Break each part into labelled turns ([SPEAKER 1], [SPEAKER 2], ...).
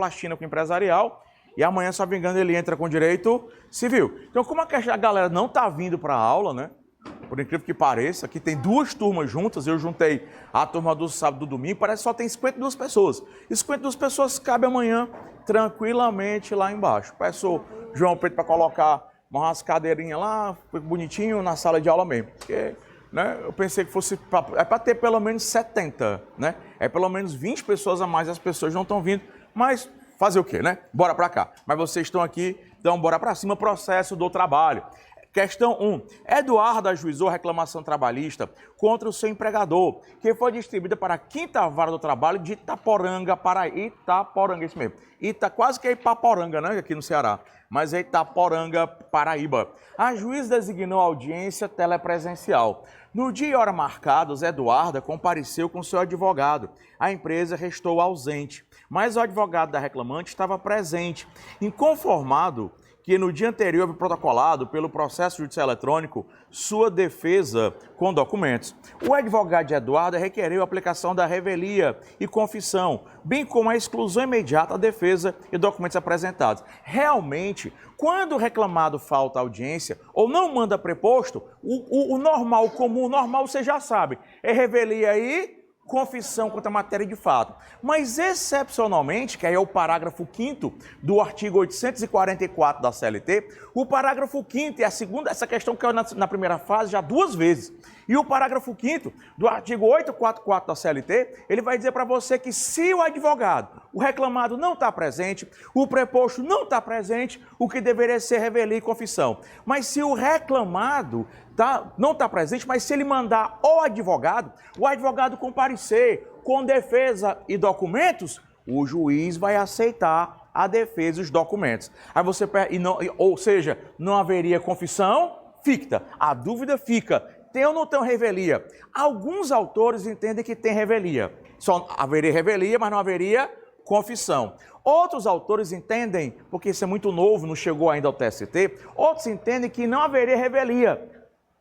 [SPEAKER 1] plastina com empresarial e amanhã, se não me engano, ele entra com direito civil. Então, como a galera não está vindo para a aula, né? Por incrível que pareça, aqui tem 2 turmas juntas, eu juntei a turma do sábado e do domingo, parece que só tem 52 pessoas. E 52 pessoas cabe amanhã tranquilamente lá embaixo. Peço o João Pedro para colocar umas cadeirinhas lá, bonitinho, na sala de aula mesmo. Porque, né, eu pensei que fosse para ter pelo menos 70, né? É pelo menos 20 pessoas a mais, as pessoas não estão vindo, mas fazer o quê, né? Bora para cá. Mas vocês estão aqui, então bora para cima, processo do trabalho. Questão 1. Eduardo ajuizou reclamação trabalhista contra o seu empregador, que foi distribuída para a 5ª Vara do Trabalho de Itaporanga, para Itaporanga, isso mesmo. Quase que é Ipaporanga, né, aqui no Ceará, mas é Itaporanga, Paraíba. A juíza designou a audiência telepresencial. No dia e hora marcados, Eduarda compareceu com seu advogado. A empresa restou ausente, mas o advogado da reclamante estava presente. Inconformado que no dia anterior foi protocolado pelo processo judicial eletrônico sua defesa com documentos. O advogado de Eduarda requereu a aplicação da revelia e confissão, bem como a exclusão imediata da defesa e documentos apresentados. Realmente, quando o reclamado falta audiência ou não manda preposto, o normal, o comum, o normal você já sabe, é revelia e confissão contra a matéria de fato. Mas, excepcionalmente, que aí é o parágrafo 5º do artigo 844 da CLT, o parágrafo 5º é a segunda, essa questão caiu na primeira fase já 2 vezes. E o parágrafo 5º do artigo 844 da CLT, ele vai dizer para você que se o advogado, o reclamado não está presente, o preposto não está presente, o que deveria ser revelia e confissão. Mas se o reclamado não está presente, mas se ele mandar o advogado comparecer com defesa e documentos, o juiz vai aceitar a defesa e os documentos. Aí você, ou seja, não haveria confissão, fica. A dúvida fica, tem ou não tem revelia? Alguns autores entendem que tem revelia. Só haveria revelia, mas não haveria confissão. Outros autores entendem, porque isso é muito novo, não chegou ainda ao TST, outros entendem que não haveria revelia.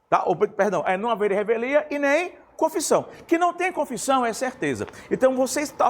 [SPEAKER 1] Tá? Perdão, não haveria revelia e nem confissão. Que não tem confissão é certeza. Então,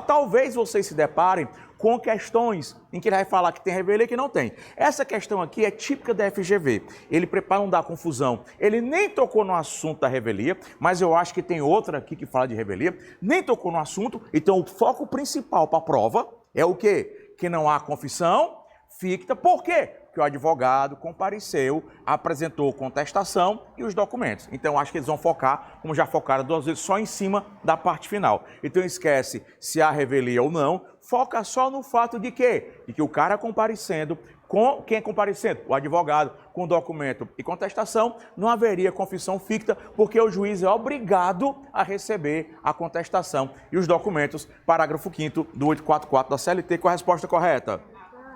[SPEAKER 1] talvez vocês se deparem com questões em que ele vai falar que tem revelia e que não tem. Essa questão aqui é típica da FGV. Ele prepara não dar confusão. Ele nem tocou no assunto da revelia, mas eu acho que tem outra aqui que fala de revelia. Nem tocou no assunto, então o foco principal para a prova é o quê? Que não há confissão ficta. Por quê? Que o advogado compareceu, apresentou contestação e os documentos. Então, acho que eles vão focar, como já focaram 2 vezes, só em cima da parte final. Então, esquece se há revelia ou não, foca só no fato de quê? De que o cara comparecendo, com quem comparecendo? O advogado, com documento e contestação, não haveria confissão ficta, porque o juiz é obrigado a receber a contestação e os documentos, parágrafo 5º do 844 da CLT, com a resposta correta.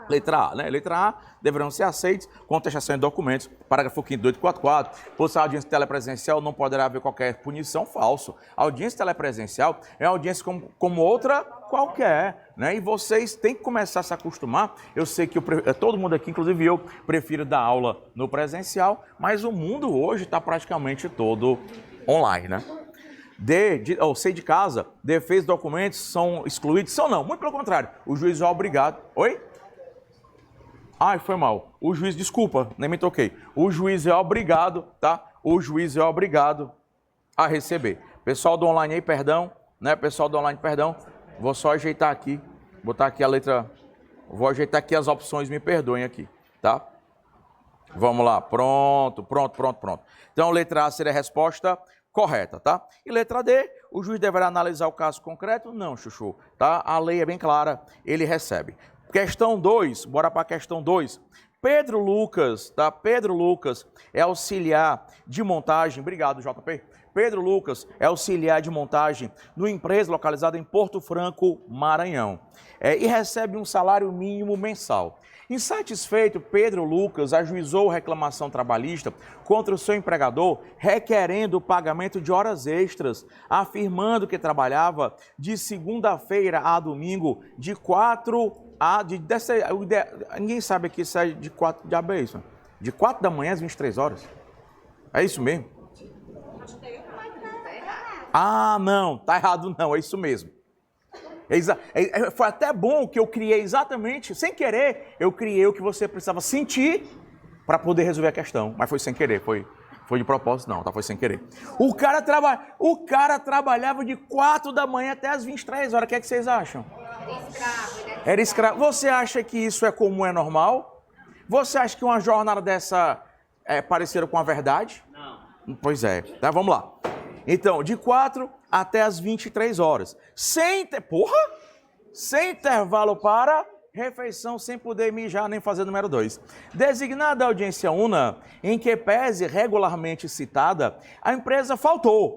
[SPEAKER 1] Letra A, né? Letra A, deverão ser aceitos, contestação de documentos, parágrafo 5º do 844, por ser audiência telepresencial não poderá haver qualquer punição, falso. A audiência telepresencial é uma audiência como outra qualquer, né? E vocês têm que começar a se acostumar. Eu sei que todo mundo aqui, inclusive eu, prefiro dar aula no presencial, mas o mundo hoje está praticamente todo online, né? C de casa, defesa e documentos são excluídos? São não, muito pelo contrário, o juiz é obrigado. Oi? Ai, foi mal. O juiz, desculpa, nem me toquei. O juiz é obrigado, tá? O juiz é obrigado a receber. Pessoal do online aí, perdão, né? Pessoal do online, perdão. Vou só ajeitar aqui, botar aqui a letra... Vou ajeitar aqui as opções, me perdoem aqui, tá? Vamos lá, pronto. Então, letra A seria a resposta correta, tá? E letra D, o juiz deverá analisar o caso concreto? Não, chuchu, tá? A lei é bem clara, ele recebe. Questão 2, bora para a questão 2. Pedro Lucas, tá? Pedro Lucas é auxiliar de montagem, obrigado, JP. Pedro Lucas é auxiliar de montagem numa empresa localizada em Porto Franco, Maranhão, e recebe um salário mínimo mensal. Insatisfeito, Pedro Lucas ajuizou reclamação trabalhista contra o seu empregador, requerendo o pagamento de horas extras, afirmando que trabalhava de segunda-feira a domingo, de 4 a... ninguém sabe aqui se é de 4 de abril, isso? De 4 da manhã às 23 horas. É isso mesmo? Ah, não, tá errado não, é isso mesmo. Foi até bom que eu criei exatamente, sem querer, eu criei o que você precisava sentir para poder resolver a questão. Mas foi sem querer, foi de propósito não, tá? Foi sem querer. O cara trabalhava de 4 da manhã até as 23 horas. O que é que vocês acham? Era escravo. Você acha que isso é comum, é normal? Você acha que uma jornada dessa é parecida com a verdade? Não. Pois é. Tá, vamos lá. Então, de 4 até as 23 horas. Sem intervalo para refeição, sem poder mijar nem fazer número 2. Designada a audiência una, em que pese regularmente citada, a empresa faltou.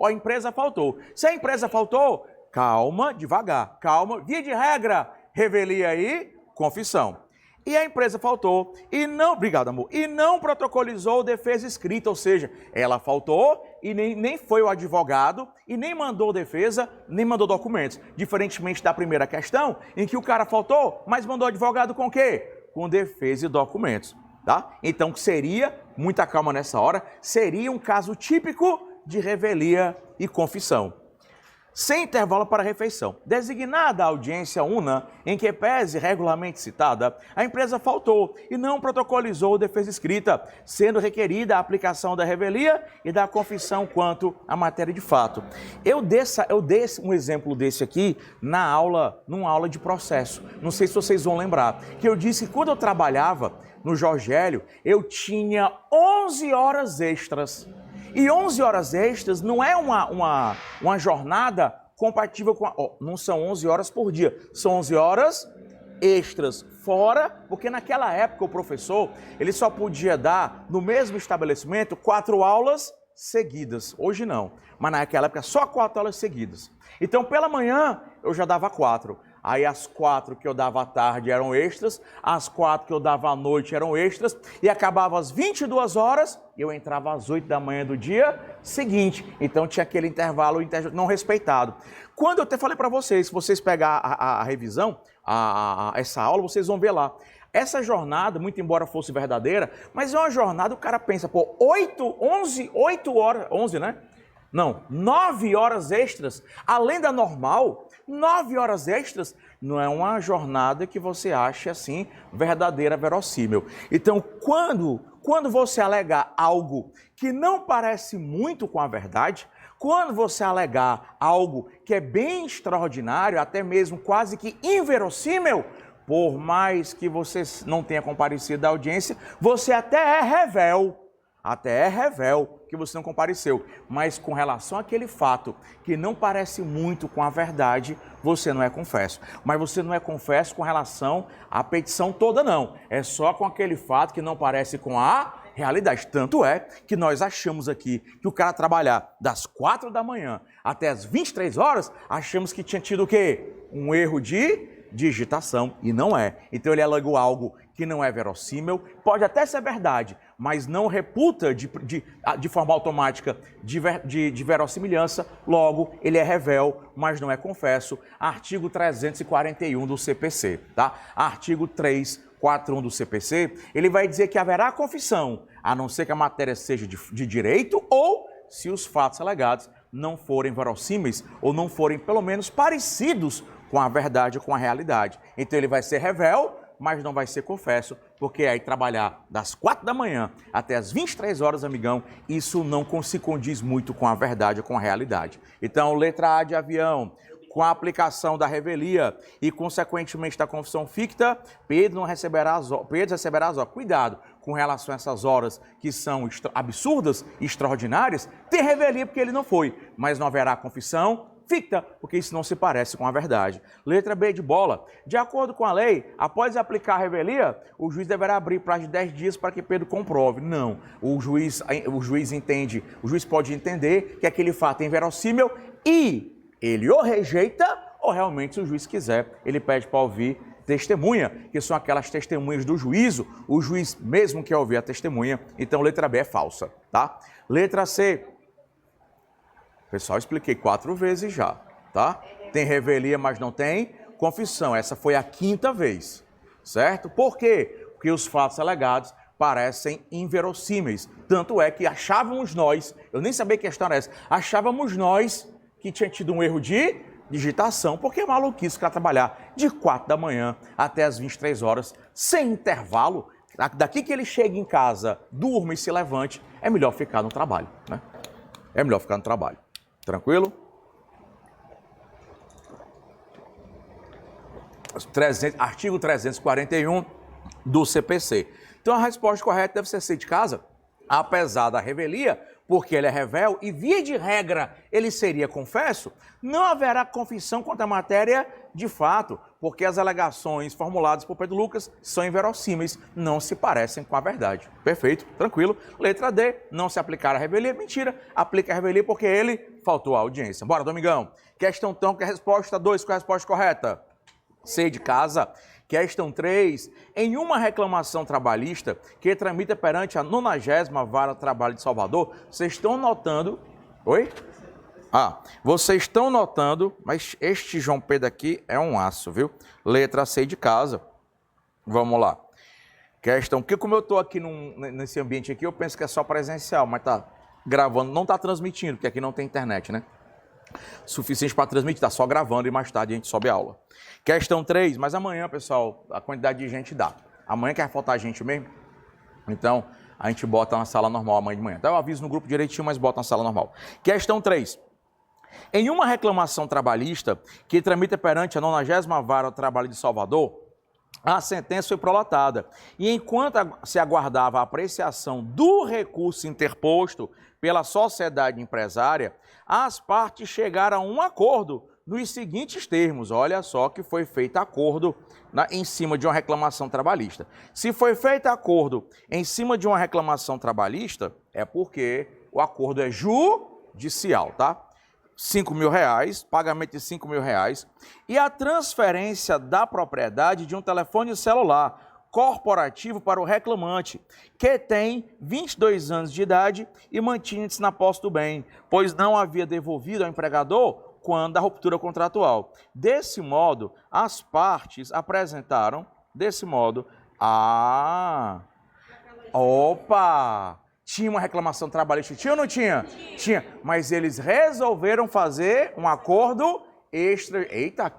[SPEAKER 1] Se a empresa faltou, calma, devagar, calma. Via de regra, revelia e confissão. E a empresa faltou e não, obrigado amor, e não protocolizou defesa escrita, ou seja, ela faltou e nem foi o advogado e nem mandou defesa, nem mandou documentos. Diferentemente da primeira questão, em que o cara faltou, mas mandou advogado com o quê? Com defesa e documentos, tá? Então seria, muita calma nessa hora, seria um caso típico de revelia e confissão. Sem intervalo para refeição. Designada a audiência una, em que pese regularmente citada, a empresa faltou e não protocolizou defesa escrita, sendo requerida a aplicação da revelia e da confissão quanto à matéria de fato. Eu dei um exemplo desse aqui numa aula de processo. Não sei se vocês vão lembrar, que eu disse que quando eu trabalhava no Jorge Hélio, eu tinha 11 horas extras. E 11 horas extras não é uma jornada compatível com... não são 11 horas por dia, são 11 horas extras. Fora, porque naquela época o professor, ele só podia dar, no mesmo estabelecimento, 4 aulas seguidas. Hoje não, mas naquela época só 4 aulas seguidas. Então, pela manhã, eu já dava 4. Aí as 4 que eu dava à tarde eram extras, as 4 que eu dava à noite eram extras, e acabava às 22 horas, e eu entrava às 8 da manhã do dia seguinte. Então tinha aquele intervalo não respeitado. Quando eu até falei para vocês, se vocês pegar a revisão, essa aula, vocês vão ver lá. Essa jornada, muito embora fosse verdadeira, mas é uma jornada, o cara pensa, 8 horas, 11, né? Não, 9 horas extras, além da normal, 9 horas extras, não é uma jornada que você acha assim, verdadeira, verossímil. Então, quando você alegar algo que não parece muito com a verdade, quando você alegar algo que é bem extraordinário, até mesmo quase que inverossímil, por mais que você não tenha comparecido à audiência, você até é revel que você não compareceu, mas com relação àquele fato que não parece muito com a verdade, você não é confesso. Mas você não é confesso com relação à petição toda, não. É só com aquele fato que não parece com a realidade. Tanto é que nós achamos aqui que o cara trabalhar das 4 da manhã até as 23 horas, achamos que tinha tido o quê? Um erro de digitação, e não é. Então ele alegou algo que não é verossímil, pode até ser verdade, mas não reputa de forma automática de verossimilhança, logo ele é revel, mas não é confesso. Artigo 341 do CPC, tá? Artigo 341 do CPC, ele vai dizer que haverá confissão, a não ser que a matéria seja de direito ou se os fatos alegados não forem verossímeis ou não forem pelo menos parecidos com a verdade ou com a realidade. Então ele vai ser revel, mas não vai ser confesso, porque aí trabalhar das 4 da manhã até as 23 horas, amigão, isso não se condiz muito com a verdade ou com a realidade. Então, letra A de avião, com a aplicação da revelia e, consequentemente, da confissão ficta, Pedro receberá as horas. Cuidado com relação a essas horas que são absurdas, extraordinárias, tem revelia porque ele não foi, mas não haverá confissão ficta, porque isso não se parece com a verdade. Letra B de bola. De acordo com a lei, após aplicar a revelia, o juiz deverá abrir prazo de 10 dias para que Pedro comprove. Não. O juiz pode entender que aquele fato é inverossímil e ele ou rejeita, ou realmente, se o juiz quiser, ele pede para ouvir testemunha, que são aquelas testemunhas do juízo. O juiz mesmo quer ouvir a testemunha, então letra B é falsa, tá? Letra C. Pessoal, expliquei 4 vezes já, tá? Tem revelia, mas não tem confissão. Essa foi a 5ª vez, certo? Por quê? Porque os fatos alegados parecem inverossímeis. Tanto é que achávamos nós, eu nem sabia que questão era essa, achávamos nós que tinha tido um erro de digitação, porque é maluquice para trabalhar de 4 da manhã até as 23 horas, sem intervalo. Daqui que ele chega em casa, durma e se levante, é melhor ficar no trabalho, né? É melhor ficar no trabalho. Tranquilo? Artigo 341 do CPC. Então a resposta correta deve ser sair de casa, apesar da revelia, porque ele é revel e, via de regra, ele seria confesso, não haverá confissão quanto à matéria de fato, porque as alegações formuladas por Pedro Lucas são inverossímeis, não se parecem com a verdade. Perfeito, tranquilo. Letra D, não se aplicar a revelia. Mentira, aplica a revelia porque ele faltou à audiência. Bora, Domingão. Questão que é a resposta 2, qual é a resposta correta? C de casa. Questão 3. Em uma reclamação trabalhista que tramita perante a 90ª Vara do Trabalho de Salvador, vocês estão notando... Oi? Vocês estão notando, mas este João Pedro aqui é um aço, viu? Letra C de casa. Vamos lá. Questão, porque como eu estou aqui nesse ambiente aqui, eu penso que é só presencial, mas tá gravando, não tá transmitindo, porque aqui não tem internet, né? Suficiente para transmitir, tá só gravando e mais tarde a gente sobe a aula. Questão 3, mas amanhã, pessoal, a quantidade de gente dá. Amanhã quer faltar gente mesmo? Então, a gente bota na sala normal amanhã de manhã. Então eu aviso no grupo direitinho, mas bota na sala normal. Questão 3. Em uma reclamação trabalhista que tramita perante a 90ª Vara do Trabalho de Salvador, a sentença foi prolatada. E enquanto se aguardava a apreciação do recurso interposto pela sociedade empresária, as partes chegaram a um acordo nos seguintes termos. Olha só que foi feito acordo em cima de uma reclamação trabalhista. Se foi feito acordo em cima de uma reclamação trabalhista, é porque o acordo é judicial, tá? R$5.000, pagamento de R$5.000 e a transferência da propriedade de um telefone celular corporativo para o reclamante, que tem 22 anos de idade e mantinha-se na posse do bem, pois não havia devolvido ao empregador quando da ruptura contratual. Desse modo, as partes apresentaram, tinha uma reclamação trabalhista, tinha ou não tinha? Tinha, mas eles resolveram fazer um acordo extra, eita,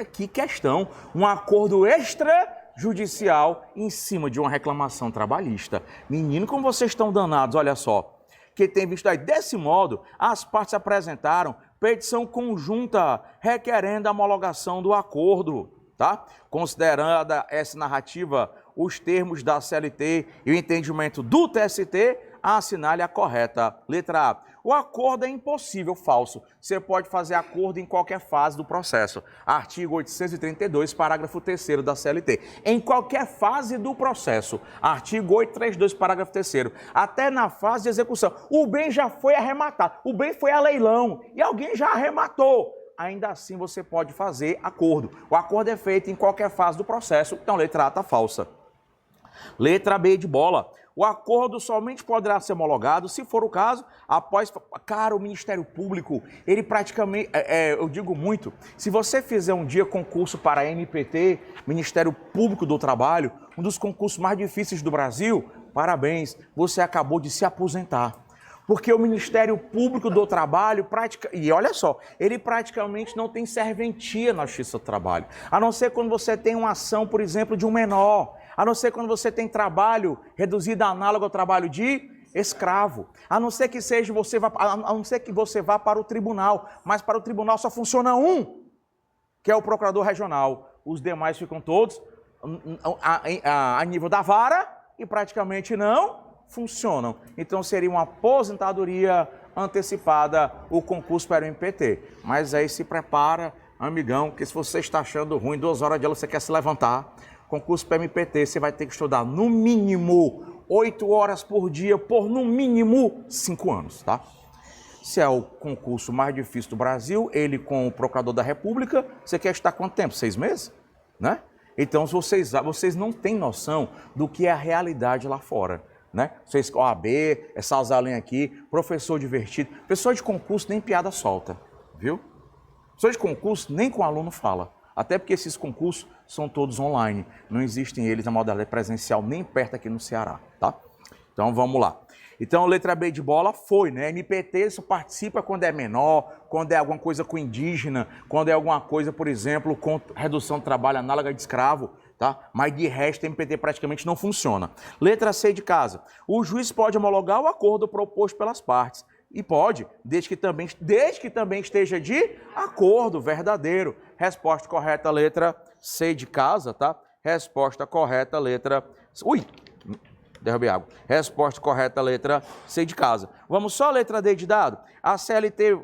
[SPEAKER 1] que questão, um acordo extrajudicial em cima de uma reclamação trabalhista. Menino, como vocês estão danados, olha só, que tem visto aí. Desse modo, as partes apresentaram petição conjunta requerendo a homologação do acordo, tá? Considerada essa narrativa, os termos da CLT e o entendimento do TST, assinale a correta. Letra A. O acordo é impossível, falso. Você pode fazer acordo em qualquer fase do processo. Artigo 832, parágrafo 3º da CLT. Em qualquer fase do processo. Artigo 832, parágrafo 3º. Até na fase de execução. O bem já foi arrematado. O bem foi a leilão e alguém já arrematou. Ainda assim você pode fazer acordo. O acordo é feito em qualquer fase do processo. Então, letra A está falsa. Letra B de bola. O acordo somente poderá ser homologado, se for o caso, após... Cara, o Ministério Público, ele praticamente... eu digo muito, se você fizer um dia concurso para a MPT, Ministério Público do Trabalho, um dos concursos mais difíceis do Brasil, parabéns, você acabou de se aposentar. Porque o Ministério Público do Trabalho, e olha só, ele praticamente não tem serventia na Justiça do Trabalho. A não ser quando você tem uma ação, por exemplo, de um menor. A não ser quando você tem trabalho reduzido análogo ao trabalho de escravo. A não ser que você vá para o tribunal. Mas para o tribunal só funciona um, que é o procurador regional. Os demais ficam todos a nível da vara e praticamente não funcionam. Então seria uma aposentadoria antecipada o concurso para o MPT. Mas aí se prepara, amigão, que se você está achando ruim, 2 horas de aula você quer se levantar, concurso para MPT você vai ter que estudar no mínimo 8 horas por dia por no mínimo 5 anos, tá? Se é o concurso mais difícil do Brasil, ele com o Procurador da República, você quer estudar quanto tempo? 6 meses? Né? Então vocês não têm noção do que é a realidade lá fora. Né? Vocês, OAB, essa aulinha aqui, professor divertido. Pessoa de concurso nem piada solta, viu? Pessoa de concurso nem com aluno fala. Até porque esses concursos são todos online. Não existem eles na modalidade presencial nem perto aqui no Ceará, tá? Então vamos lá. Então, letra B de bola foi, né? MPT só participa quando é menor, quando é alguma coisa com indígena, quando é alguma coisa, por exemplo, com redução de trabalho análoga de escravo, tá? Mas de resto, MPT praticamente não funciona. Letra C de casa. O juiz pode homologar o acordo proposto pelas partes. E pode, desde que também esteja de acordo verdadeiro. Resposta correta, letra C de casa, tá? Resposta correta, letra... Ui! Derrubei água. Resposta correta, letra C de casa. Vamos só a letra D de dado? A CLT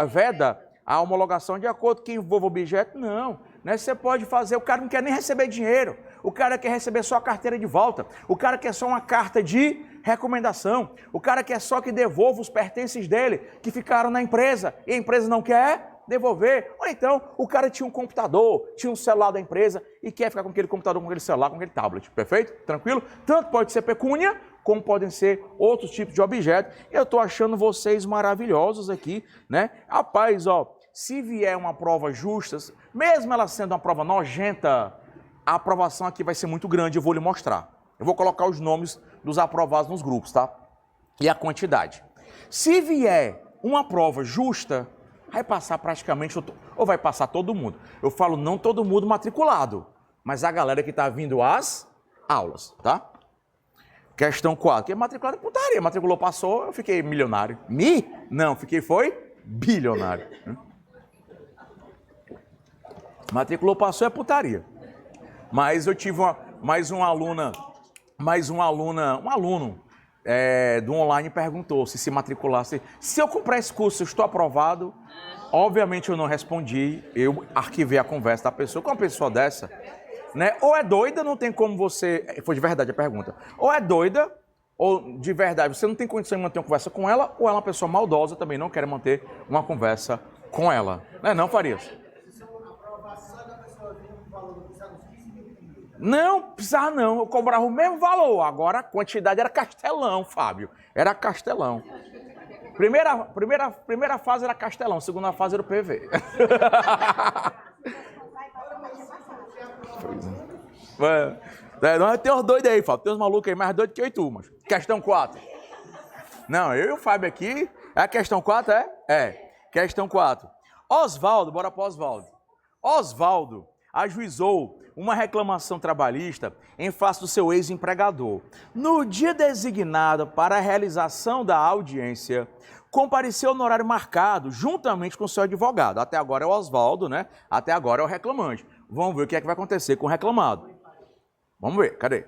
[SPEAKER 1] veda a homologação de acordo que envolva objeto? Não. Né? Você pode fazer, o cara não quer nem receber dinheiro. O cara quer receber só a carteira de volta. O cara quer só uma carta de recomendação. O cara quer só que devolva os pertences dele que ficaram na empresa e a empresa não quer devolver. Ou então, o cara tinha um computador, tinha um celular da empresa e quer ficar com aquele computador, com aquele celular, com aquele tablet. Perfeito? Tranquilo? Tanto pode ser pecúnia, como podem ser outros tipos de objetos. Eu estou achando vocês maravilhosos aqui, né? Rapaz, ó, se vier uma prova justa, mesmo ela sendo uma prova nojenta, a aprovação aqui vai ser muito grande, eu vou lhe mostrar. Eu vou colocar os nomes dos aprovados nos grupos, tá? E a quantidade. Se vier uma prova justa, vai passar praticamente, ou vai passar todo mundo. Eu falo não todo mundo matriculado, mas a galera que está vindo às aulas, tá? Questão 4. Que matriculado é putaria. Matriculou, passou, eu fiquei milionário. Não, foi bilionário. Matriculou, passou é putaria. Mas eu tive um aluno do online perguntou se matriculasse. Se eu comprar esse curso, eu estou aprovado? Obviamente eu não respondi, eu arquivei a conversa da pessoa. Com uma pessoa dessa, né? Ou é doida, não tem como você... Foi de verdade a pergunta. Ou é doida, ou de verdade você não tem condição de manter uma conversa com ela, ou ela é uma pessoa maldosa, também não quer manter uma conversa com ela. Não, Farias? Não, precisava não, eu cobrava o mesmo valor. Agora a quantidade era castelão, Fábio. Era castelão. Primeira fase era castelão, segunda fase era o PV. Não, tem uns doidos aí, Fábio. Tem uns malucos aí mais doidos que eu e tu, mas. Questão 4. Não, eu e o Fábio aqui. É a questão 4, é? É. Questão 4. Oswaldo, bora para Oswaldo. Oswaldo ajuizou uma reclamação trabalhista em face do seu ex-empregador. No dia designado para a realização da audiência, compareceu no horário marcado, juntamente com o seu advogado. Até agora é o Oswaldo, né? Até agora é o reclamante. Vamos ver o que é que vai acontecer com o reclamado. Vamos ver, cadê?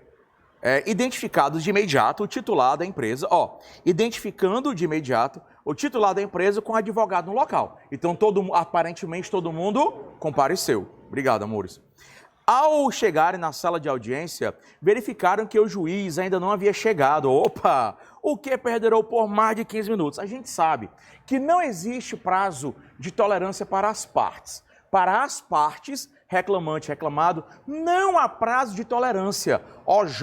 [SPEAKER 1] Identificado de imediato o titular da empresa, identificando de imediato o titular da empresa com o advogado no local. Então, aparentemente, todo mundo compareceu. Obrigado, amores. Ao chegarem na sala de audiência, verificaram que o juiz ainda não havia chegado. Opa! O que perderou por mais de 15 minutos? A gente sabe que não existe prazo de tolerância para as partes. Para as partes, reclamante e reclamado, não há prazo de tolerância. OJ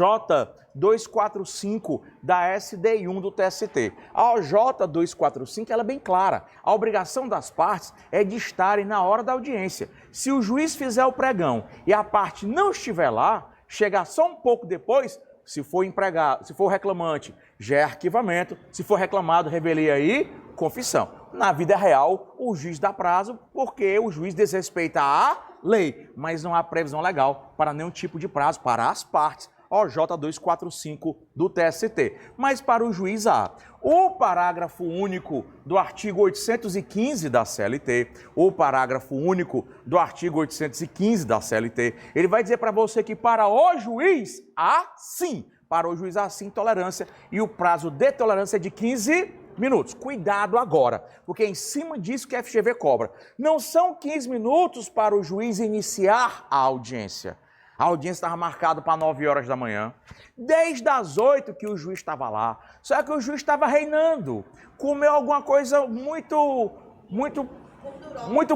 [SPEAKER 1] 245 da SDI1 do TST. A OJ 245 ela é bem clara. A obrigação das partes é de estarem na hora da audiência. Se o juiz fizer o pregão e a parte não estiver lá, chegar só um pouco depois, se for empregado, se for reclamante, já é arquivamento. Se for reclamado, revelia aí, confissão. Na vida real, o juiz dá prazo porque o juiz desrespeita a lei, mas não há previsão legal para nenhum tipo de prazo para as partes. OJ 245 do TST. Mas para o juiz há o parágrafo único do artigo 815 da CLT, o parágrafo único do artigo 815 da CLT, ele vai dizer para você que para o juiz há sim, para o juiz há sim tolerância e o prazo de tolerância é de 15 minutos. Cuidado agora, porque é em cima disso que a FGV cobra. Não são 15 minutos para o juiz iniciar a audiência. A audiência estava marcada para 9 horas da manhã. Desde as 8 que o juiz estava lá. Só que o juiz estava reinando. Comeu alguma coisa muito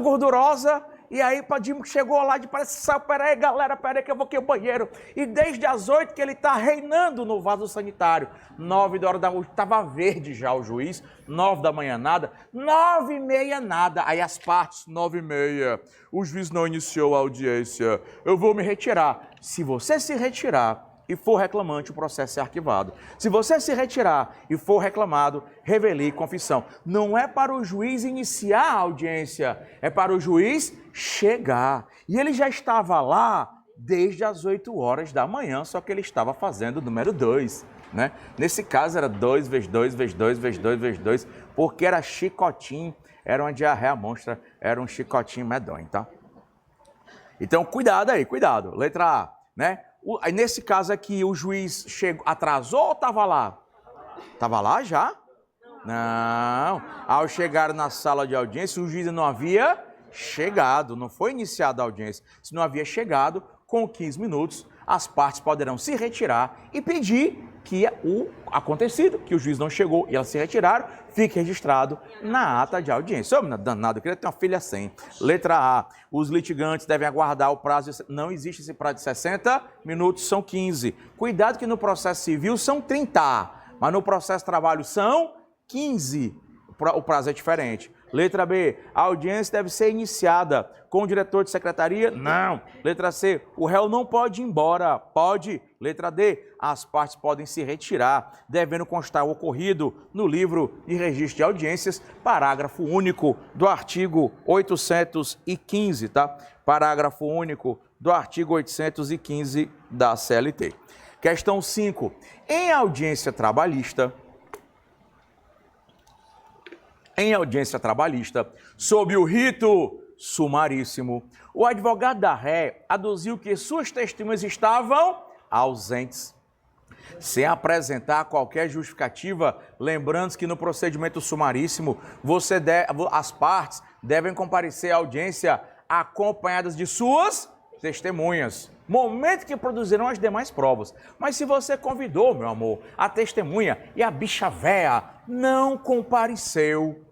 [SPEAKER 1] gordurosa. E aí, chegou lá de parece, peraí, galera, peraí que eu vou aqui ao banheiro. E desde as 8 que ele está reinando no vaso sanitário. 9 horas da noite, estava verde já o juiz. 9 da manhã nada. 9h30 nada. Aí as partes, 9h30. O juiz não iniciou a audiência. Eu vou me retirar. Se você se retirar, e for reclamante, o processo é arquivado. Se você se retirar e for reclamado, revelie confissão. Não é para o juiz iniciar a audiência, é para o juiz chegar. E ele já estava lá desde as 8 horas da manhã, só que ele estava fazendo o número 2, né? Nesse caso era 2 vezes 2 vezes 2 vezes 2 vezes 2, porque era chicotinho, era uma diarreia monstra, era um chicotinho medonho, tá? Então, cuidado aí, cuidado. Letra A, né? Nesse caso aqui, o juiz atrasou ou estava lá? Estava lá já? Não. Ao chegar na sala de audiência, o juiz não havia chegado, não foi iniciada a audiência. Se não havia chegado, com 15 minutos, as partes poderão se retirar e pedir que o acontecido, que o juiz não chegou e elas se retiraram, fique registrado na ata de audiência. Ô, menina danada, eu queria ter uma filha assim. Letra A, os litigantes devem aguardar o prazo, não existe esse prazo de 60 minutos, são 15. Cuidado que no processo civil são 30, mas no processo de trabalho são 15. O prazo é diferente. Letra B, a audiência deve ser iniciada com o diretor de secretaria? Não. Letra C, o réu não pode ir embora? Pode. Letra D, as partes podem se retirar, devendo constar o ocorrido no livro de registro de audiências, parágrafo único do artigo 815, tá? Parágrafo único do artigo 815 da CLT. Questão 5. Em audiência trabalhista, sob o rito sumaríssimo, o advogado da ré aduziu que suas testemunhas estavam ausentes, sem apresentar qualquer justificativa, lembrando que no procedimento sumaríssimo, as partes devem comparecer à audiência acompanhadas de suas testemunhas, momento que produzirão as demais provas. Mas se você convidou, meu amor, a testemunha e a bicha véia não compareceu,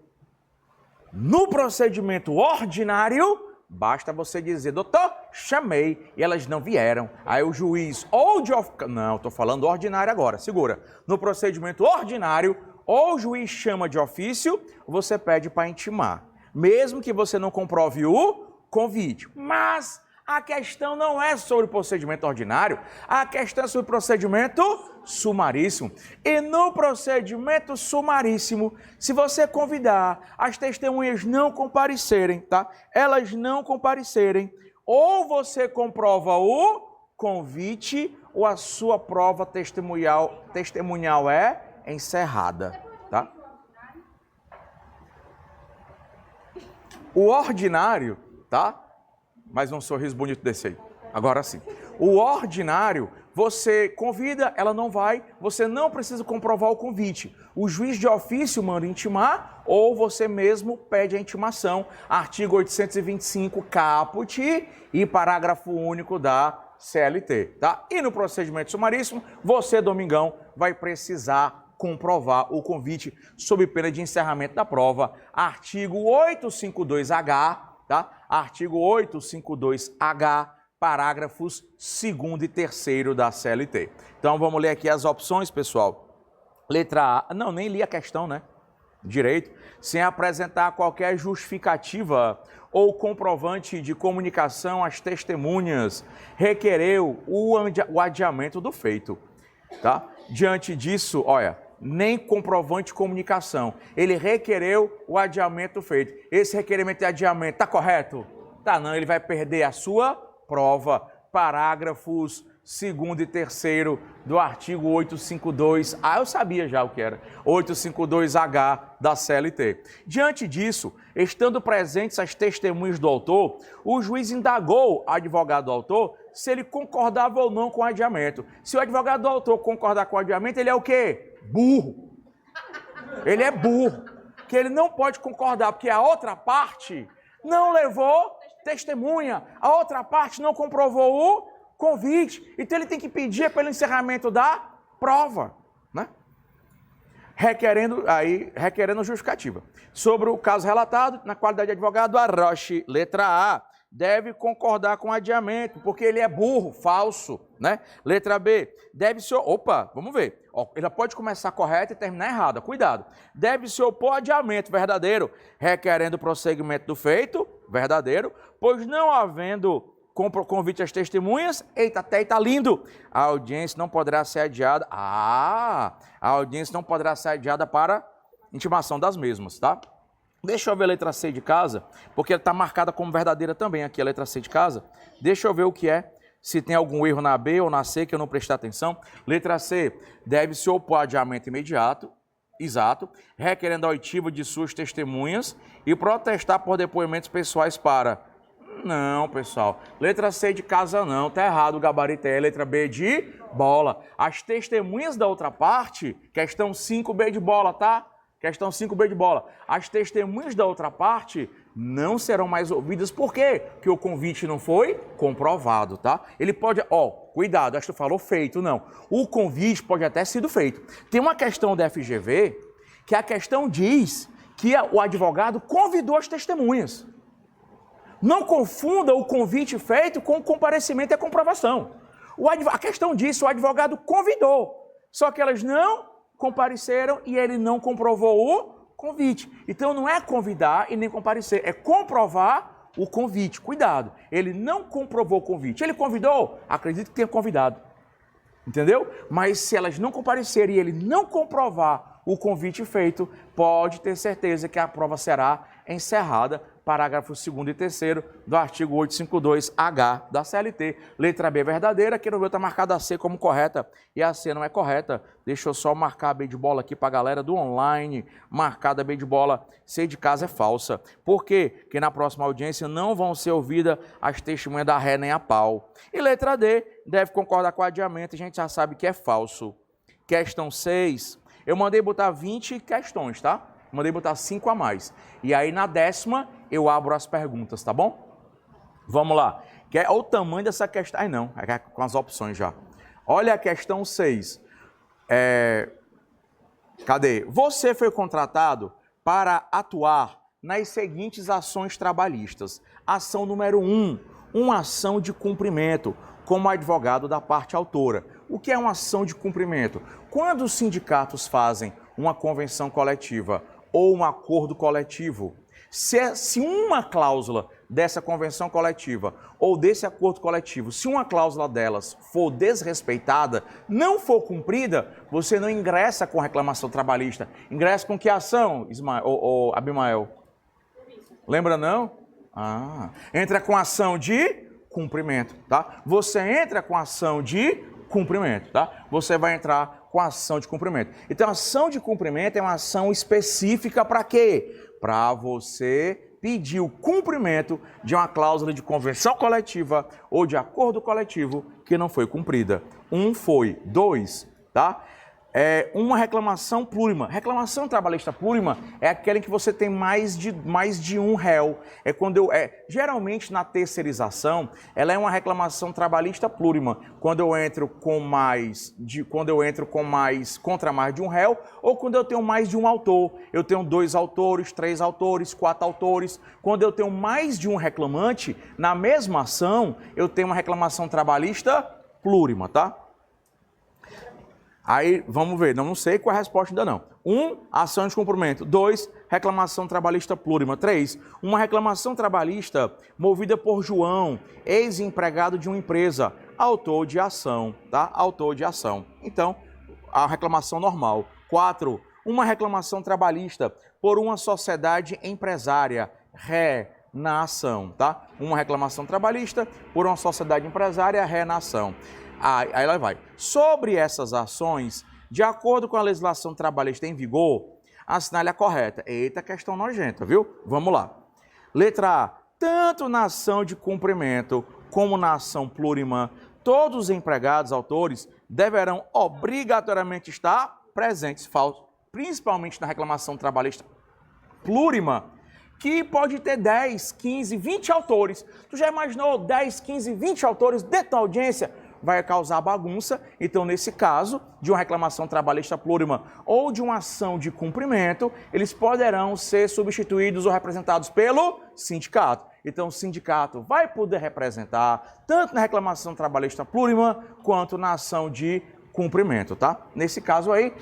[SPEAKER 1] no procedimento ordinário, basta você dizer, doutor, chamei e elas não vieram. Aí o juiz ou de... Não, estou falando ordinário agora, segura. No procedimento ordinário, ou o juiz chama de ofício, você pede para intimar. Mesmo que você não comprove o convite. Mas a questão não é sobre o procedimento ordinário, a questão é sobre o procedimento sumaríssimo. E no procedimento sumaríssimo, se você convidar as testemunhas não comparecerem, tá? Elas não comparecerem, ou você comprova o convite, ou a sua prova testemunhal é encerrada, tá? O ordinário, tá? Mais um sorriso bonito desse aí. Agora sim. O ordinário, você convida, ela não vai, você não precisa comprovar o convite. O juiz de ofício manda intimar ou você mesmo pede a intimação. Artigo 825, caput e parágrafo único da CLT, tá? E no procedimento sumaríssimo, você, Domingão, vai precisar comprovar o convite sob pena de encerramento da prova. Artigo 852H, tá? Artigo 852H, parágrafos 2º e 3º da CLT. Então, vamos ler aqui as opções, pessoal. Letra A, não, nem li a questão, né? Direito, sem apresentar qualquer justificativa ou comprovante de comunicação às testemunhas, requereu o adiamento do feito, tá? Diante disso, olha, nem comprovante de comunicação, ele requereu o adiamento feito. Esse requerimento de adiamento está correto? Tá, não, ele vai perder a sua prova. Parágrafos 2º e 3º do artigo 852, eu sabia já o que era, 852H da CLT. Diante disso, estando presentes as testemunhas do autor, o juiz indagou o advogado do autor se ele concordava ou não com o adiamento. Se o advogado do autor concordar com o adiamento, ele é o quê? Burro. Ele é burro, que ele não pode concordar, porque a outra parte não levou testemunha, a outra parte não comprovou o convite, então ele tem que pedir pelo encerramento da prova, né? Requerendo justificativa. Sobre o caso relatado, na qualidade de advogado, Arroche, letra A, deve concordar com o adiamento, porque ele é burro, falso, né? Letra B, deve se... Opa, vamos ver. Ele pode começar correto e terminar errado, cuidado. Deve se opor ao adiamento, verdadeiro, requerendo prosseguimento do feito, verdadeiro, pois não havendo convite às testemunhas. Eita, até aí tá lindo. A audiência não poderá ser adiada. A audiência não poderá ser adiada para intimação das mesmas, tá? Deixa eu ver a letra C de casa, porque ela está marcada como verdadeira também aqui, a letra C de casa. Deixa eu ver o que é, se tem algum erro na B ou na C que eu não prestei atenção. Letra C, deve se opor a adiamento imediato, exato, requerendo a oitiva de suas testemunhas e protestar por depoimentos pessoais para... Não, pessoal, letra C de casa não, tá errado, o gabarito é letra B de bola. As testemunhas da outra parte, questão 5B de bola, tá? Questão 5B de bola. As testemunhas da outra parte não serão mais ouvidas. Por quê? Porque o convite não foi comprovado, tá? Ele pode... cuidado, acho que tu falou feito, não. O convite pode até ter sido feito. Tem uma questão da FGV que a questão diz que o advogado convidou as testemunhas. Não confunda o convite feito com o comparecimento e a comprovação. A questão diz o advogado convidou, só que elas não compareceram e ele não comprovou o convite. Então não é convidar e nem comparecer, é comprovar o convite. Cuidado, ele não comprovou o convite. Ele convidou? Acredito que tenha convidado. Entendeu? Mas se elas não comparecerem e ele não comprovar o convite feito, pode ter certeza que a prova será encerrada. Parágrafos 2º e 3º do artigo 852-H da CLT. Letra B verdadeira, aqui no meu está marcada a C como correta e a C não é correta. Deixa eu só marcar a B de bola aqui para a galera do online. Marcada a B de bola, C de casa é falsa. Por quê? Porque na próxima audiência não vão ser ouvidas as testemunhas da ré nem a pau. E letra D, deve concordar com o adiamento, a gente já sabe que é falso. Questão 6, eu mandei botar 20 questões, tá? Mandei botar 5 a mais. E aí na 10ª eu abro as perguntas, tá bom? Vamos lá. Olha o tamanho dessa questão. Ai não, é com as opções já. Olha a questão 6. Cadê? Você foi contratado para atuar nas seguintes ações trabalhistas. Ação número 1, uma ação de cumprimento, como advogado da parte autora. O que é uma ação de cumprimento? Quando os sindicatos fazem uma convenção coletiva ou um acordo coletivo, se uma cláusula dessa convenção coletiva ou desse acordo coletivo, se uma cláusula delas for desrespeitada, não for cumprida, você não ingressa com reclamação trabalhista. Ingressa com que ação, Abimael? Lembra não? Entra com ação de cumprimento, tá? Você entra com ação de cumprimento, tá? Você vai entrar com ação de cumprimento. Então, a ação de cumprimento é uma ação específica para quê? Para você pedir o cumprimento de uma cláusula de convenção coletiva ou de acordo coletivo que não foi cumprida. 1 foi, 2, tá? Uma reclamação plurima. Reclamação trabalhista plurima é aquela em que você tem mais de um réu. Geralmente na terceirização, ela é uma reclamação trabalhista plurima. Quando eu entro contra mais de um réu, ou quando eu tenho mais de um autor. Eu tenho 2 autores, 3 autores, 4 autores. Quando eu tenho mais de um reclamante, na mesma ação, eu tenho uma reclamação trabalhista plurima, tá? Aí, vamos ver, não sei qual é a resposta ainda não. 1, ação de cumprimento. 2, reclamação trabalhista plurima. 3, uma reclamação trabalhista movida por João, ex-empregado de uma empresa, autor de ação, tá? Autor de ação. Então, a reclamação normal. 4, uma reclamação trabalhista por uma sociedade empresária, ré na ação, tá? Uma reclamação trabalhista por uma sociedade empresária, ré na ação. Aí lá vai. Sobre essas ações, de acordo com a legislação trabalhista em vigor, assinale a correta. Eita, questão nojenta, viu? Vamos lá. Letra A. Tanto na ação de cumprimento como na ação plurima, todos os empregados, autores, deverão obrigatoriamente estar presentes, principalmente na reclamação trabalhista plurima, que pode ter 10, 15, 20 autores. Tu já imaginou 10, 15, 20 autores dentro da audiência? Vai causar bagunça. Então, nesse caso, de uma reclamação trabalhista plurima ou de uma ação de cumprimento, eles poderão ser substituídos ou representados pelo sindicato. Então, o sindicato vai poder representar tanto na reclamação trabalhista plurima quanto na ação de cumprimento, tá? Nesse caso aí,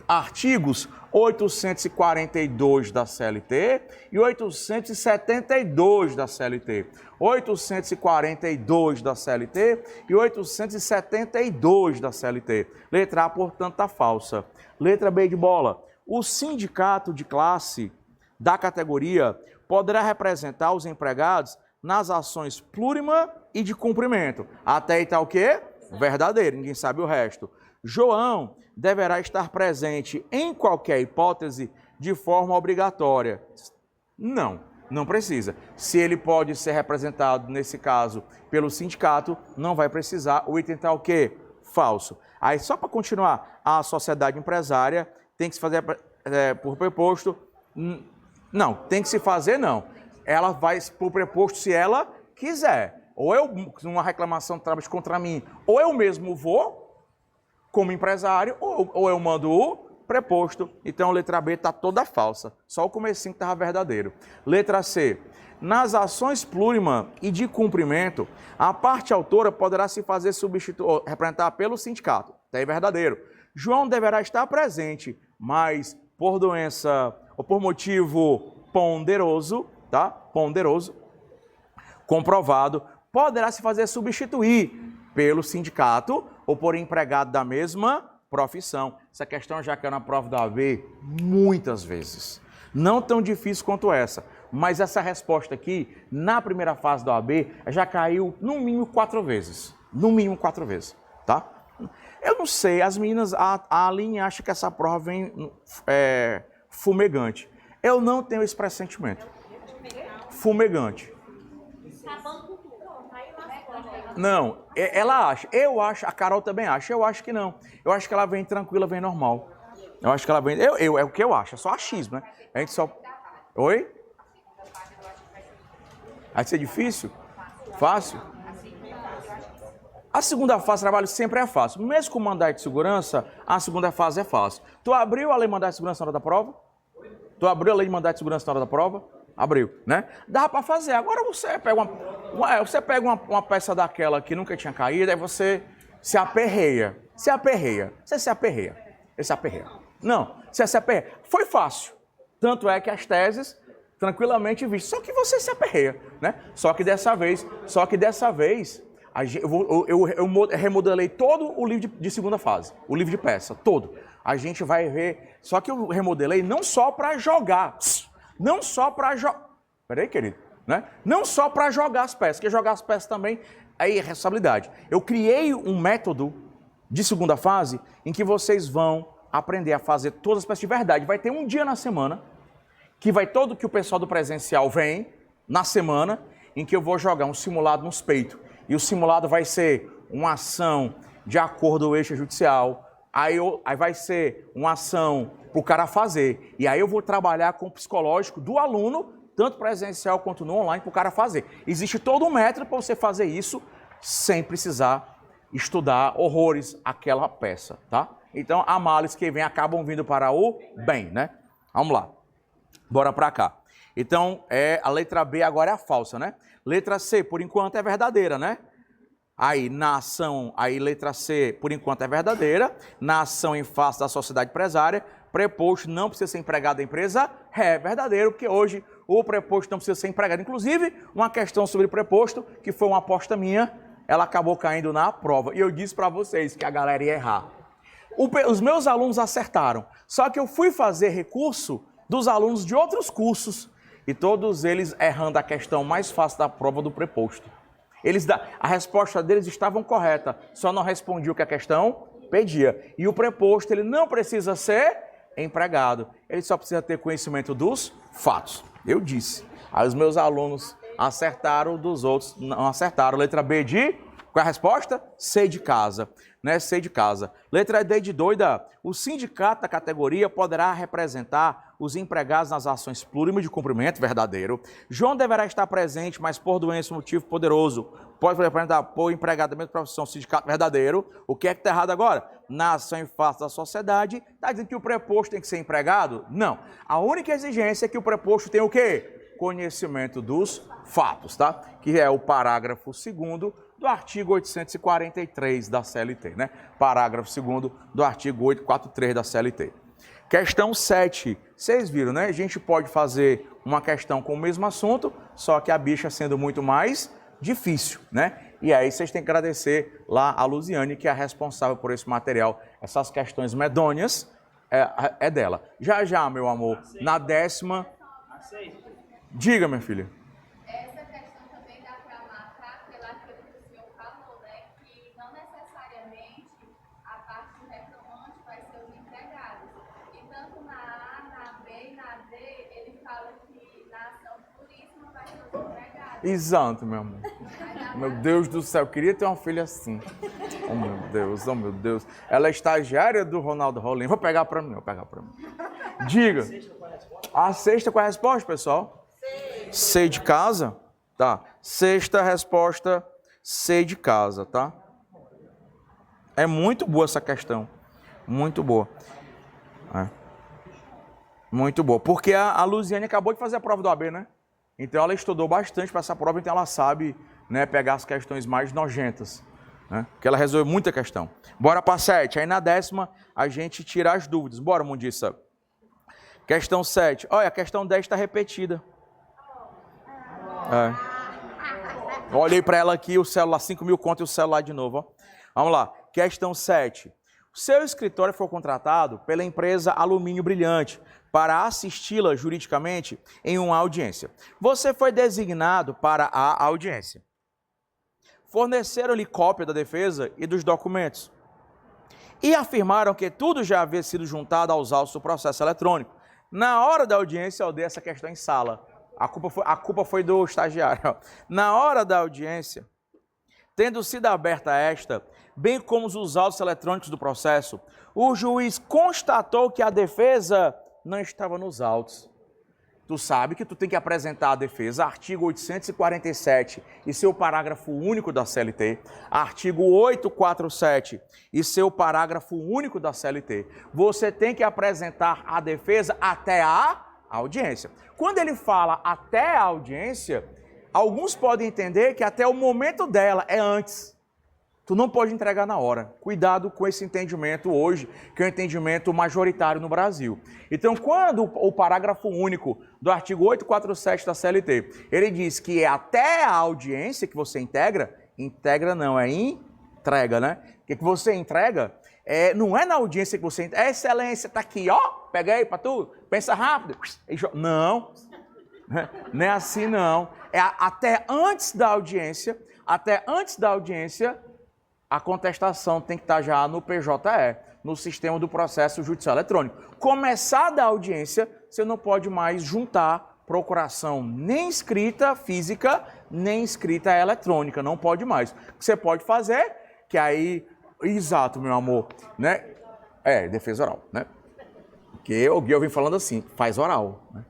[SPEAKER 1] artigos 842 da CLT e 872 da CLT. 842 da CLT e 872 da CLT. Letra A, portanto, está falsa. Letra B de bola. O sindicato de classe da categoria poderá representar os empregados nas ações plurima e de cumprimento. Até aí está o quê? Verdadeiro, ninguém sabe o resto. João deverá estar presente em qualquer hipótese de forma obrigatória. Não precisa. Se ele pode ser representado, nesse caso, pelo sindicato, não vai precisar. O item está o quê? Falso. Aí, só para continuar, a sociedade empresária tem que se fazer por preposto. Não, tem que se fazer, não. Ela vai por preposto se ela quiser. Ou uma reclamação de trabalho contra mim, ou eu mesmo vou, como empresário, ou eu mando o preposto. Então, a letra B está toda falsa. Só o comecinho que estava verdadeiro. Letra C. Nas ações plurima e de cumprimento, a parte autora poderá se fazer representar pelo sindicato. Está aí verdadeiro. João deverá estar presente, mas por doença ou por motivo ponderoso, tá? Ponderoso, comprovado, poderá se fazer substituir pelo sindicato ou por empregado da mesma profissão. Essa questão já caiu na prova da OAB muitas vezes. Não tão difícil quanto essa, mas essa resposta aqui, na primeira fase da OAB, já caiu no mínimo 4 vezes. No mínimo 4 vezes, tá? Eu não sei, as meninas, a Aline acha que essa prova vem fumegante. Eu não tenho esse pressentimento. Fumegante. Não, ela acha, eu acho, a Carol também acha, eu acho que não. Eu acho que ela vem tranquila, vem normal. Eu acho que ela vem, é o que eu acho, é só achismo, né? A gente só... Oi? Vai ser difícil? Fácil? A segunda fase de trabalho sempre é fácil. Mesmo com mandado de segurança, a segunda fase é fácil. Tu abriu a lei de mandado de segurança na hora da prova? Tu abriu a lei de mandado de segurança na hora da prova? Abriu, né? Dá para fazer. Agora você pega uma peça daquela que nunca tinha caído, aí você se aperreia. Você se aperreia. Não, você se aperreia. Foi fácil. Tanto é que as teses tranquilamente vistas. Só que você se aperreia, né? Só que dessa vez, eu remodelei todo o livro de segunda fase, o livro de peça, todo. A gente vai ver, só que eu remodelei não só para jogar, não só para jogar, peraí, querido, né? Não só para jogar as peças, porque jogar as peças também é responsabilidade. Eu criei um método de segunda fase em que vocês vão aprender a fazer todas as peças de verdade. Vai ter um dia na semana que o pessoal do presencial vem na semana em que eu vou jogar um simulado nos peitos. E o simulado vai ser uma ação de acordo com o eixo judicial, aí vai ser uma ação para o cara fazer. E aí eu vou trabalhar com o psicológico do aluno, tanto presencial quanto no online, para o cara fazer. Existe todo um método para você fazer isso sem precisar estudar horrores aquela peça, tá? Então, há males que acabam vindo para o bem, né? Vamos lá. Bora para cá. Então, a letra B agora é a falsa, né? Letra C, por enquanto, é verdadeira, né? Aí, na ação, letra C, por enquanto, é verdadeira. Na ação em face da sociedade empresária, preposto não precisa ser empregado da empresa, é verdadeiro, porque hoje o preposto não precisa ser empregado. Inclusive, uma questão sobre preposto, que foi uma aposta minha, ela acabou caindo na prova. E eu disse para vocês que a galera ia errar. Os meus alunos acertaram, só que eu fui fazer recurso dos alunos de outros cursos e todos eles errando a questão mais fácil da prova do preposto. A resposta deles estava correta, só não respondiam o que a questão pedia. E o preposto, ele não precisa ser empregado, ele só precisa ter conhecimento dos fatos. Eu disse. Aí os meus alunos acertaram, dos outros não acertaram. Letra B de... Qual é a resposta? C de casa, né? C de casa. Letra D de doida. O sindicato da categoria poderá representar os empregados nas ações plurimas de cumprimento, verdadeiro. João deverá estar presente, mas por doença, motivo poderoso, pode representar por empregado da mesma profissão, sindicato, verdadeiro. O que é que está errado agora? Na ação em face da sociedade, está dizendo que o preposto tem que ser empregado? Não. A única exigência é que o preposto tenha o quê? Conhecimento dos fatos, tá? Que é o parágrafo 2º do artigo 843 da CLT, né? Parágrafo 2º do artigo 843 da CLT. Questão 7. Vocês viram, né? A gente pode fazer uma questão com o mesmo assunto, só que a bicha sendo muito mais difícil, né? E aí vocês têm que agradecer lá a Luziane, que é a responsável por esse material. Essas questões medonhas é dela. Já, já, meu amor, na 10ª... Diga, minha filha.
[SPEAKER 2] Essa questão também dá para marcar pelaquilo que o senhor falou, né? Que não necessariamente a parte do reclamante vai ser os empregados. E tanto na A, na B e na D, ele fala que na ação puríssima vai ser os empregados.
[SPEAKER 1] Exato, meu amor. Meu Deus do céu, eu queria ter uma filha assim. Oh, meu Deus, oh, meu Deus. Ela é estagiária do Ronaldo Rolim. Vou pegar pra mim, Diga. A sexta com a resposta, pessoal? C de casa? Tá. Sexta resposta, C de casa, tá? É muito boa essa questão. Muito boa. Muito boa. Porque a Luziane acabou de fazer a prova do AB, né? Então ela estudou bastante para essa prova, então ela sabe, né, pegar as questões mais nojentas, né? Porque ela resolveu muita questão. Bora para 7. Aí na 10ª a gente tira as dúvidas. Bora, Mundissa. Questão 7. Olha, a questão 10 está repetida. Olhei para ela aqui, o celular, 5.000 conto e o celular de novo. Ó. Vamos lá. Questão 7. O seu escritório foi contratado pela empresa Alumínio Brilhante para assisti-la juridicamente em uma audiência. Você foi designado para a audiência. Forneceram-lhe cópia da defesa e dos documentos. E afirmaram que tudo já havia sido juntado aos autos do processo eletrônico. Na hora da audiência, eu dei essa questão em sala. A culpa foi do estagiário. Na hora da audiência, tendo sido aberta esta, bem como os autos eletrônicos do processo, o juiz constatou que a defesa não estava nos autos. Tu sabe que tu tem que apresentar a defesa, artigo 847 e seu parágrafo único da CLT, artigo 847 e seu parágrafo único da CLT. Você tem que apresentar a defesa até a audiência. Quando ele fala até a audiência, alguns podem entender que até o momento dela é antes. Tu não pode entregar na hora. Cuidado com esse entendimento hoje, que é um entendimento majoritário no Brasil. Então, quando o parágrafo único do artigo 847 da CLT, ele diz que é até a audiência que você integra não, é entrega, né? O que você entrega não é na audiência que você entrega. Excelência, tá aqui, ó, pega aí pra tu, pensa rápido. Não, não é assim não. É até antes da audiência, a contestação tem que estar já no PJE, no sistema do processo judicial eletrônico. Começada a audiência, você não pode mais juntar procuração nem escrita física, nem escrita eletrônica, não pode mais. O que você pode fazer, que aí, exato, meu amor, né? Defesa oral, né? Porque o Gui eu vim falando assim, faz oral, né?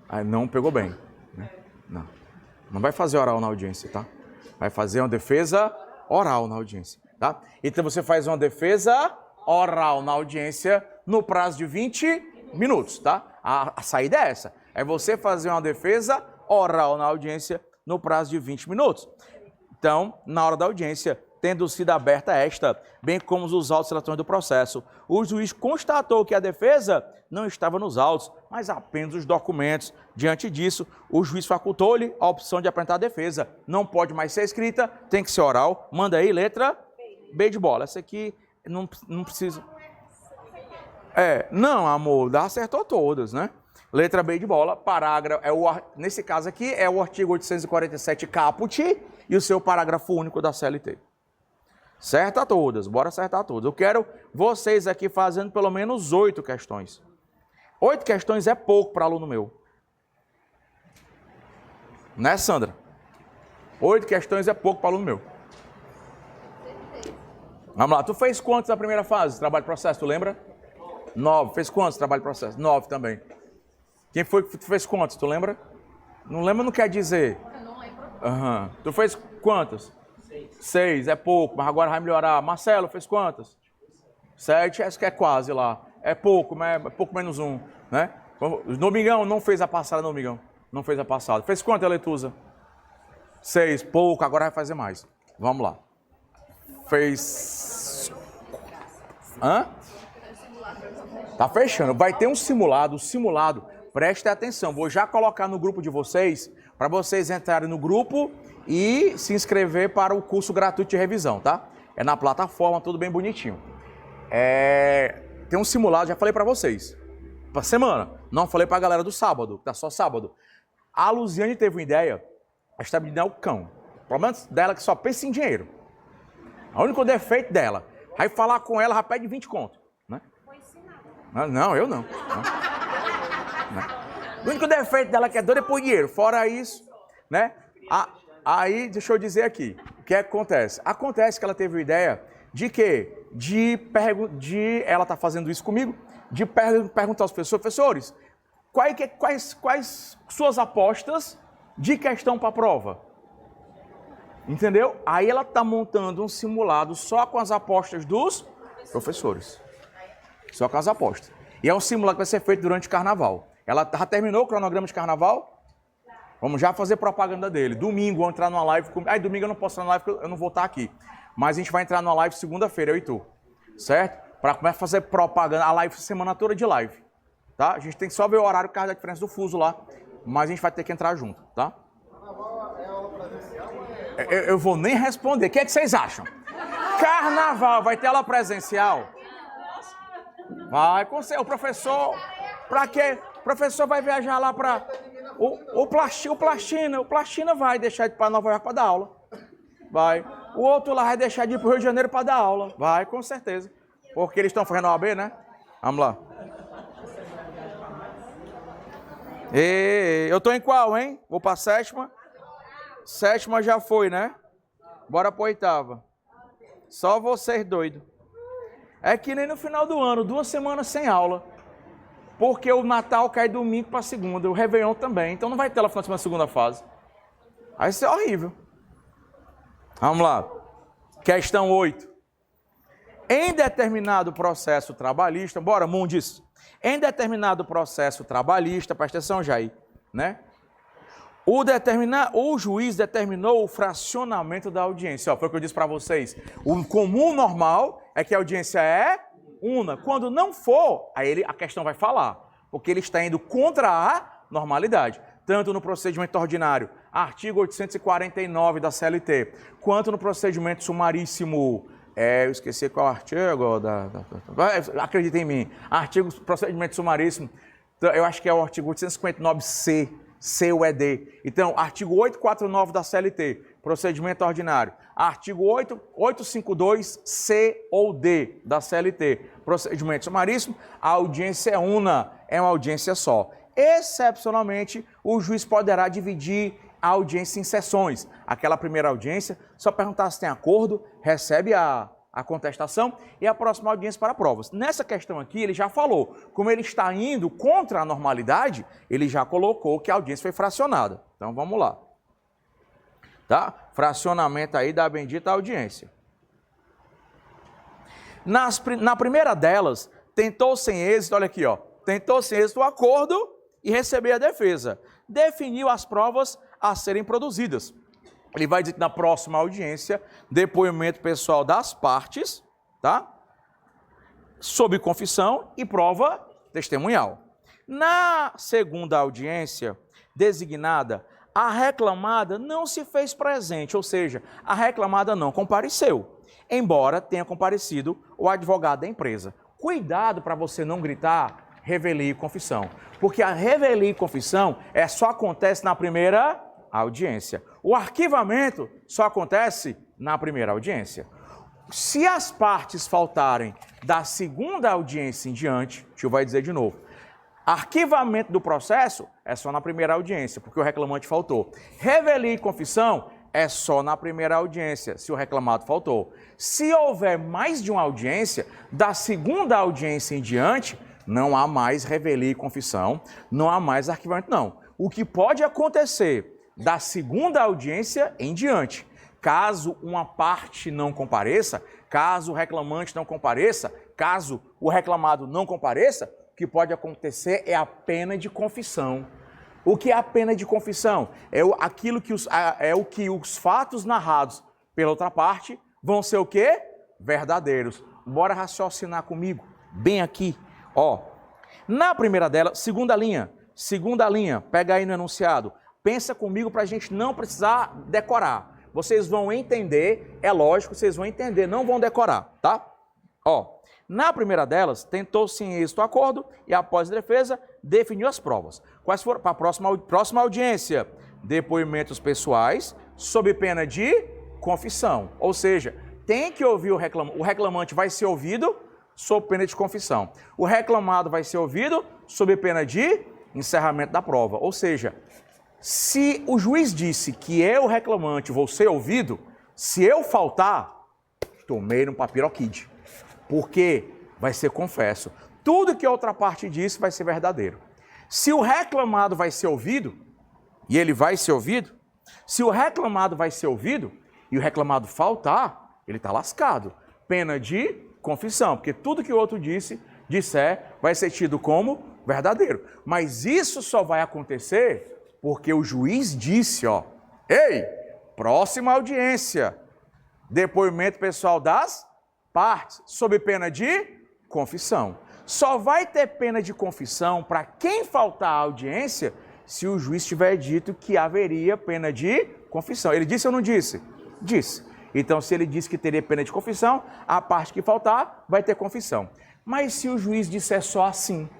[SPEAKER 1] Aí não pegou bem, né? Não vai fazer oral na audiência, tá? Vai fazer uma defesa oral na audiência, tá? Então você faz uma defesa oral na audiência no prazo de 20 minutos, tá? A saída é essa. É você fazer uma defesa oral na audiência no prazo de 20 minutos. Então, na hora da audiência, tendo sido aberta esta, bem como os autos eletrônicos do processo, o juiz constatou que a defesa não estava nos autos, mas apenas os documentos. Diante disso, o juiz facultou-lhe a opção de apresentar a defesa. Não pode mais ser escrita, tem que ser oral. Manda aí, letra B de bola. Essa aqui não precisa... Não, amor, acertou todas, né? Letra B de bola, parágrafo, nesse caso aqui é o artigo 847 caput e o seu parágrafo único da CLT. Certa todas, bora acertar todas. Eu quero vocês aqui fazendo pelo menos 8 questões. 8 questões é pouco para aluno meu. Né, Sandra? 8 questões é pouco para aluno meu. Vamos lá, tu fez quantos na primeira fase? Trabalho de processo, tu lembra? 9. Fez quantos trabalho de processo? 9 também. Quem foi que tu fez quantos, tu lembra? Não lembra, não quer dizer.
[SPEAKER 2] Eu não lembro.
[SPEAKER 1] Tu fez quantos? 6, é pouco, mas agora vai melhorar. Marcelo, fez quantas? 7, acho que é quase lá. É pouco, mas é pouco menos 1, né? Domingão não fez a passada, Domingão. Não fez a passada. Fez quanto, Letusa? 6, pouco, agora vai fazer mais. Vamos lá. Fez... Tá fechando. Vai ter um simulado. Prestem atenção. Vou já colocar no grupo de vocês, para vocês entrarem no grupo e se inscrever para o curso gratuito de revisão, tá? É na plataforma, tudo bem bonitinho. Tem um simulado, já falei para vocês. Pra semana. Não falei pra galera do sábado, tá só sábado. A Luziane teve uma ideia, a estabilidade é o cão. O problema dela é que só pensa em dinheiro. O único defeito dela. Aí falar com ela, já pede 20 conto. Né? Não, eu não. O único defeito dela é que é doida por dinheiro. Fora isso, né? Aí, deixa eu dizer aqui, o que acontece? Acontece que ela teve uma ideia de quê? Ela tá fazendo isso comigo, de perguntar aos professores, quais suas apostas de questão para a prova? Entendeu? Aí ela tá montando um simulado só com as apostas dos professores. Só com as apostas. E é um simulado que vai ser feito durante o carnaval. Ela já terminou o cronograma de carnaval? Vamos já fazer propaganda dele. Domingo, vou entrar numa live. Domingo eu não posso entrar na live porque eu não vou estar aqui. Mas a gente vai entrar numa live segunda-feira, eu e tu. Certo? Para começar a fazer propaganda. A live semana toda de live. Tá? A gente tem que só ver o horário por causa da diferença do fuso lá. Mas a gente vai ter que entrar junto, tá?
[SPEAKER 3] Carnaval é aula presencial?
[SPEAKER 1] Eu vou nem responder. O que é que vocês acham? Carnaval vai ter aula presencial? Vai, o professor. Pra quê? O professor vai viajar lá para o Plastina vai deixar de ir para Nova York para dar aula. Vai. O outro lá vai deixar de ir para o Rio de Janeiro para dar aula. Vai, com certeza. Porque eles estão fazendo a OAB, né? Vamos lá. Eu tô em qual, hein? Vou para a sétima. Sétima já foi, né? Bora para oitava. Só vocês doidos. É que nem no final do ano, 2 semanas sem aula. Porque o Natal cai domingo para segunda, o Réveillon também. Então não vai ter lá final de semana segunda fase. Aí isso é horrível. Vamos lá. Questão 8. Em determinado processo trabalhista, bora, Mundis. Em determinado processo trabalhista, presta atenção, Jair, né? O juiz determinou o fracionamento da audiência. Ó, foi o que eu disse para vocês. O comum normal é que a audiência é una. Quando não for, aí a questão vai falar. Porque ele está indo contra a normalidade. Tanto no procedimento ordinário, artigo 849 da CLT, quanto no procedimento sumaríssimo, eu esqueci qual artigo, acredita em mim, procedimento sumaríssimo, eu acho que é o artigo 859C, C ou ED. Então, artigo 849 da CLT, procedimento ordinário. Artigo 852, C ou D da CLT, procedimento sumaríssimo, a audiência é una, é uma audiência só. Excepcionalmente, o juiz poderá dividir a audiência em sessões. Aquela primeira audiência, só perguntar se tem acordo, recebe a contestação e a próxima audiência para provas. Nessa questão aqui, ele já falou, como ele está indo contra a normalidade, ele já colocou que a audiência foi fracionada. Então, vamos lá. Tá? Fracionamento aí da bendita audiência. Na primeira delas, tentou sem êxito, olha aqui, ó, tentou sem êxito o acordo e receber a defesa. Definiu as provas a serem produzidas. Ele vai dizer que na próxima audiência, depoimento pessoal das partes, tá? Sob confissão e prova testemunhal. Na segunda audiência designada, a reclamada não se fez presente, ou seja, a reclamada não compareceu, embora tenha comparecido o advogado da empresa. Cuidado para você não gritar revelia e confissão, porque a revelia e confissão só acontece na primeira audiência. O arquivamento só acontece na primeira audiência. Se as partes faltarem da segunda audiência em diante, o tio vai dizer de novo, arquivamento do processo é só na primeira audiência, porque o reclamante faltou. Revelia e confissão é só na primeira audiência, se o reclamado faltou. Se houver mais de uma audiência, da segunda audiência em diante, não há mais revelia e confissão, não há mais arquivamento, não. O que pode acontecer da segunda audiência em diante, caso uma parte não compareça, caso o reclamante não compareça, caso o reclamado não compareça, o que pode acontecer é a pena de confissão. O que é a pena de confissão? É o que os fatos narrados pela outra parte vão ser o quê? Verdadeiros. Bora raciocinar comigo. bem aqui, ó. Na primeira dela, segunda linha, pega aí no enunciado. Pensa comigo para a gente não precisar decorar. Vocês vão entender, é lógico, vocês vão entender, não vão decorar, tá? Ó, na primeira delas, tentou-se em êxito o acordo e após a defesa, definiu as provas. Quais foram? Para a próxima audiência, depoimentos pessoais, sob pena de confissão. Ou seja, tem que ouvir o reclamante vai ser ouvido sob pena de confissão. O reclamado vai ser ouvido sob pena de encerramento da prova. Ou seja, se o juiz disse que eu, reclamante, vou ser ouvido, se eu faltar, tomei no papiroquide. Porque vai ser confesso. Tudo que a outra parte disse vai ser verdadeiro. Se o reclamado vai ser ouvido, e ele vai ser ouvido, se o reclamado vai ser ouvido, e o reclamado faltar, ele está lascado. Pena de confissão, porque tudo que o outro disser, vai ser tido como verdadeiro. Mas isso só vai acontecer porque o juiz disse, ó, ei, próxima audiência, depoimento pessoal das partes, sob pena de confissão. Só vai ter pena de confissão para quem faltar à audiência se o juiz tiver dito que haveria pena de confissão. Ele disse ou não disse? Disse. Então, se ele disse que teria pena de confissão, a parte que faltar vai ter confissão. Mas se o juiz disser só assim,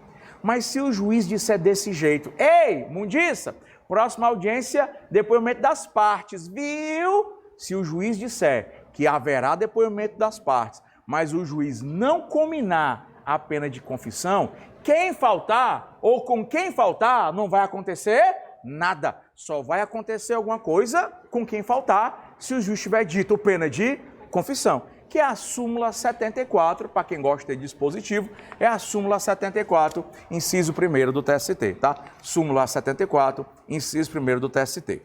[SPEAKER 1] mas se o juiz disser desse jeito, ei, mundiça, próxima audiência, depoimento das partes, viu? Se o juiz disser que haverá depoimento das partes, mas o juiz não combinar a pena de confissão, quem faltar ou com quem faltar não vai acontecer nada. Só vai acontecer alguma coisa com quem faltar se o juiz tiver dito pena de confissão, que é a súmula 74, para quem gosta de dispositivo, é a súmula 74, inciso 1º do TST, tá? Súmula 74, inciso 1º do TST.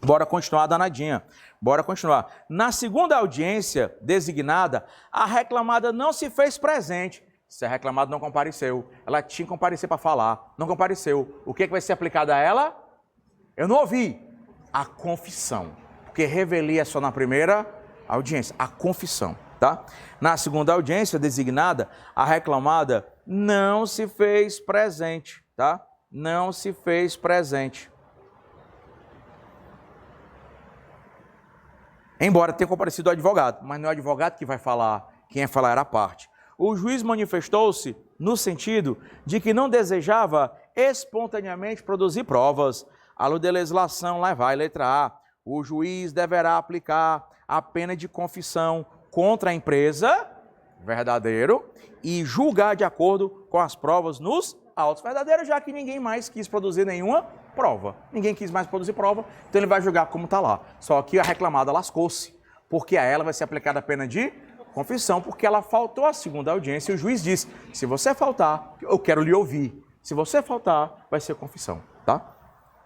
[SPEAKER 1] Bora continuar, danadinha. Bora continuar. Na segunda audiência designada, a reclamada não se fez presente. Se a reclamada não compareceu, ela tinha que comparecer para falar, não compareceu. O que vai ser aplicado a ela? Eu não ouvi. A confissão. Porque revelia só na primeira audiência, a confissão, tá? Na segunda audiência designada, a reclamada não se fez presente, tá? Não se fez presente. Embora tenha comparecido o advogado, mas não é o advogado que vai falar, quem ia falar era a parte. O juiz manifestou-se no sentido de que não desejava espontaneamente produzir provas. À luz da legislação, lá vai, letra A. O juiz deverá aplicar a pena de confissão contra a empresa, verdadeiro, e julgar de acordo com as provas nos autos, verdadeiro, já que ninguém mais quis produzir nenhuma prova. Ninguém quis mais produzir prova, então ele vai julgar como está lá. Só que a reclamada lascou-se, porque a ela vai ser aplicada a pena de confissão, porque ela faltou à segunda audiência e o juiz disse, se você faltar, eu quero lhe ouvir. Se você faltar, vai ser confissão, tá?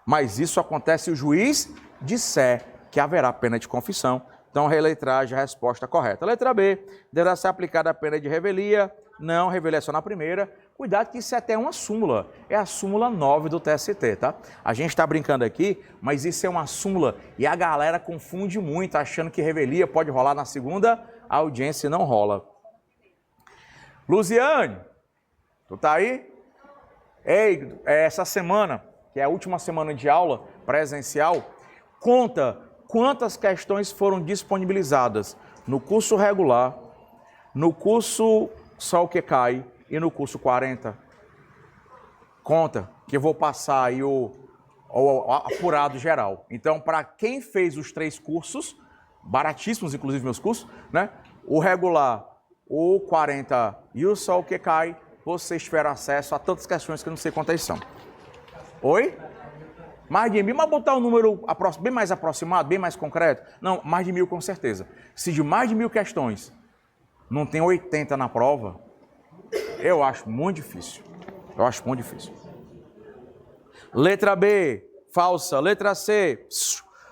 [SPEAKER 1] Mas isso acontece se o juiz disser que haverá pena de confissão. Então, reletragem, a resposta correta. Letra B, deverá ser aplicada a pena de revelia. Não, revelia só na primeira. Cuidado que isso é até uma súmula. É a súmula 9 do TST, tá? A gente está brincando aqui, mas isso é uma súmula e a galera confunde muito, achando que revelia pode rolar na segunda audiência e não rola. Luziane, tu tá aí? Ei, essa semana, que é a última semana de aula presencial, conta quantas questões foram disponibilizadas no curso regular, no curso Só o que Cai e no curso 40. Conta, que eu vou passar aí o apurado geral. Então, para quem fez os 3 cursos, baratíssimos, inclusive meus cursos, né? O regular, o 40 e o Só o que Cai, vocês tiveram acesso a tantas questões que eu não sei quantas são. Oi? Mais de 1000, mas botar um número bem mais aproximado, bem mais concreto? Não, mais de 1000 com certeza. Se de mais de 1000 questões não tem 80 na prova, eu acho muito difícil. Eu acho muito difícil. Letra B, falsa. Letra C,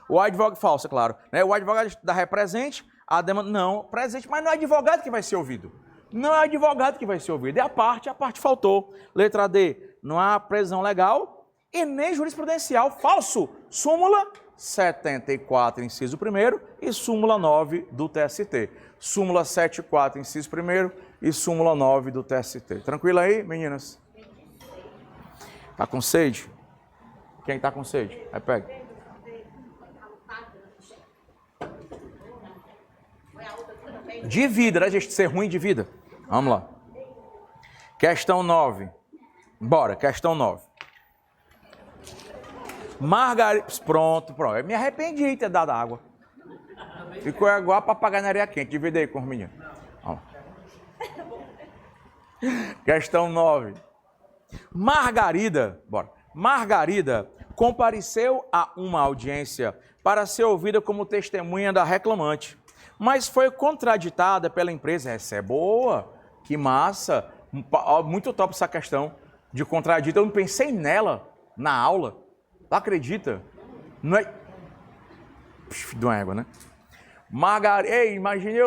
[SPEAKER 1] o advogado, falsa, claro. Né? O advogado da represente, a demanda, não, presente, mas não é advogado que vai ser ouvido. Não é advogado que vai ser ouvido, é a parte faltou. Letra D, não há previsão legal e nem jurisprudencial, falso. Súmula 74, inciso 1º e súmula 9 do TST. súmula 7.4, inciso 1º, e súmula 9 do TST. Tranquilo aí, meninas? Tá com sede? Quem tá com sede? Aí pega. De vida, né, gente? Ser ruim de vida. Vamos lá. Questão 9. Bora, questão 9. Margarida... Pronto. Eu me arrependi de ter dado água. Ficou igual papagaio na areia quente. Divide aí com os meninos. Vamos lá. Questão 9. Margarida compareceu a uma audiência para ser ouvida como testemunha da reclamante, mas foi contraditada pela empresa. Essa é boa, que massa, muito top essa questão de contradita. Eu não pensei nela na aula, acredita? Não é... de uma égua, né? Ei, imagine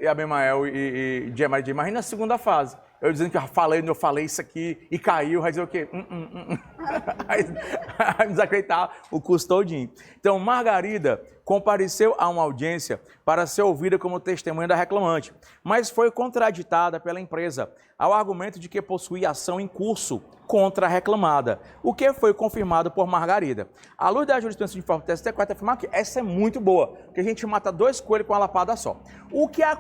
[SPEAKER 1] Abimael e Diemaria, imagina a segunda fase. Eu dizendo que eu falei isso aqui e caiu, vai dizer o quê? Vai desacreditar o curso todinho. Então, Margarida compareceu a uma audiência para ser ouvida como testemunha da reclamante, mas foi contraditada pela empresa ao argumento de que possuía ação em curso contra a reclamada, o que foi confirmado por Margarida. À luz da jurisprudência de forma TST4, afirmar que essa é muito boa, que a gente mata 2 coelhos com uma lapada só. O que é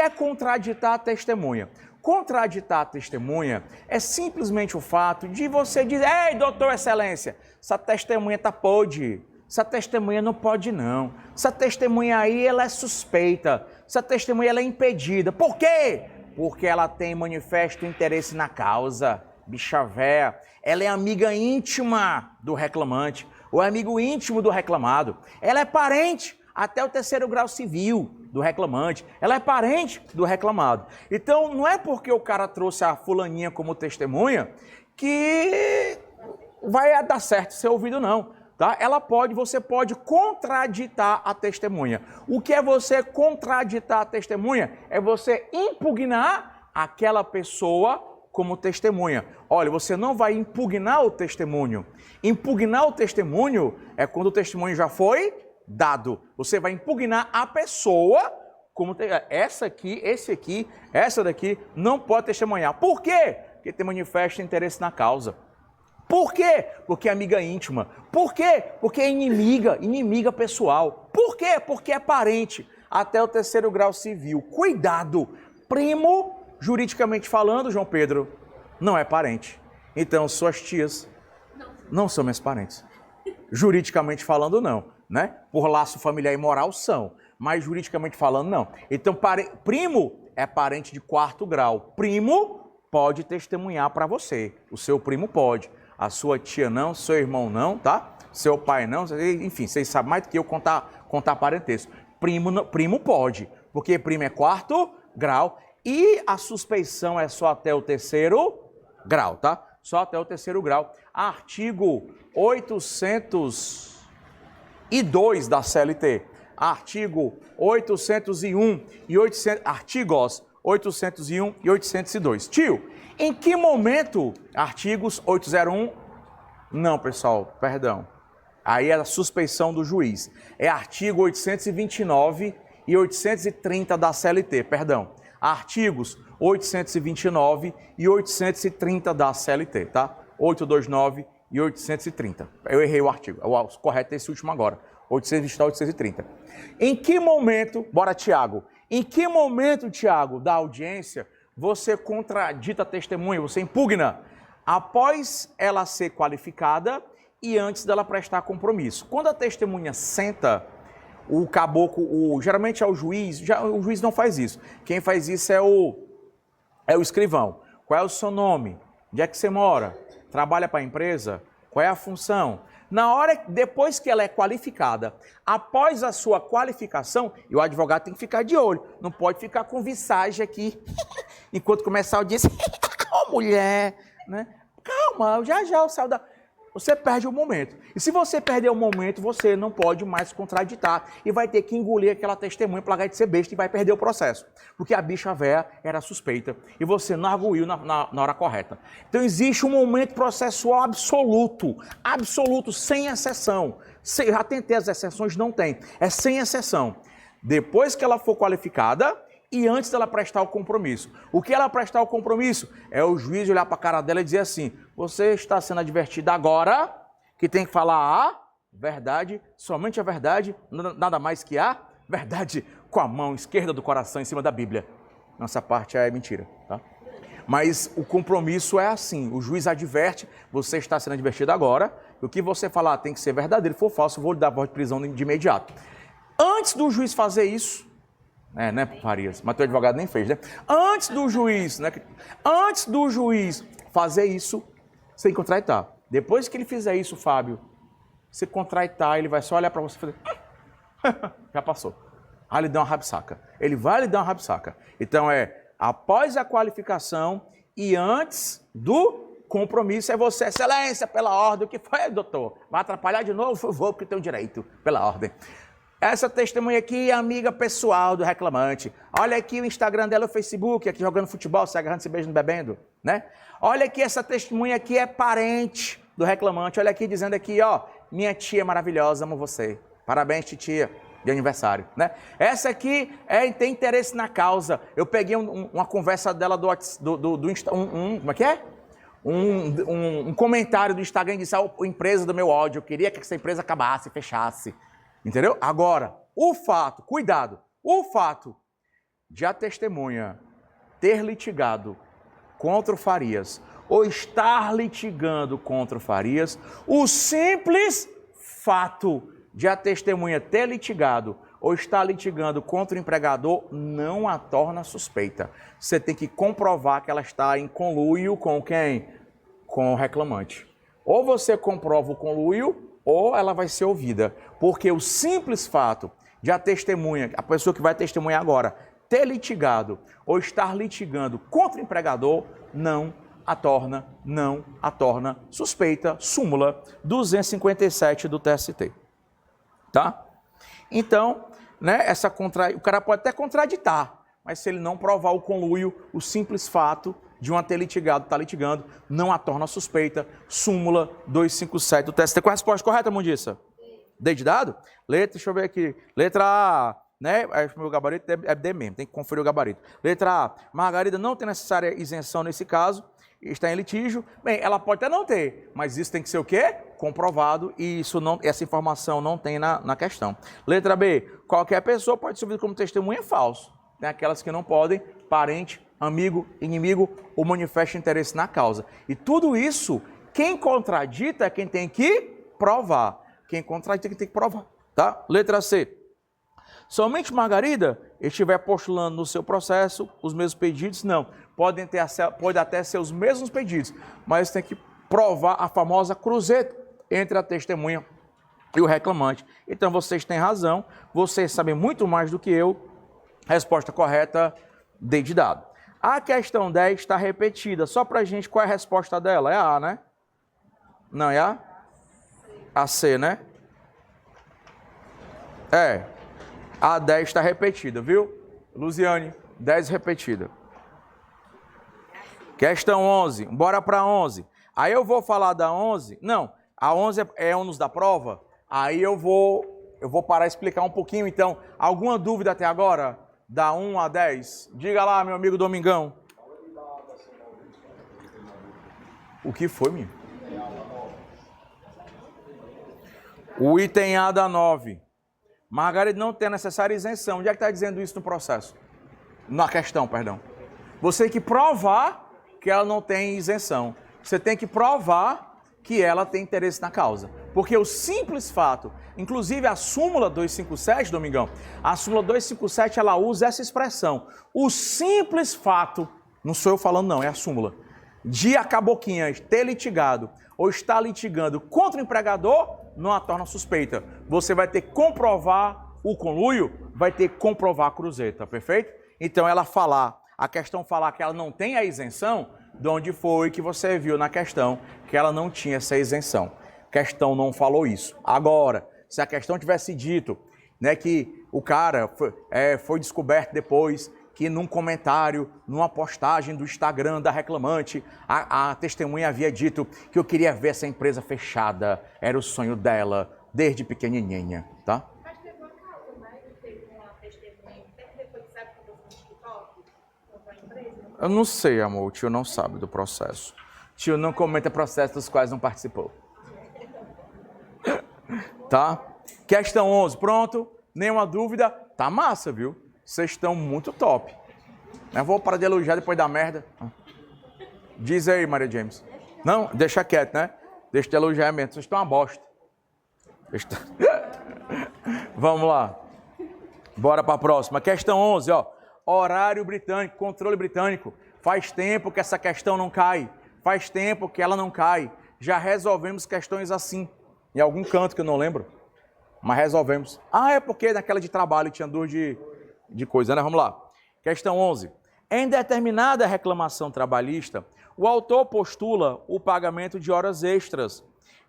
[SPEAKER 1] contraditar a testemunha? Contraditar a testemunha é simplesmente o fato de você dizer: ei, doutor excelência, essa testemunha tá podre, essa testemunha não pode não, essa testemunha aí ela é suspeita, essa testemunha ela é impedida. Por quê? Porque ela tem manifesto interesse na causa, bicha véia, ela é amiga íntima do reclamante, ou é amigo íntimo do reclamado, ela é parente até o 3º grau civil do reclamante, ela é parente do reclamado. Então, não é porque o cara trouxe a fulaninha como testemunha que vai dar certo ser ouvido, não. Tá? Você pode contraditar a testemunha. O que é você contraditar a testemunha? É você impugnar aquela pessoa como testemunha. Olha, você não vai impugnar o testemunho. Impugnar o testemunho é quando o testemunho já foi dado. Você vai impugnar a pessoa como essa daqui não pode testemunhar. Por quê? Porque tem manifesto interesse na causa. Por quê? Porque é amiga íntima. Por quê? Porque é inimiga pessoal. Por quê? Porque é parente até o 3º grau civil. Cuidado! Primo, juridicamente falando, João Pedro, não é parente. Então, suas tias não são minhas parentes. Juridicamente falando, não. Né? Por laço familiar e moral são, mas juridicamente falando, não. Então, primo é parente de 4º grau. Primo pode testemunhar para você. O seu primo pode. A sua tia não, seu irmão não, tá? Seu pai não, enfim, vocês sabem mais do que eu contar parentesco. Primo pode, porque primo é 4º grau e a suspeição é só até o 3º grau, tá? Só até o 3º grau. Artigo 802 da CLT, artigo 801 e 800, artigos 801 e 802. Tio, em que momento, artigos 801, não pessoal, perdão, aí é a suspeição do juiz, é artigo 829 e 830 da CLT, perdão, artigos 829 e 830 da CLT, tá? 829 e 830. Eu errei o artigo. O correto é esse último agora. 829 e 830. Em que momento, bora Tiago, em que momento, Tiago, da audiência, você contradita a testemunha, você impugna? Após ela ser qualificada e antes dela prestar compromisso. Quando a testemunha senta, o caboclo, geralmente é o juiz não faz isso. Quem faz isso é o escrivão. Qual é o seu nome? Onde é que você mora? Trabalha para a empresa? Qual é a função? Depois que ela é qualificada, após a sua qualificação, e o advogado tem que ficar de olho, não pode ficar com visagem aqui, enquanto começar a audiência, ô mulher, né? Calma, já o saio da... Você perde o momento. E se você perder o momento, você não pode mais contraditar e vai ter que engolir aquela testemunha para largar de ser besta e vai perder o processo. Porque a bicha véia era suspeita e você não arguiu na hora correta. Então existe um momento processual absoluto, sem exceção. Já tentei as exceções, não tem. É sem exceção. depois que ela for qualificada e antes dela prestar o compromisso. O que ela prestar o compromisso? É o juiz olhar para a cara dela e dizer assim, você está sendo advertida agora que tem que falar a verdade, somente a verdade, nada mais que a verdade, com a mão esquerda do coração em cima da Bíblia. Nossa parte é mentira, tá? Mas o compromisso é assim, o juiz adverte, você está sendo advertido agora, e o que você falar tem que ser verdadeiro, se for falso, eu vou lhe dar voz de prisão de imediato. Antes do juiz fazer isso, né, Farias? Mas teu advogado nem fez, né? Antes do juiz fazer isso, você tem que contraditar. Depois que ele fizer isso, Fábio, você contraditar, ele vai só olhar para você e fazer... já passou. Aí ele dá uma rabsaca. Ele vai lhe dar uma rabsaca. Então após a qualificação e antes do compromisso, é você, excelência, pela ordem. O que foi, doutor? Vai atrapalhar de novo? Vou, porque tenho direito, pela ordem. Essa testemunha aqui é amiga pessoal do reclamante. Olha aqui o Instagram dela, o Facebook, aqui jogando futebol, se agarrando, se beijando, bebendo, né? Olha aqui, essa testemunha aqui é parente do reclamante. Olha aqui, dizendo aqui, ó, minha tia maravilhosa, amo você. Parabéns, titia, de aniversário, né? Essa aqui tem interesse na causa. Eu peguei uma conversa dela do Instagram, como é que é? Um comentário do Instagram e disse, a empresa do meu ódio, eu queria que essa empresa acabasse, fechasse. Entendeu? Agora, o fato, cuidado, o fato de a testemunha ter litigado contra o Farias ou estar litigando contra o Farias, o simples fato de a testemunha ter litigado ou estar litigando contra o empregador não a torna suspeita. Você tem que comprovar que ela está em conluio com quem? Com o reclamante. Ou você comprova o conluio ou ela vai ser ouvida. Porque o simples fato de a testemunha, a pessoa que vai testemunhar agora, ter litigado ou estar litigando contra o empregador, não a torna suspeita, súmula 257 do TST. Tá? Então, né, o cara pode até contraditar, mas se ele não provar o conluio, o simples fato de uma ter litigado, estar litigando, não a torna suspeita, súmula 257 do TST. Qual a resposta correta, Mundiça? D de dado? Letra, deixa eu ver aqui. Letra A, né? O meu gabarito é D mesmo, tem que conferir o gabarito. Letra A, Margarida não tem necessária isenção nesse caso, está em litígio. Bem, ela pode até não ter, mas isso tem que ser o quê? Comprovado, e essa informação não tem na questão. Letra B, qualquer pessoa pode ser ouvida como testemunha, é falso. Tem aquelas que não podem, parente, amigo, inimigo, ou manifesta interesse na causa. E tudo isso, quem contradita é quem tem que provar. Quem contradita é quem tem que provar, tá? Letra C. Somente Margarida estiver postulando no seu processo os mesmos pedidos, não. Pode até ser os mesmos pedidos, mas tem que provar a famosa cruzeta entre a testemunha e o reclamante. Então vocês têm razão, vocês sabem muito mais do que eu. Resposta correta, D de dado. A questão 10 está repetida. Só pra gente, qual é a resposta dela? É a A, né? Não, é a? A C, né? A 10 está repetida, viu? Luziane, 10 repetida. Questão 11, bora para 11. Aí eu vou falar da 11. Não, a 11 é ônus da prova. Aí eu vou parar e explicar um pouquinho. Então, alguma dúvida até agora? Da 1 a 10? Diga lá, meu amigo Domingão. O que foi, menino? O item A da 9. Margarida não tem a necessária isenção. Onde é que está dizendo isso no processo? Na questão, perdão. Você tem que provar que ela não tem isenção. Você tem que provar que ela tem interesse na causa. Porque o simples fato, inclusive a súmula 257, Domingão, a súmula 257, ela usa essa expressão. O simples fato, não sou eu falando não, é a súmula, de a caboquinha ter litigado ou estar litigando contra o empregador, não a torna suspeita. Você vai ter que comprovar o conluio, vai ter que comprovar a cruzeta, perfeito? Então a questão falar que ela não tem a isenção, de onde foi que você viu na questão que ela não tinha essa isenção. A questão não falou isso. Agora, se a questão tivesse dito, né, que o cara foi descoberto depois que num comentário, numa postagem do Instagram da reclamante, a testemunha havia dito que eu queria ver essa empresa fechada, era o sonho dela, desde pequenininha, tá?
[SPEAKER 2] Mas teve uma causa, né? Teve uma testemunha
[SPEAKER 1] Eu não sei, amor. O tio não sabe do processo. O tio não comenta processos dos quais não participou. Tá? Questão 11, pronto? Nenhuma dúvida? Tá massa, viu? Vocês estão muito top. Eu vou parar de elogiar depois da merda. Diz aí, Maria James. Não, deixa quieto, né? Deixa de elogiar mesmo. Vocês estão uma bosta. Vamos lá. Bora para a próxima. Questão 11, ó. Horário britânico, controle britânico. Faz tempo que essa questão não cai. Faz tempo que ela não cai. Já resolvemos questões assim. Em algum canto que eu não lembro. Mas resolvemos. Ah, é porque naquela de trabalho tinha duas de coisa, né? Vamos lá. Questão 11. Em determinada reclamação trabalhista, o autor postula o pagamento de horas extras.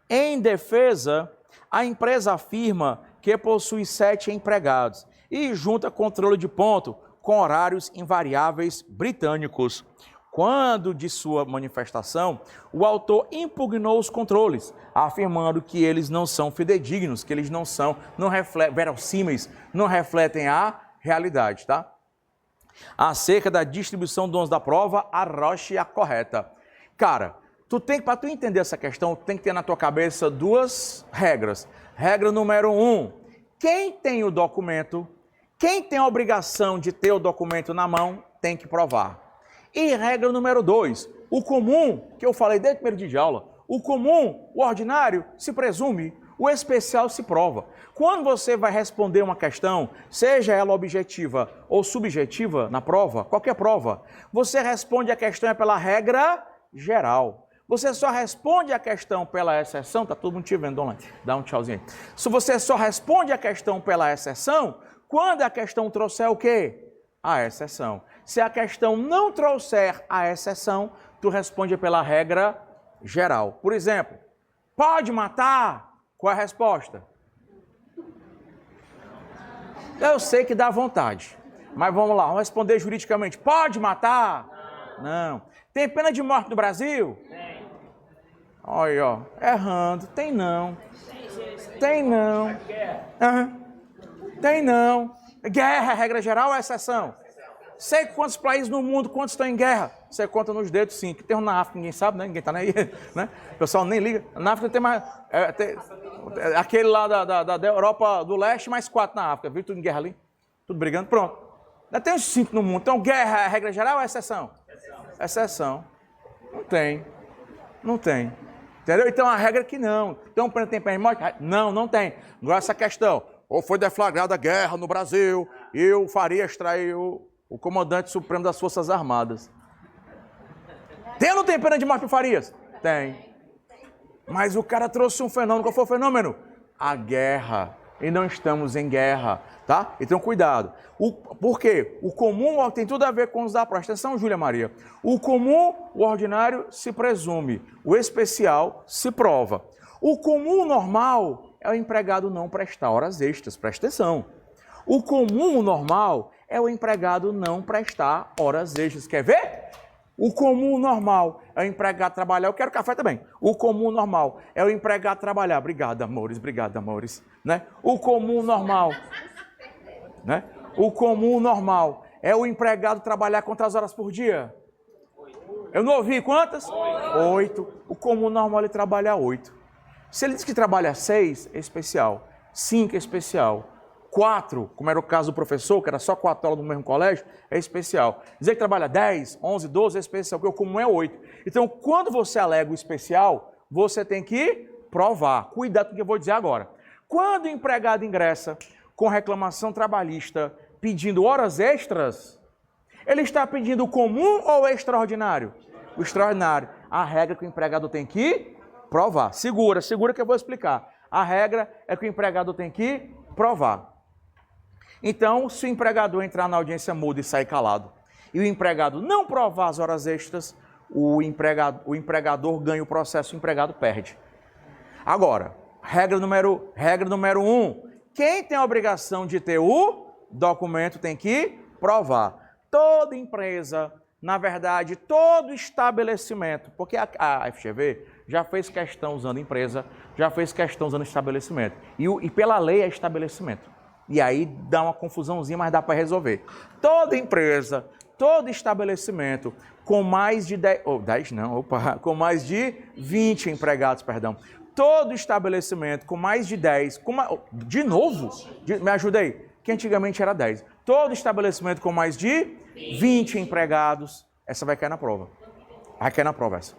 [SPEAKER 1] Em defesa, a empresa afirma que possui 7 empregados e junta controle de ponto com horários invariáveis britânicos. Quando de sua manifestação, o autor impugnou os controles, afirmando que eles não são fidedignos, que eles não refletem, verossímeis, não refletem a realidade, tá? Acerca da distribuição dos da prova, arroche a correta. Cara, para tu entender essa questão, tem que ter na tua cabeça duas regras. Regra número 1, quem tem o documento, quem tem a obrigação de ter o documento na mão, tem que provar. E regra número 2, o comum, que eu falei desde o primeiro dia de aula, o comum, o ordinário, se presume, o especial se prova. Quando você vai responder uma questão, seja ela objetiva ou subjetiva na prova, qualquer prova, você responde a questão pela regra geral. Você só responde a questão pela exceção, tá todo mundo te vendo online, dá um tchauzinho aí. Se você só responde a questão pela exceção, quando a questão trouxer o quê? A exceção. Se a questão não trouxer a exceção, tu responde pela regra geral. Por exemplo, pode matar? Qual é a resposta? Eu sei que dá vontade, mas vamos lá, vamos responder juridicamente. Pode matar? Não. Tem pena de morte no Brasil? Tem. Olha, ó, errando. Tem não. Tem não. Uhum. Tem não. Guerra, regra geral ou exceção? Sei quantos países no mundo, quantos estão em guerra. Você conta nos dedos, sim. Que tem um na África, ninguém sabe, né? Ninguém tá nem aí, né? O pessoal nem liga. Na África tem mais... aquele lá da Europa do Leste, mais 4 na África. Viu tudo em guerra ali? Tudo brigando. Pronto. Tem uns 5 no mundo. Então, guerra é regra geral ou exceção? Exceção. Não tem. Não tem. Entendeu? Então, a regra é que não. Então, tem pena de morte? Não, não tem. Agora, essa questão. Ou foi deflagrada a guerra no Brasil, e o Farias traiu o comandante supremo das Forças Armadas. Tem ou não tem pena de morte pro Farias? Tem. Mas o cara trouxe um fenômeno. Qual foi o fenômeno? A guerra. E não estamos em guerra, tá? Então, cuidado. Por quê? O comum tem tudo a ver com os da prova. Atenção, Júlia Maria. O comum, o ordinário, se presume. O especial se prova. O comum normal é o empregado não prestar horas extras. Presta atenção. O comum normal é o empregado não prestar horas extras. Quer ver? O comum normal é o empregado trabalhar. Eu quero café também. O comum normal é o empregado trabalhar. Obrigado, amores. Obrigado, amores. Né? O comum normal. Né? O comum normal é o empregado trabalhar quantas horas por dia? 8. Eu não ouvi quantas? 8. O comum normal ele trabalha 8. Se ele diz que trabalha 6, é especial. 5 é especial. 4, como era o caso do professor, que era só 4 aulas no mesmo colégio, é especial. Dizer que trabalha 10, 11, 12 é especial, porque o comum é 8. Então, quando você alega o especial, você tem que provar. Cuidado com o que eu vou dizer agora. Quando o empregado ingressa com reclamação trabalhista pedindo horas extras, ele está pedindo o comum ou o extraordinário? O extraordinário. A regra é que o empregado tem que provar. Segura que eu vou explicar. A regra é que o empregado tem que provar. Então, se o empregador entrar na audiência muda e sair calado, e o empregado não provar as horas extras, o empregador ganha o processo, o empregado perde. Agora, regra número 1, quem tem a obrigação de ter o documento tem que provar. Toda empresa, na verdade, todo estabelecimento, porque a FGV já fez questão usando empresa, já fez questão usando estabelecimento. E pela lei é estabelecimento. E aí dá uma confusãozinha, mas dá para resolver. Toda empresa, todo estabelecimento com mais de 10, com mais de 20 empregados, perdão. Todo estabelecimento com mais de 10, me ajuda aí, que antigamente era 10. Todo estabelecimento com mais de 20 empregados, essa vai cair na prova. Vai cair na prova essa.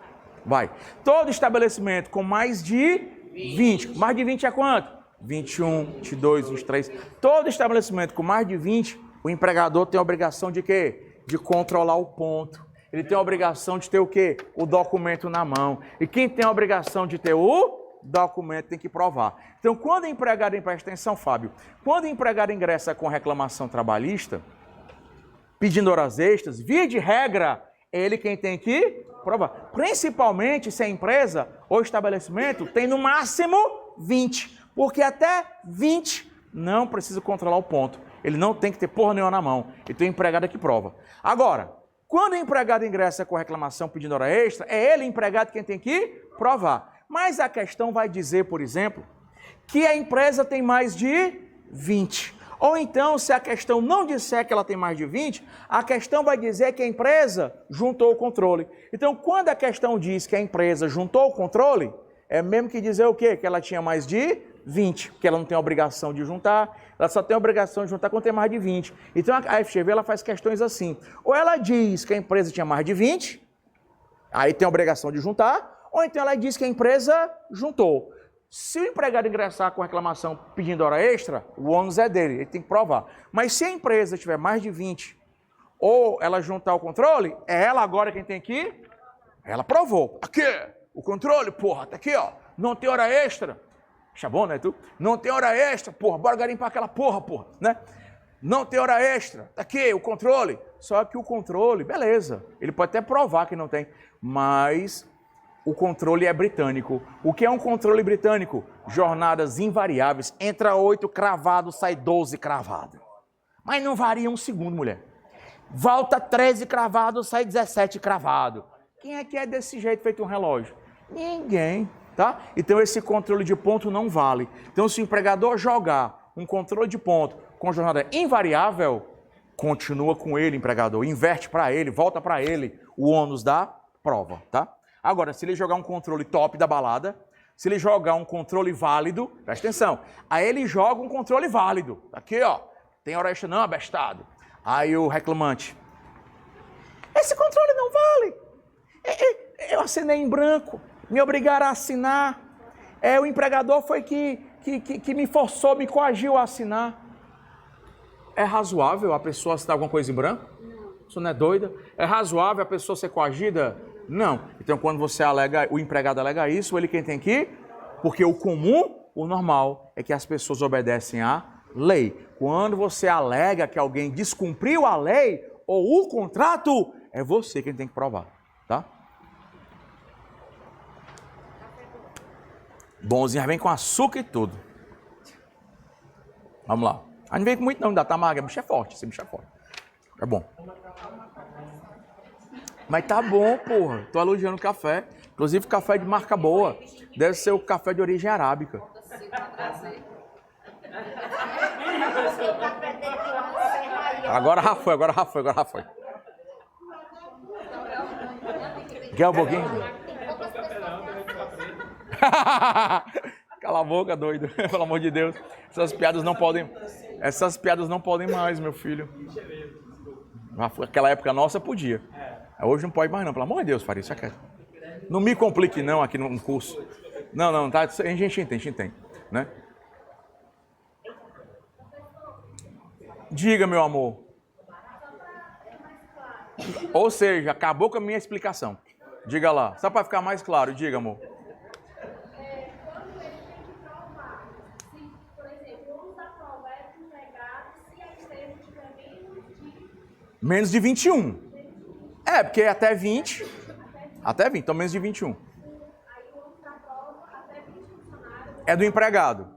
[SPEAKER 1] Vai. Todo estabelecimento com mais de 20. Mais de 20 é quanto? 21, 22, 23. Todo estabelecimento com mais de 20, o empregador tem a obrigação de quê? De controlar o ponto. Ele tem a obrigação de ter o quê? O documento na mão. E quem tem a obrigação de ter o documento tem que provar. Então, quando o empregado, presta atenção, Fábio, quando o empregado ingressa com reclamação trabalhista, pedindo horas extras, via de regra, é ele quem tem que provar. Principalmente se a empresa ou estabelecimento tem no máximo 20. Porque até 20 não precisa controlar o ponto. Ele não tem que ter porra nenhuma na mão. Então o empregado é que prova. Agora, quando o empregado ingressa com reclamação pedindo hora extra, é ele, empregado, quem tem que provar. Mas a questão vai dizer, por exemplo, que a empresa tem mais de 20. Ou então, se a questão não disser que ela tem mais de 20, a questão vai dizer que a empresa juntou o controle. Então, quando a questão diz que a empresa juntou o controle, é mesmo que dizer o quê? Que ela tinha mais de 20, porque ela não tem a obrigação de juntar, ela só tem a obrigação de juntar quando tem mais de 20. Então, a FGV ela faz questões assim. Ou ela diz que a empresa tinha mais de 20, aí tem a obrigação de juntar, ou então ela diz que a empresa juntou. Se o empregado ingressar com reclamação pedindo hora extra, o ônus é dele, ele tem que provar. Mas se a empresa tiver mais de 20, ou ela juntar o controle, é ela agora quem tem que ir? Ela provou. Aqui, o controle, porra, tá aqui, ó. Não tem hora extra. Acha bom, né, tu? Não tem hora extra, porra, bora garimpar aquela porra, né? Não tem hora extra, tá aqui, o controle. Só que o controle, beleza, ele pode até provar que não tem, mas o controle é britânico. O que é um controle britânico? Jornadas invariáveis. Entra 8 cravado, sai 12 cravado. Mas não varia um segundo, mulher. Volta 13 cravado, sai 17 cravado. Quem é que é desse jeito feito um relógio? Ninguém, tá? Então esse controle de ponto não vale. Então se o empregador jogar um controle de ponto com jornada invariável, continua com ele, empregador. Inverte para ele, volta para ele o ônus da prova, tá? Agora, se ele jogar um controle top da balada, se ele jogar um controle válido, presta atenção, aí ele joga um controle válido. Aqui, ó, tem hora extra não, abestado. Aí o reclamante, esse controle não vale. Eu assinei em branco, me obrigaram a assinar. O empregador foi que me forçou, me coagiu a assinar. É razoável a pessoa assinar alguma coisa em branco? Não. Isso não é doida? É razoável a pessoa ser coagida? Não. Então, quando você alega, o empregado alega isso, ele quem tem que ir? Porque o comum, o normal, é que as pessoas obedecem à lei. Quando você alega que alguém descumpriu a lei ou o contrato, é você quem tem que provar, tá? Bonzinho, vem com açúcar e tudo. Vamos lá. Não vem com muito não, ainda tá magra, bicho é forte, esse bicho é forte. É bom. Mas tá bom, porra. Tô elogiando o café. Inclusive, café de marca boa. Deve ser o café de origem arábica. Agora já foi. Quer um pouquinho? Cala a boca, doido. Pelo amor de Deus. Essas piadas não podem mais, meu filho. Naquela época nossa podia. Hoje não pode mais não, pelo amor de Deus, Faria, isso aqui. Não me complique não aqui no curso. Não, tá, a gente entende, né? Diga, meu amor. Ou seja, acabou com a minha explicação. Diga lá, só para ficar mais claro, diga, amor.
[SPEAKER 2] Quando ele tem que provar, se, por exemplo, o ônus da prova é empregado, se a empresa tiver
[SPEAKER 1] menos de 21. Porque até 20. Até 20, então menos de 21.
[SPEAKER 2] Aí o ônus da prova, até 20 funcionários.
[SPEAKER 1] É do empregado.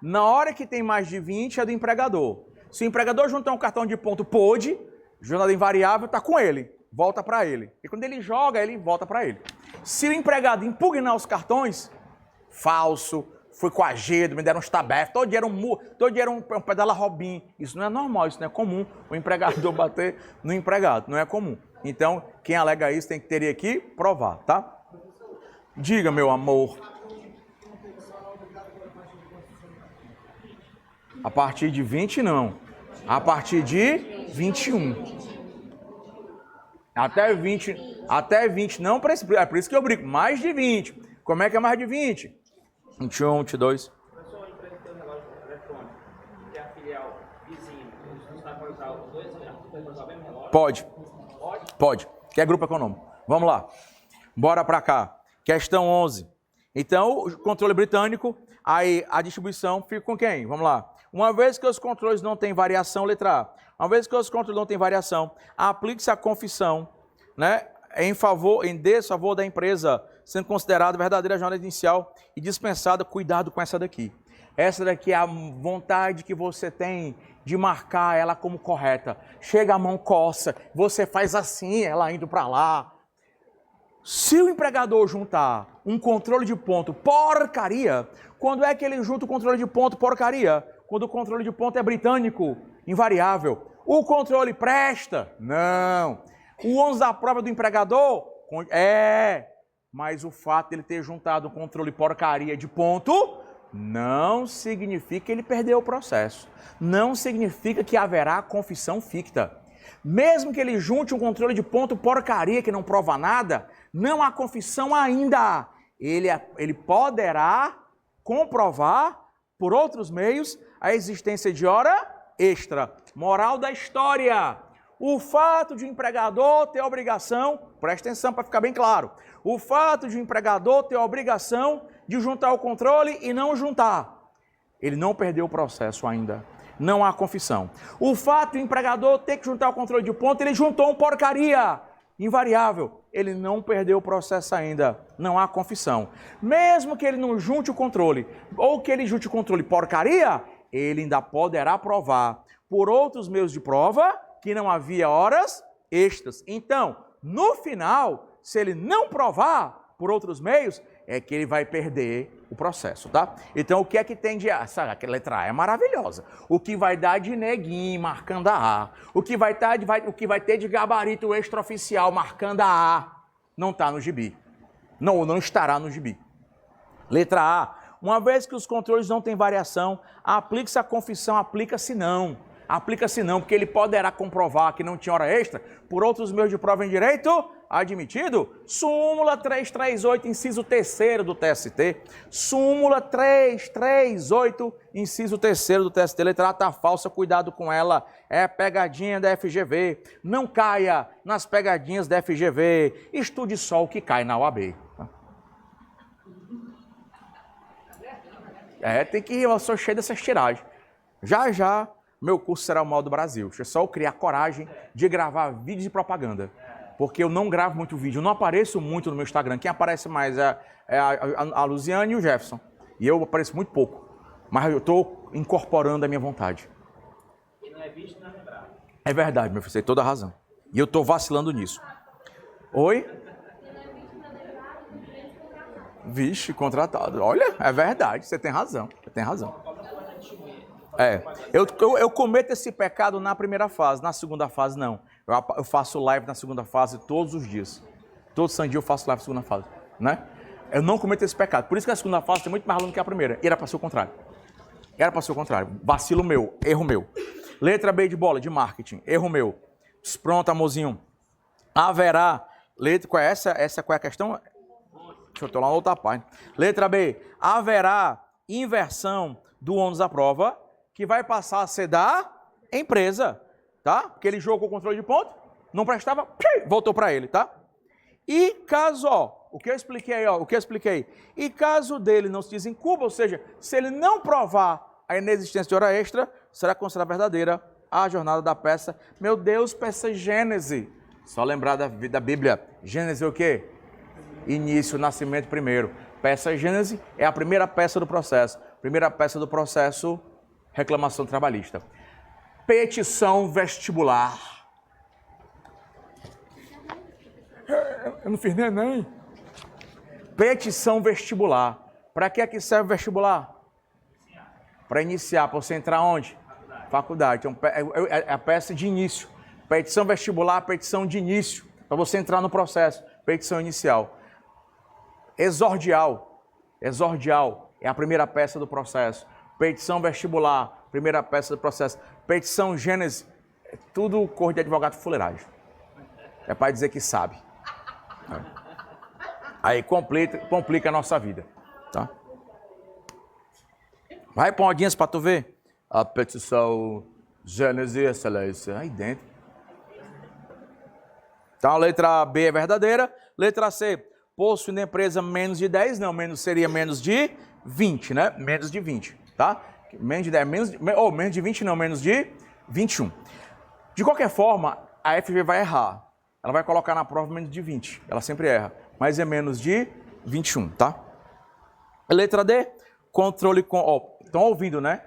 [SPEAKER 1] Na hora que tem mais de 20, é do empregador. Se o empregador juntar um cartão de ponto, pode, jornada invariável, tá com ele. Volta para ele. E quando ele joga, ele volta para ele. Se o empregado impugnar os cartões, falso, fui coagido, me deram uns tabefes, todo dia era um pedala Robin. Isso não é normal, isso não é comum, o empregador bater no empregado, não é comum. Então, quem alega isso teria que provar, tá? Diga, meu amor. A partir de 20, não. A partir de 21. Até 20 não, é por isso que eu brinco. Mais de 20. Como é que é mais de 20? 21, 22.
[SPEAKER 4] Professor, a empresa tem um relógio eletrônico, que é a filial vizinho. Você está pode usar os dois, pode usar o mesmo relógio?
[SPEAKER 1] Pode.
[SPEAKER 4] Pode?
[SPEAKER 1] Pode. Que é grupo econômico. Vamos lá. Bora para cá. Questão 11. Então, o controle britânico, aí a distribuição fica com quem? Vamos lá. Uma vez que os controles não têm variação, letra A. Uma vez que os controles não têm variação, aplique-se a confissão, né, em desfavor da empresa, sendo considerada verdadeira jornada inicial e dispensada. Cuidado com essa daqui. Essa daqui é a vontade que você tem de marcar ela como correta. Chega a mão, coça, você faz assim, ela indo para lá. Se o empregador juntar um controle de ponto porcaria, quando é que ele junta o controle de ponto porcaria? Quando o controle de ponto é britânico, invariável. O controle presta? Não. O 11 da prova do empregador? Mas o fato de ele ter juntado um controle porcaria de ponto não significa que ele perdeu o processo. Não significa que haverá confissão ficta. Mesmo que ele junte um controle de ponto porcaria que não prova nada, não há confissão ainda. Ele poderá comprovar por outros meios a existência de hora extra. Moral da história. O fato de o empregador ter a obrigação, presta atenção para ficar bem claro, o fato de o empregador ter a obrigação de juntar o controle e não juntar, ele não perdeu o processo ainda. Não há confissão. O fato do empregador ter que juntar o controle de ponto, ele juntou um porcaria invariável. Ele não perdeu o processo ainda. Não há confissão. Mesmo que ele não junte o controle, ou que ele junte o controle porcaria, ele ainda poderá provar por outros meios de prova que não havia horas extras. Então, no final, se ele não provar por outros meios, é que ele vai perder o processo, tá? Então, o que é que tem de... Sabe, aquela letra A é maravilhosa. O que vai dar de neguinho marcando a A. O que vai ter de gabarito extraoficial marcando a A. Não está no gibi. Não estará no gibi. Letra A. Uma vez que os controles não têm variação, aplique-se a confissão, aplica-se não. Aplica-se não, porque ele poderá comprovar que não tinha hora extra por outros meios de prova em direito admitido. Súmula 338, inciso 3º do TST. Súmula 338, inciso 3º do TST. Letra A tá falsa, cuidado com ela. É pegadinha da FGV. Não caia nas pegadinhas da FGV. Estude só o que cai na OAB. Tem que ir, eu sou cheio dessas tiragens. Já, meu curso será o Mal do Brasil. É só eu criar coragem de gravar vídeos de propaganda. Porque eu não gravo muito vídeo, eu não apareço muito no meu Instagram. Quem aparece mais é a Luziane e o Jefferson. E eu apareço muito pouco. Mas eu estou incorporando a minha vontade.
[SPEAKER 4] E não é visto, não é lembrado.
[SPEAKER 1] É verdade, meu filho, você tem toda a razão. E eu estou vacilando nisso. Oi? Vixe, contratado. Olha, é verdade, você tem razão. Você tem razão. Eu cometo esse pecado na primeira fase, na segunda fase não. Eu faço live na segunda fase todos os dias. Todo santo dia eu faço live na segunda fase, né? Eu não cometo esse pecado. Por isso que a segunda fase tem muito mais aluno que a primeira. E era para ser o contrário. Vacilo meu, erro meu. Letra B de bola, de marketing, erro meu. Pronto, amorzinho. Haverá, qual é essa qual é a questão? Deixa eu tô lá na outra página. Letra B, haverá inversão do ônus da prova, que vai passar a ser da empresa, tá? Porque ele jogou o controle de ponto, não prestava, voltou para ele, tá? E caso, o que eu expliquei, e caso dele não se desincuba, ou seja, se ele não provar a inexistência de hora extra, será considerada verdadeira a jornada da peça. Meu Deus, peça Gênese. Só lembrar da Bíblia. Gênese é o quê? Início, nascimento primeiro. Peça Gênese é a primeira peça do processo. Primeira peça do processo, reclamação trabalhista. Petição vestibular. Eu não fiz neném. Petição vestibular. Para que é que serve o vestibular? Para iniciar, para você entrar onde? Faculdade. Então, é a peça de início. Petição vestibular, petição de início. Para você entrar no processo. Petição inicial. Exordial. Exordial é a primeira peça do processo. Petição vestibular, primeira peça do processo. Petição gênese, é tudo cor de advogado fuleiragem. É para dizer que sabe. Aí complica a nossa vida. Tá? Vai, Ponguinhas, para tu ver. A petição gênese, excelência. Aí dentro. Então, a letra B é verdadeira. Letra C, possuindo empresa menos de 10, não, seria menos de 20, né? Menos de 20, tá? Menos de 10, menos de 20 não, menos de 21. De qualquer forma, a FG vai errar. Ela vai colocar na prova menos de 20, ela sempre erra, mas é menos de 21, tá? Letra D, controle com... Estão ouvindo, né?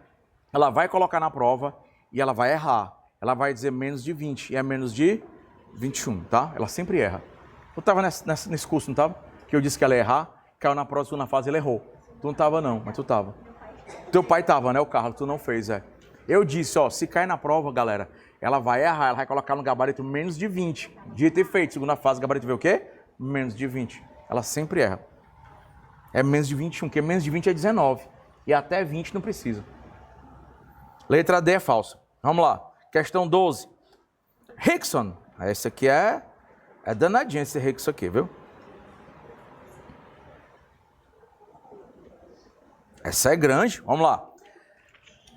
[SPEAKER 1] Ela vai colocar na prova e ela vai errar. Ela vai dizer menos de 20 e é menos de 21, tá? Ela sempre erra. Tu estava nesse curso, não estava? Que eu disse que ela ia errar, caiu na prova, segunda fase, ele errou. Tu não estava não, mas tu estava. Teu pai estava, né, o Carlos? Tu não fez, é. Eu disse, ó, se cair na prova, galera, ela vai errar, ela vai colocar no gabarito menos de 20. De ter feito, segunda fase, gabarito vê o quê? Menos de 20. Ela sempre erra. É menos de 21, porque menos de 20 é 19. E até 20 não precisa. Letra D é falsa. Vamos lá. Questão 12. Rickson. Esse aqui é danadinho esse Rickson aqui, viu? Essa é grande. Vamos lá.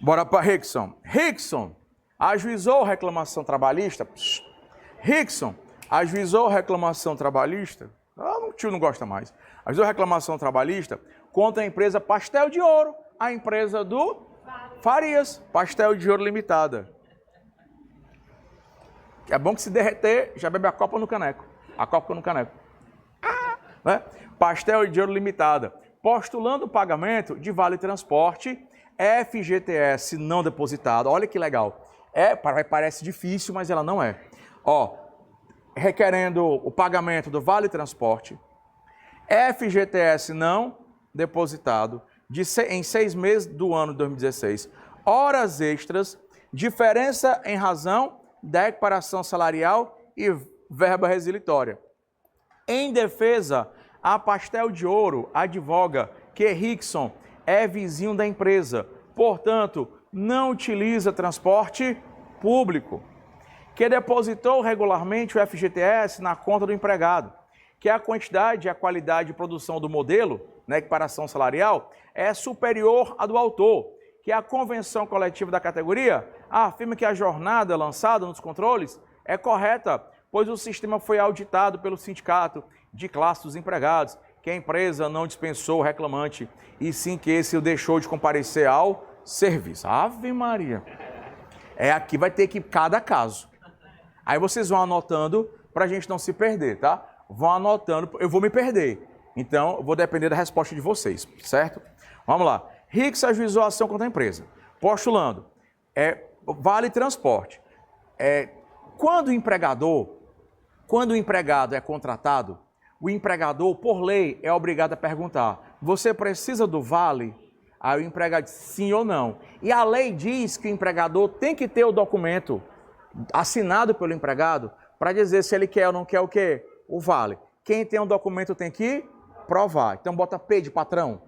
[SPEAKER 1] Bora para Rickson. Rickson ajuizou reclamação trabalhista? Rickson ajuizou reclamação trabalhista? O tio não gosta mais. Ajuizou reclamação trabalhista contra a empresa Pastel de Ouro, a empresa do Farias, Pastel de Ouro Limitada. É bom que se derreter, já bebe a copa no caneco. A copa no caneco. Né? Pastel de Ouro Limitada. Postulando o pagamento de vale transporte, FGTS não depositado. Olha que legal. Parece difícil, mas ela não é. Ó, requerendo o pagamento do vale transporte, FGTS não depositado em 6 meses do ano de 2016. Horas extras, diferença em razão da equiparação salarial e verba resilitória. Em defesa, a Pastel de Ouro advoga que Rickson é vizinho da empresa, portanto, não utiliza transporte público, que depositou regularmente o FGTS na conta do empregado, que a quantidade e a qualidade de produção do modelo, na equiparação salarial, é superior à do autor, que a convenção coletiva da categoria afirma que a jornada lançada nos controles é correta, pois o sistema foi auditado pelo sindicato de classe dos empregados, que a empresa não dispensou o reclamante, e sim que esse o deixou de comparecer ao serviço. Ave Maria! Aqui vai ter que cada caso. Aí vocês vão anotando para a gente não se perder, tá? Vão anotando, eu vou me perder. Então, eu vou depender da resposta de vocês, certo? Vamos lá. Rickson ajuizou a ação contra a empresa, postulando vale transporte. Quando o empregado é contratado, o empregador, por lei, é obrigado a perguntar: você precisa do vale? Aí o empregado diz sim ou não. E a lei diz que o empregador tem que ter o documento assinado pelo empregado para dizer se ele quer ou não quer o quê? O vale. Quem tem um documento tem que provar. Então bota P de patrão.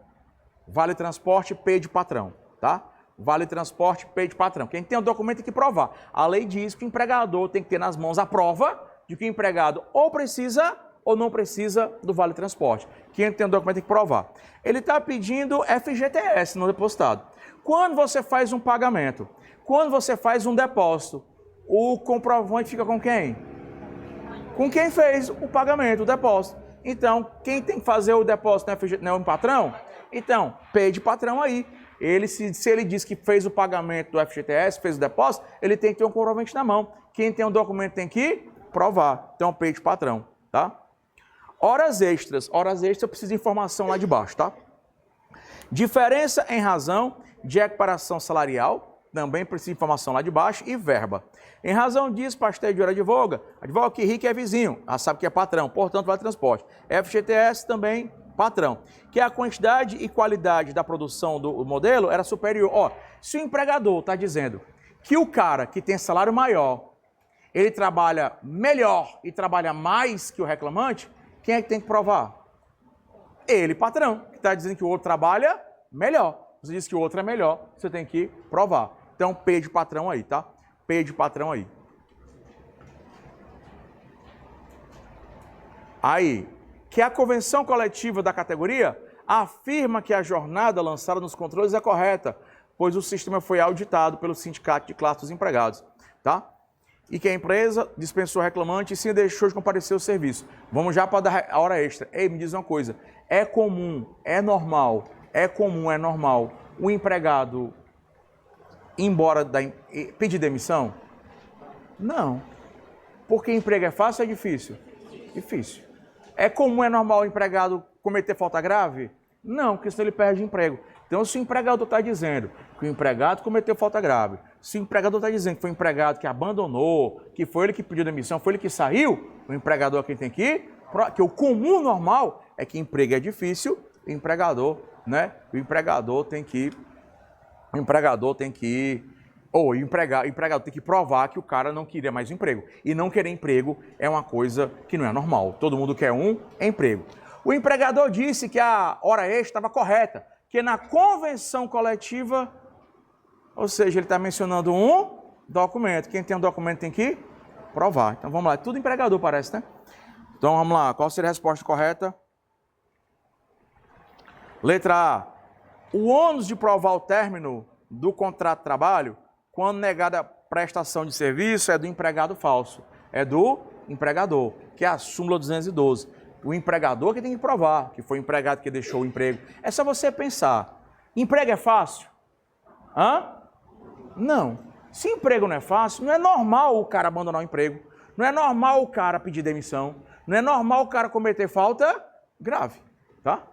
[SPEAKER 1] Vale transporte, P de patrão, tá? Vale transporte, P de patrão. Quem tem o documento tem que provar. A lei diz que o empregador tem que ter nas mãos a prova de que o empregado ou precisa ou não precisa do vale transporte. Quem tem o documento tem que provar. Ele está pedindo FGTS não depositado. Quando você faz um pagamento, quando você faz um depósito, o comprovante fica com quem? Com quem fez o pagamento, o depósito. Então, quem tem que fazer o depósito não é o patrão? Então, P de patrão aí. Se ele diz que fez o pagamento do FGTS, fez o depósito, ele tem que ter um comprovante na mão. Quem tem um documento tem que provar. Então, P de patrão, tá? Horas extras. Horas extras, eu preciso de informação lá de baixo, tá? Diferença em razão de equiparação salarial, também precisa de informação lá de baixo, e verba. Em razão disso, Pastel de Ouro advoga que Rick é vizinho, ela sabe que é patrão, portanto, vale transporte. FGTS também patrão. Que a quantidade e qualidade da produção do modelo era superior. Ó, se o empregador está dizendo que o cara que tem salário maior, ele trabalha melhor e trabalha mais que o reclamante, quem é que tem que provar? Ele, patrão, que está dizendo que o outro trabalha melhor. Você diz que o outro é melhor, você tem que provar. Então, P de patrão aí, tá? P de patrão aí. Aí, que a convenção coletiva da categoria afirma que a jornada lançada nos controles é correta, pois o sistema foi auditado pelo Sindicato de Classe dos Empregados, tá? E que a empresa dispensou o reclamante e sim deixou de comparecer ao serviço. Vamos já para dar a hora extra. Ei, me diz uma coisa, é comum, é normal o empregado ir embora, pedir demissão? Não. Porque emprego é fácil ou é difícil? Difícil. É comum, é normal o empregado cometer falta grave? Não, porque senão ele perde emprego. Então, se o empregador está dizendo que o empregado cometeu falta grave, se o empregador está dizendo que foi o empregado que abandonou, que foi ele que pediu demissão, foi ele que saiu, o empregador é quem tem que ir, que o comum normal é que emprego é difícil, o empregador tem que provar que o cara não queria mais emprego. E não querer emprego é uma coisa que não é normal. Todo mundo quer um emprego. O empregador disse que a hora extra estava correta, que na convenção coletiva, ou seja, ele está mencionando um documento. Quem tem um documento tem que provar. Então vamos lá, é tudo empregador parece, né? Então vamos lá, qual seria a resposta correta? Letra A. O ônus de provar o término do contrato de trabalho, quando negada a prestação de serviço, é do empregado falso. É do empregador, que é a súmula 212. O empregador que tem que provar que foi o empregado que deixou o emprego. É só você pensar. Emprego é fácil? Hã? Não. Se emprego não é fácil, não é normal o cara abandonar o emprego. Não é normal o cara pedir demissão. Não é normal o cara cometer falta grave, tá?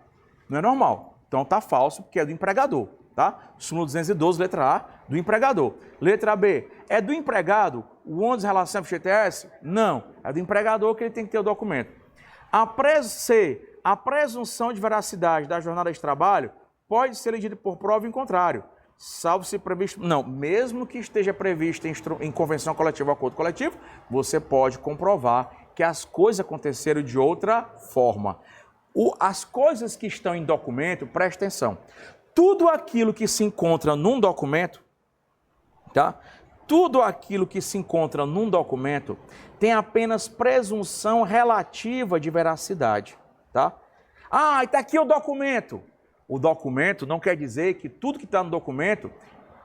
[SPEAKER 1] Não é normal. Então tá falso porque é do empregador, tá? Súmula 212, letra A, do empregador. Letra B, é do empregado o ônus de relação ao FGTS? Não, é do empregador que ele tem que ter o documento. A presunção de veracidade da jornada de trabalho pode ser elegida por prova em contrário, salvo se previsto... Não, mesmo que esteja previsto em convenção coletiva ou acordo coletivo, você pode comprovar que as coisas aconteceram de outra forma. As coisas que estão em documento, presta atenção, tudo aquilo que se encontra num documento, tá? Tudo aquilo que se encontra num documento tem apenas presunção relativa de veracidade, tá? Ah, está aqui o documento. O documento não quer dizer que tudo que está no documento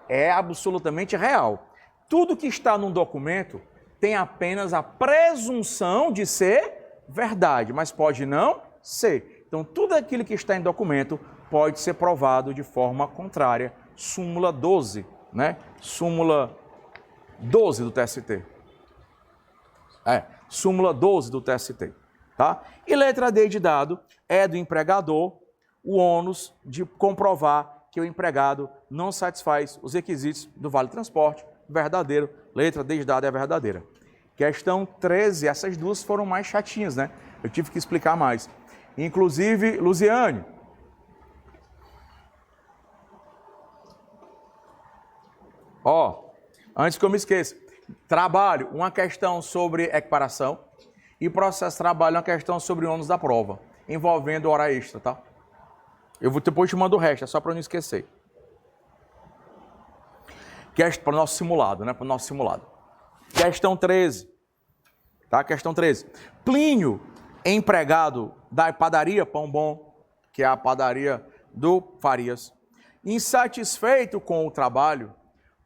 [SPEAKER 1] é absolutamente real. Tudo que está num documento tem apenas a presunção de ser verdade, mas pode não ser. Então, tudo aquilo que está em documento pode ser provado de forma contrária. Súmula 12, né? Súmula 12 do TST. Súmula 12 do TST, tá? E letra D de dado é do empregador o ônus de comprovar que o empregado não satisfaz os requisitos do Vale Transporte, verdadeiro. Letra D de dado é verdadeira. Questão 13, essas duas foram mais chatinhas, né? Eu tive que explicar mais. Inclusive, Luziane, antes que eu me esqueça, trabalho, uma questão sobre equiparação e processo de trabalho, uma questão sobre ônus da prova, envolvendo hora extra, tá? Eu vou depois te mando o resto, é só para não esquecer. Para o nosso simulado, né? Para o nosso simulado. Questão 13, tá? Questão 13. Plínio, empregado da padaria Pão Bom, que é a padaria do Farias, insatisfeito com o trabalho,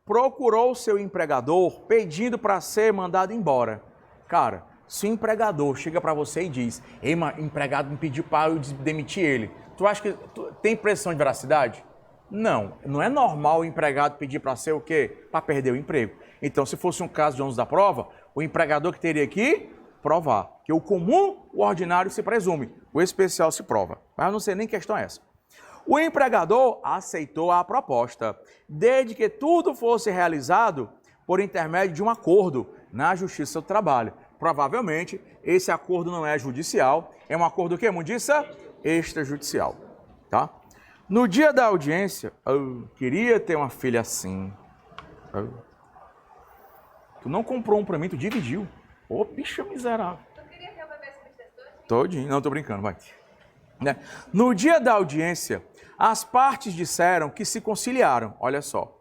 [SPEAKER 1] procurou seu empregador pedindo para ser mandado embora. Cara, se o empregador chega para você e diz: ei, empregado me pediu para eu demitir ele, tu acha que tem pressão de veracidade? Não, não é normal o empregado pedir para ser o quê? Para perder o emprego. Então, se fosse um caso de ônus da prova, o empregador que teria que provar. Que o comum, o ordinário se presume, o especial se prova. Mas eu não sei nem que questão é essa. O empregador aceitou a proposta, desde que tudo fosse realizado por intermédio de um acordo na Justiça do Trabalho. Provavelmente, esse acordo não é judicial, é um acordo o quê, Mundiça? extrajudicial, tá? No dia da audiência, eu queria ter uma filha assim. Tu não comprou um pra mim, tu dividiu. Ô, bicha miserável.
[SPEAKER 2] Tu queria ter o bebê substituto?
[SPEAKER 1] Todinho. Não, tô brincando, vai. Né? No dia da audiência, as partes disseram que se conciliaram. Olha só.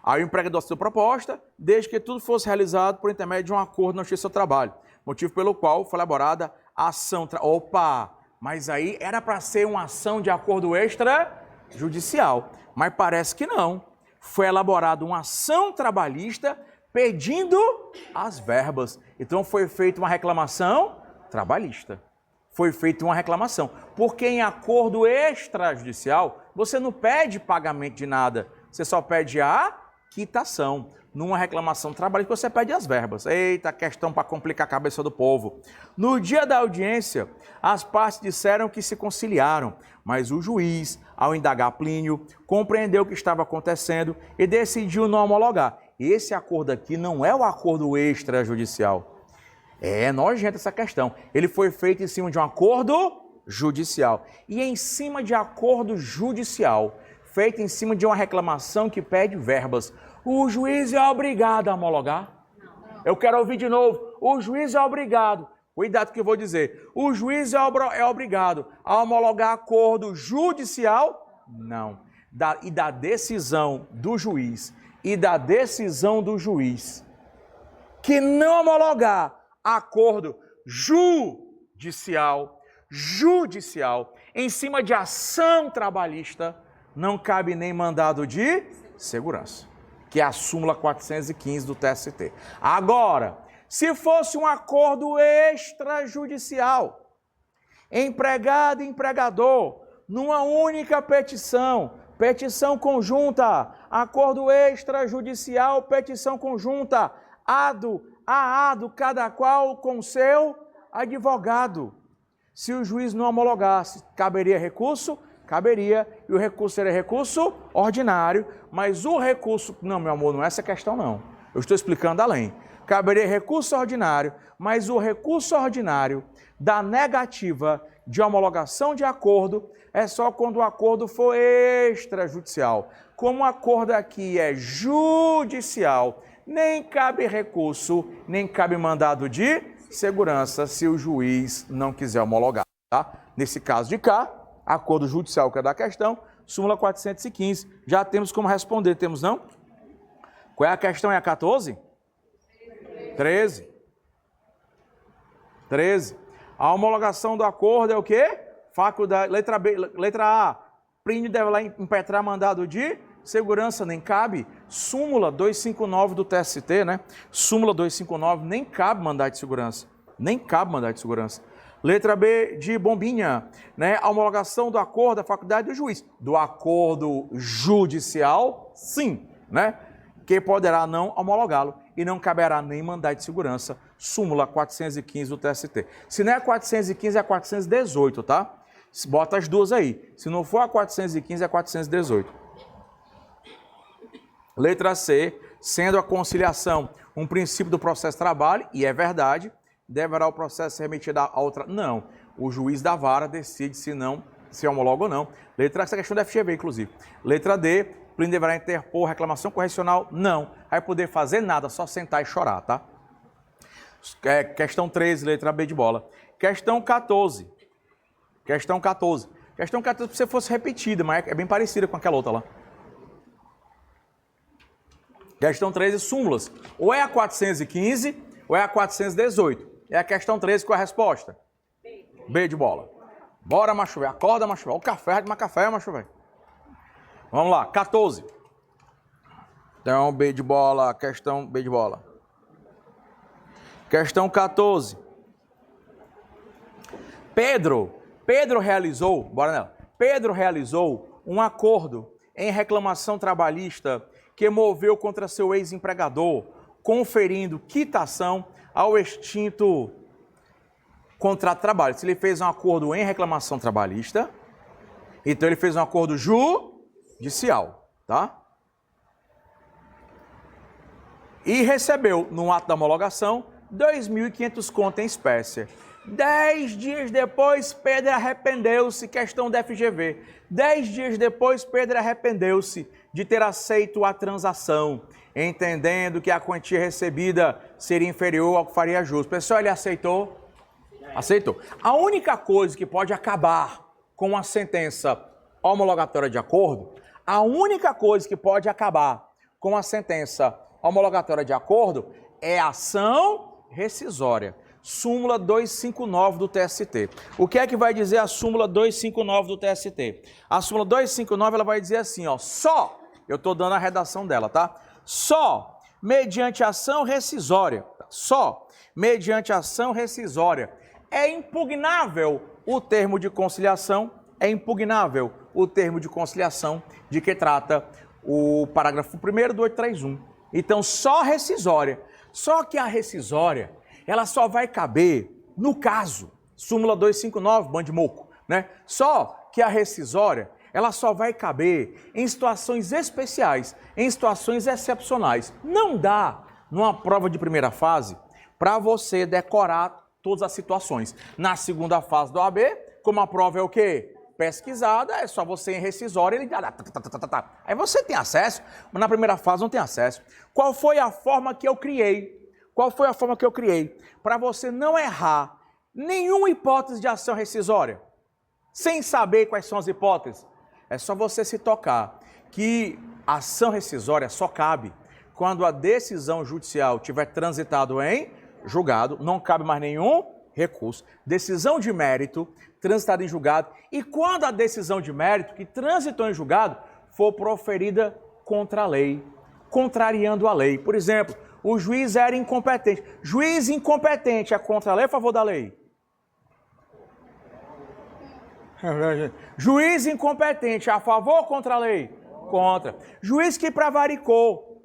[SPEAKER 1] Aí o empregador aceitou a proposta, desde que tudo fosse realizado por intermédio de um acordo na Justiça do Trabalho, motivo pelo qual foi elaborada a ação... Opa! Mas aí era para ser uma ação de acordo extrajudicial. Mas parece que não. Foi elaborada uma ação trabalhista pedindo as verbas. Então foi feita uma reclamação trabalhista. Foi feita uma reclamação. Porque em acordo extrajudicial, você não pede pagamento de nada, você só pede a quitação. Numa reclamação trabalhista, você pede as verbas. Eita, questão para complicar a cabeça do povo. No dia da audiência, as partes disseram que se conciliaram, mas o juiz, ao indagar Plínio, compreendeu o que estava acontecendo e decidiu não homologar. Esse acordo aqui não é o acordo extrajudicial. É nojenta essa questão. Ele foi feito em cima de um acordo judicial. E em cima de acordo judicial, feito em cima de uma reclamação que pede verbas, o juiz é obrigado a homologar? Não. Eu quero ouvir de novo. O juiz é obrigado. Cuidado que eu vou dizer. O juiz é obrigado a homologar acordo judicial? Não. E da decisão do juiz que não homologar acordo judicial em cima de ação trabalhista, não cabe nem mandado de segurança, que é a súmula 415 do TST. Agora, se fosse um acordo extrajudicial, empregado e empregador, numa única petição conjunta, acordo extrajudicial, petição conjunta, ado, cada qual com seu advogado. Se o juiz não homologasse, caberia recurso? Caberia, e o recurso seria recurso ordinário, mas o recurso... Não, meu amor, não é essa questão, não. Eu estou explicando além. Caberia recurso ordinário, mas o recurso ordinário da negativa de homologação de acordo é só quando o acordo for extrajudicial. Como o acordo aqui é judicial, nem cabe recurso, nem cabe mandado de segurança se o juiz não quiser homologar, tá? Nesse caso de cá, acordo judicial que é da questão, súmula 415. Já temos como responder, temos não? Qual é a questão? É a 14? 13. A homologação do acordo é o quê? Faculdade, letra B, letra A. Plínio deve lá impetrar mandado de segurança, nem cabe. Súmula 259 do TST, né? Súmula 259, nem cabe mandado de segurança. Nem cabe mandado de segurança. Letra B de bombinha, né? A homologação do acordo da faculdade do juiz. Do acordo judicial, sim, né? Que poderá não homologá-lo e não caberá nem mandado de segurança. Súmula 415 do TST. Se não é 415, é 418, tá? Bota as duas aí. Se não for a 415, é 418. Letra C, sendo a conciliação um princípio do processo de trabalho, e é verdade, deverá o processo ser remetido a outra... Não, o juiz da vara decide se homologa ou não. Letra C, essa questão da FGV, inclusive. Letra D, Plínio deverá interpor reclamação correcional? Não. Vai poder fazer nada, só sentar e chorar, tá? Questão 13, letra B de bola. Questão 14. Questão 14, se você fosse repetida, mas é bem parecida com aquela outra lá. Questão 13, súmulas. Ou é a 415, ou é a 418. É a questão 13 com a resposta? B de bola. Bora, macho velho. Acorda, macho velho. O café, vai tomar café, macho velho. Vamos lá, 14. Então, B de bola, questão B de bola. Questão 14. Pedro realizou, bora nela. Pedro realizou um acordo em reclamação trabalhista que moveu contra seu ex-empregador, conferindo quitação ao extinto contrato de trabalho. Se ele fez um acordo em reclamação trabalhista, então ele fez um acordo judicial, tá? E recebeu, no ato da homologação, 2.500 conto em espécie. 10 dias depois, Pedro arrependeu-se, questão da FGV. 10 dias depois, Pedro arrependeu-se de ter aceito a transação, entendendo que a quantia recebida seria inferior ao que faria justo. Pessoal, ele aceitou? Aceitou. A única coisa que pode acabar com uma sentença homologatória de acordo, a única coisa que pode acabar com a sentença homologatória de acordo é a ação rescisória. Súmula 259 do TST. O que é que vai dizer a súmula 259 do TST? A súmula 259 ela vai dizer assim, ó, só, eu estou dando a redação dela, tá? Só mediante ação rescisória, só mediante ação rescisória é impugnável o termo de conciliação, é impugnável o termo de conciliação de que trata o parágrafo 1º do 831. Então, só rescisória. Só que a rescisória, ela só vai caber no caso, súmula 259, bandemoco, né? Só que a rescisória, ela só vai caber em situações especiais, em situações excepcionais. Não dá, numa prova de primeira fase, para você decorar todas as situações. Na segunda fase do OAB, como a prova é o quê? Pesquisada, é só você em rescisória, ele aí você tem acesso, mas na primeira fase não tem acesso. Qual foi a forma que eu criei? Qual foi a forma que eu criei? Para você não errar nenhuma hipótese de ação rescisória, sem saber quais são as hipóteses. É só você se tocar que a ação rescisória só cabe quando a decisão judicial tiver transitado em julgado, não cabe mais nenhum recurso. Decisão de mérito, transitada em julgado, e quando a decisão de mérito que transitou em julgado for proferida contra a lei, contrariando a lei. Por exemplo, o juiz era incompetente. Juiz incompetente é contra a lei ou a favor da lei? Juiz incompetente é a favor ou contra a lei? Contra. Juiz que prevaricou.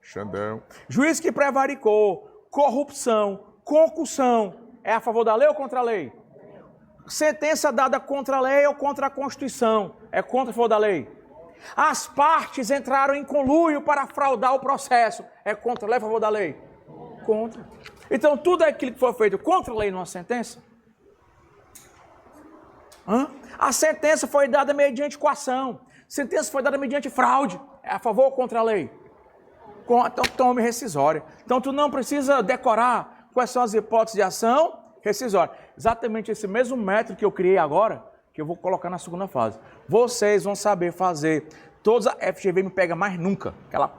[SPEAKER 1] Xandão. Juiz que prevaricou. Corrupção. Concussão. É a favor da lei ou contra a lei? Sentença dada contra a lei ou contra a Constituição? É contra a favor da lei? As partes entraram em conluio para fraudar o processo. É contra a lei ou a favor da lei? Contra. Então, tudo aquilo que foi feito contra a lei numa sentença? A sentença foi dada mediante coação. Sentença foi dada mediante fraude. É a favor ou contra a lei? Então, tome rescisória. Então, tu não precisa decorar quais são as hipóteses de ação rescisória. Exatamente esse mesmo método que eu criei agora, que eu vou colocar na segunda fase. Vocês vão saber fazer. Todos a FGV me pega mais nunca. Ela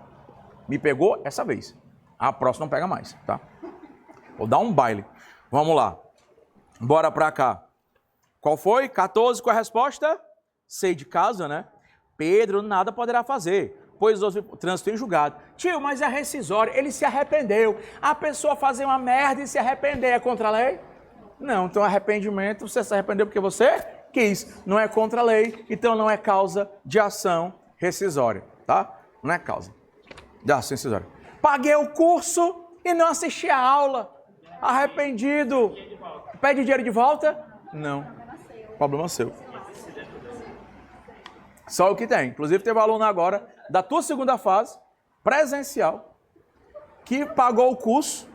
[SPEAKER 1] me pegou essa vez. A próxima não pega mais, tá? Vou dar um baile. Vamos lá. Bora pra cá. Qual foi? 14 com a resposta? Sei de casa, né? Pedro nada poderá fazer, pois o trânsito em julgado. Tio, mas é rescisório. Ele se arrependeu. A pessoa fazer uma merda e se arrepender é contra a lei? Não, então arrependimento, você se arrependeu porque você quis. Não é contra a lei, então não é causa de ação rescisória, tá? Não é causa de ação rescisória. Paguei o curso e não assisti a aula. Arrependido. Pede dinheiro de volta? Não. Problema seu. Só o que tem. Inclusive teve um aluno agora da tua segunda fase, presencial, que pagou o curso.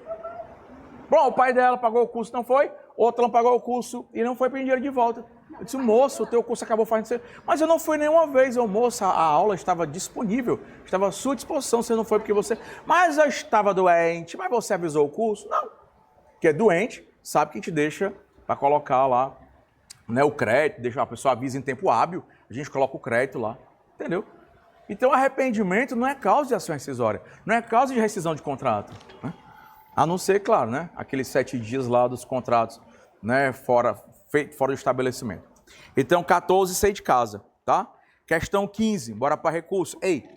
[SPEAKER 1] Bom, o pai dela pagou o curso, não foi? Outro não pagou o curso e não foi pedir dinheiro de volta. Eu disse, moço, o teu curso acabou fazendo... Mas eu não fui nenhuma vez. Eu, moça, a aula estava disponível, estava à sua disposição, você não foi porque você... Mas eu estava doente, mas você avisou o curso? Não. Porque é doente, sabe que te deixa para colocar lá, né, o crédito, deixa a pessoa avisa em tempo hábil, a gente coloca o crédito lá, entendeu? Então, arrependimento não é causa de ação rescisória, não é causa de rescisão de contrato, né? A não ser, claro, né, aqueles 7 dias lá dos contratos, né, fora do estabelecimento. Então, 14, sei de casa, tá? Questão 15, bora para recurso. Ei,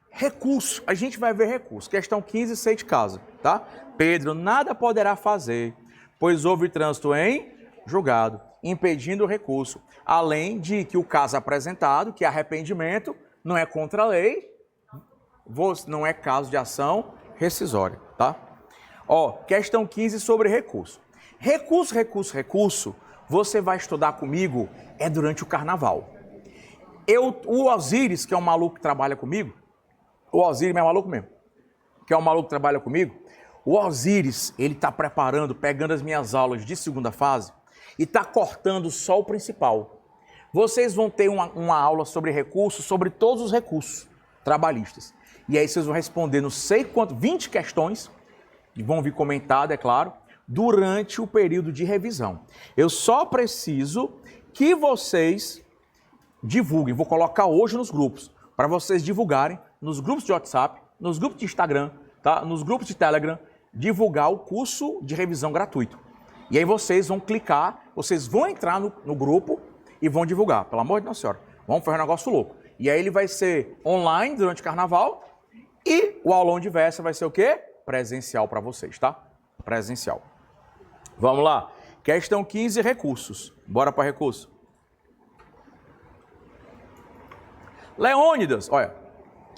[SPEAKER 1] recurso, a gente vai ver recurso. Questão 15, sei de casa, tá? Pedro nada poderá fazer, pois houve trânsito em julgado, impedindo o recurso, além de que o caso apresentado, que é arrependimento, não é contra a lei, não é caso de ação rescisória, tá? Ó, questão 15 sobre recurso. Recurso, você vai estudar comigo é durante o carnaval. O Osíris, que é um maluco que trabalha comigo, o Osíris é maluco mesmo, que é um maluco que trabalha comigo, O Osíris, ele está preparando, pegando as minhas aulas de segunda fase e está cortando só o principal. Vocês vão ter uma aula sobre recursos, sobre todos os recursos trabalhistas. E aí vocês vão responder não sei quanto, 20 questões, que vão vir comentadas, é claro, durante o período de revisão. Eu só preciso que vocês divulguem, vou colocar hoje nos grupos, para vocês divulgarem nos grupos de WhatsApp, nos grupos de Instagram, tá? Nos grupos de Telegram, divulgar o curso de revisão gratuito. E aí vocês vão clicar, vocês vão entrar no grupo e vão divulgar. Pelo amor de Nossa Senhora, vamos fazer um negócio louco. E aí ele vai ser online durante o carnaval e o aulão de véspera vai ser o quê? Presencial para vocês, tá? Presencial. Vamos lá. Questão 15, recursos. Bora para recurso. Leônidas, olha.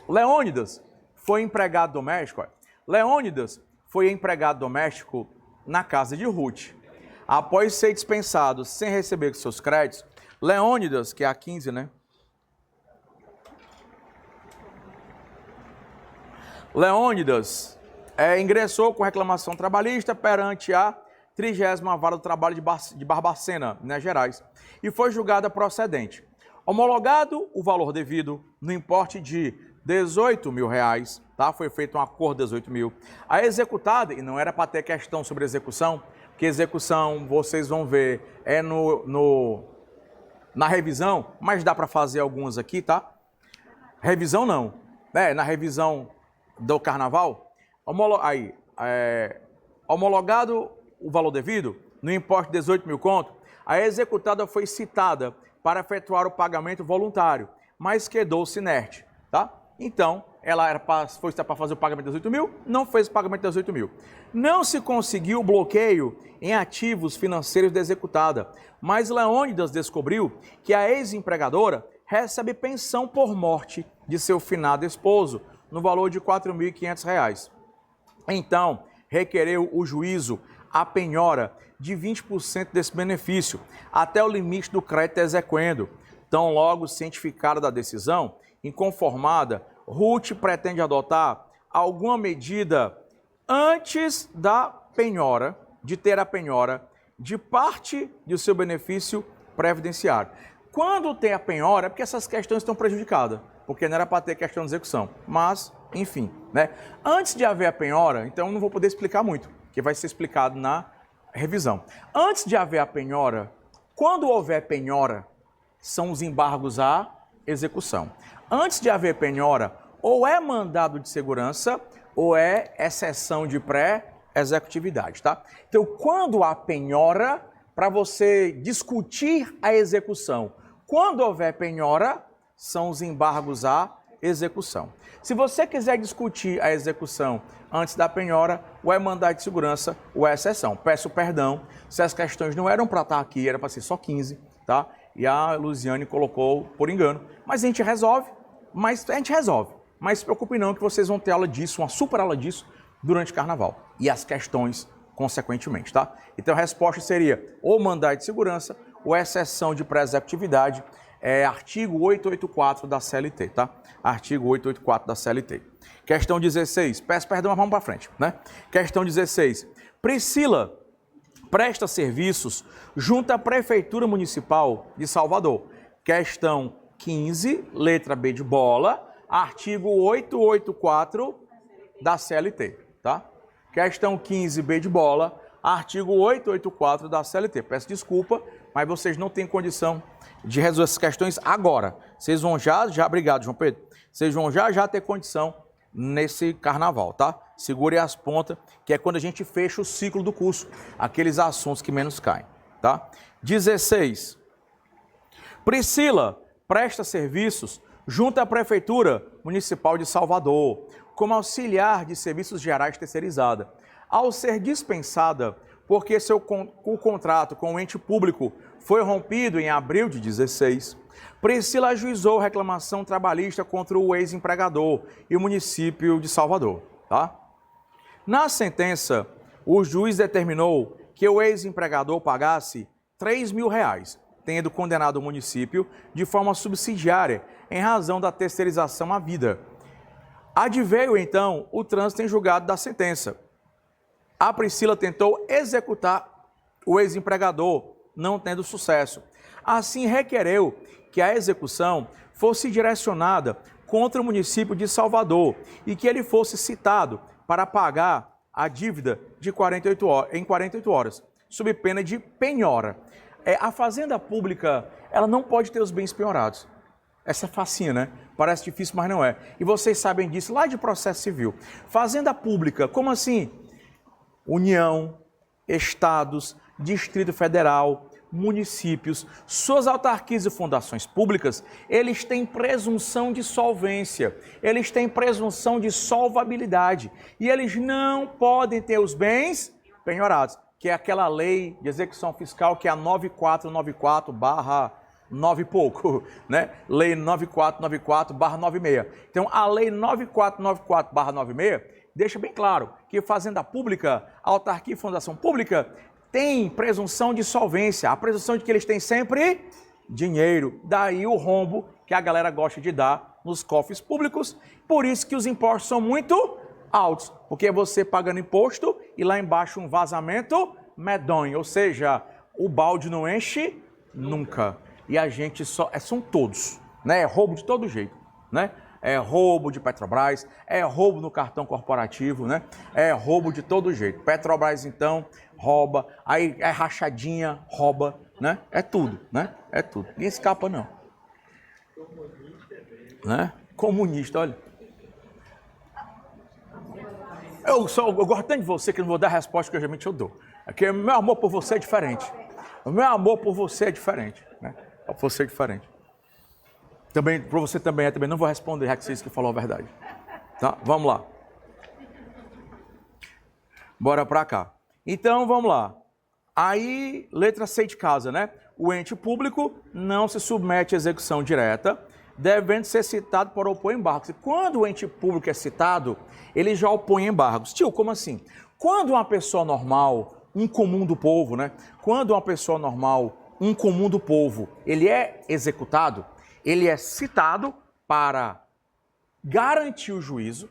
[SPEAKER 1] Leônidas foi empregado doméstico, olha. Leônidas foi empregado doméstico na casa de Ruth. Após ser dispensado sem receber seus créditos, Leônidas, que é a 15, né? Leônidas ingressou com reclamação trabalhista perante a 30ª Vara do Trabalho de Barbacena, Minas Gerais, e foi julgada procedente. Homologado o valor devido no importe de R$18 mil, tá? Foi feito um acordo de 18 mil. A executada, e não era para ter questão sobre execução, porque execução, vocês vão ver, é na revisão, mas dá para fazer algumas aqui, tá? Revisão não, na revisão do carnaval, homologado o valor devido, no importe de 18 mil conto, a executada foi citada para efetuar o pagamento voluntário, mas quedou-se inerte, tá? Então, ela foi para fazer o pagamento de 18 mil, não fez o pagamento de 18 mil. Não se conseguiu o bloqueio em ativos financeiros da executada, mas Leônidas descobriu que a ex-empregadora recebe pensão por morte de seu finado esposo, no valor de R$ 4.500. Então, requereu o juízo a penhora de 20% desse benefício, até o limite do crédito exequendo. Tão logo cientificada da decisão, inconformada, Ruth pretende adotar alguma medida antes da penhora, de ter a penhora de parte do seu benefício previdenciário. Quando tem a penhora, é porque essas questões estão prejudicadas, porque não era para ter questão de execução. Mas, enfim, né? Antes de haver a penhora, então não vou poder explicar muito, que vai ser explicado na revisão. Antes de haver a penhora, quando houver penhora, são os embargos à execução. Antes de haver penhora, ou é mandado de segurança, ou é exceção de pré-executividade, tá? Então, quando há penhora, para você discutir a execução, quando houver penhora, são os embargos à execução. Se você quiser discutir a execução antes da penhora, ou é mandado de segurança, ou é exceção. Peço perdão se as questões não eram para estar aqui, era para ser só 15, tá? E a Luziane colocou por engano. Mas a gente resolve, Mas se preocupe não que vocês vão ter aula disso, uma super aula disso, durante o carnaval. E as questões, consequentemente, tá? Então a resposta seria ou mandado de segurança, ou exceção de pré-executividade, artigo 884 da CLT, tá? Artigo 884 da CLT. Questão 16, peço perdão, mas vamos para frente, né? Questão 16. Priscila presta serviços junto à Prefeitura Municipal de Salvador. Questão 15, letra B de bola, artigo 884 da CLT, tá? Questão 15, B de bola, artigo 884 da CLT. Peço desculpa, mas vocês não têm condição de resolver essas questões agora. Vocês vão obrigado, João Pedro, vocês vão já ter condição nesse carnaval, tá? Segurem as pontas, que é quando a gente fecha o ciclo do curso, aqueles assuntos que menos caem, tá? 16. Priscila presta serviços junto à Prefeitura Municipal de Salvador, como auxiliar de serviços gerais terceirizada. Ao ser dispensada, porque o contrato com o ente público foi rompido em abril de 16, Priscila ajuizou reclamação trabalhista contra o ex-empregador e o município de Salvador, tá? Na sentença, o juiz determinou que o ex-empregador pagasse R$3 mil, tendo condenado o município de forma subsidiária em razão da terceirização à vida. Adveio, então, o trânsito em julgado da sentença. A Priscila tentou executar o ex-empregador, não tendo sucesso. Assim, requereu que a execução fosse direcionada contra o município de Salvador e que ele fosse citado para pagar a dívida de 48 horas, em 48 horas, sob pena de penhora. A fazenda pública, ela não pode ter os bens penhorados. Essa é facinha, né? Parece difícil, mas não é. E vocês sabem disso lá de processo civil. Fazenda pública, como assim? União, estados, Distrito Federal, municípios, suas autarquias e fundações públicas, eles têm presunção de solvência, eles têm presunção de solvabilidade e eles não podem ter os bens penhorados, que é aquela lei de execução fiscal que é a 9494/9 e pouco, né? Lei 9494/96. Então, a lei 9494/96 deixa bem claro que fazenda pública, autarquia e fundação pública tem presunção de solvência, a presunção de que eles têm sempre dinheiro. Daí o rombo que a galera gosta de dar nos cofres públicos. Por isso que os impostos são muito altos, porque você pagando imposto e lá embaixo um vazamento medonho, ou seja, o balde não enche nunca. E a gente são todos, né? É roubo de todo jeito, né? É roubo de Petrobras, é roubo no cartão corporativo, né? É roubo de todo jeito. Petrobras, então, rouba, aí é rachadinha, rouba, né? É tudo, né? É tudo. Ninguém escapa, não. Né? Comunista, olha. Eu gosto tanto de você que não vou dar a resposta que geralmente eu dou. É que meu amor por você é diferente. O meu amor por você é diferente, né? Você é diferente. Também, para você também é, também não vou responder, já que você disse que falou a verdade. Tá? Vamos lá. Bora para cá. Então, vamos lá. Aí, letra C de casa, né? O ente público não se submete à execução direta, devendo ser citado para opor embargos. E quando o ente público é citado, ele já opõe embargos. Tio, como assim? Quando uma pessoa normal, um comum do povo, né? Quando uma pessoa normal, um comum do povo, ele é executado, ele é citado para garantir o juízo,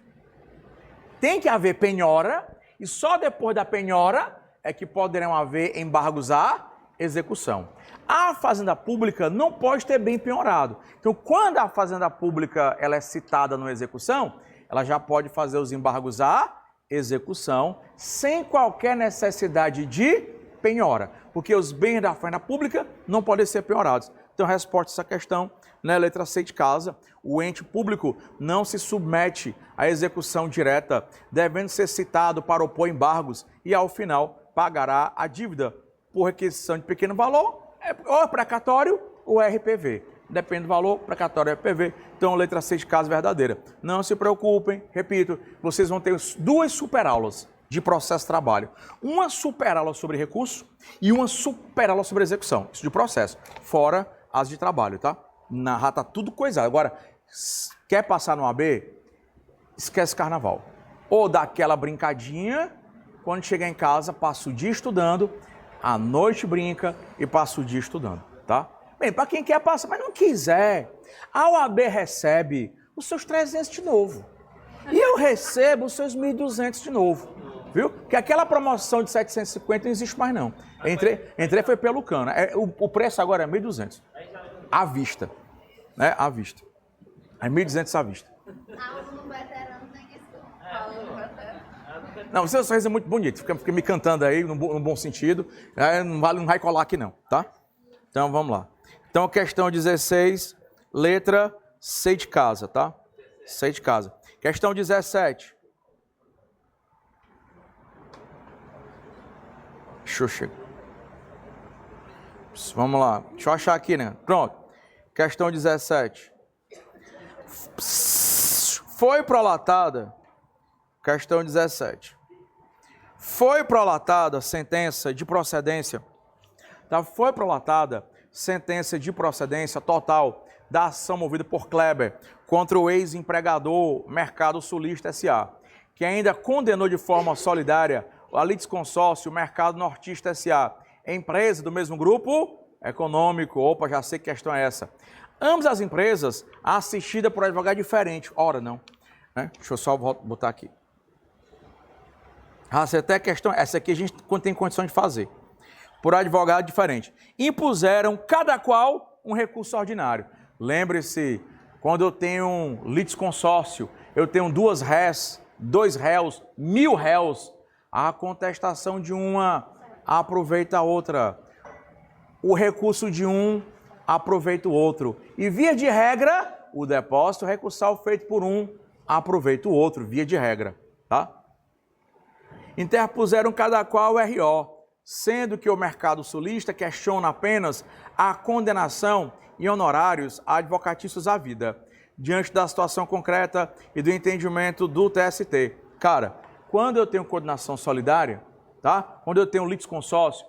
[SPEAKER 1] tem que haver penhora, e só depois da penhora é que poderão haver embargos à execução. A fazenda pública não pode ter bem penhorado. Então, quando a fazenda pública ela é citada na execução, ela já pode fazer os embargos à execução sem qualquer necessidade de penhora, porque os bens da fazenda pública não podem ser penhorados. Então, resposta a essa questão, né, letra C de casa, o ente público não se submete à execução direta, devendo ser citado para opor embargos e, ao final, pagará a dívida por requisição de pequeno valor, ou precatório ou RPV. Depende do valor, precatório ou RPV. Então, letra C de casa verdadeira. Não se preocupem, repito, vocês vão ter duas superaulas de processo de trabalho. Uma superaula sobre recurso e uma superaula sobre execução. Isso de processo, fora as de trabalho, tá? Já tá tudo coisado. Agora, quer passar no AB? Esquece carnaval. Ou dá aquela brincadinha, quando chegar em casa, passa o dia estudando, à noite brinca e passa o dia estudando, tá? Bem, para quem quer passar, mas não quiser, a OAB recebe os seus 300 de novo. E eu recebo os seus 1.200 de novo, viu? Porque aquela promoção de 750 não existe mais não. Entrei foi pelo cano. O preço agora é 1.200. À vista, né? À vista. É 1.200 à vista.
[SPEAKER 2] Aluno veterano tem isso.
[SPEAKER 1] Não, você sorriso é muito bonito, fica me cantando aí, no bom sentido. Não vai colar aqui não, tá? Então, vamos lá. Então, questão 16, letra C de casa, tá? C de casa. Questão 17. Deixa eu chegar. Vamos lá. Deixa eu achar aqui, né? Pronto. Questão 17. Foi prolatada. Questão 17. Foi prolatada a sentença de procedência. Tá? Foi prolatada sentença de procedência total da ação movida por Kleber contra o ex-empregador Mercado Sulista S.A., que ainda condenou de forma solidária a litisconsórcio Mercado Nortista S.A., empresa do mesmo grupo econômico. Opa, já sei que questão é essa. Ambas as empresas assistidas por advogado diferente. Ora, não. Né? Deixa eu só botar aqui. Até a questão, essa aqui a gente tem condição de fazer. Por advogado diferente. Impuseram cada qual um recurso ordinário. Lembre-se, quando eu tenho um litisconsórcio, eu tenho 2 réis, 2 réus, 1000 réus, a contestação de uma aproveita a outra. O recurso de um aproveita o outro. E via de regra, o depósito recursal feito por um aproveita o outro, via de regra, tá? Interpuseram cada qual o RO, sendo que o mercado sulista questiona apenas a condenação em honorários advocatícios à vida, diante da situação concreta e do entendimento do TST. Cara, quando eu tenho condenação solidária, tá? Quando eu tenho litisconsórcio,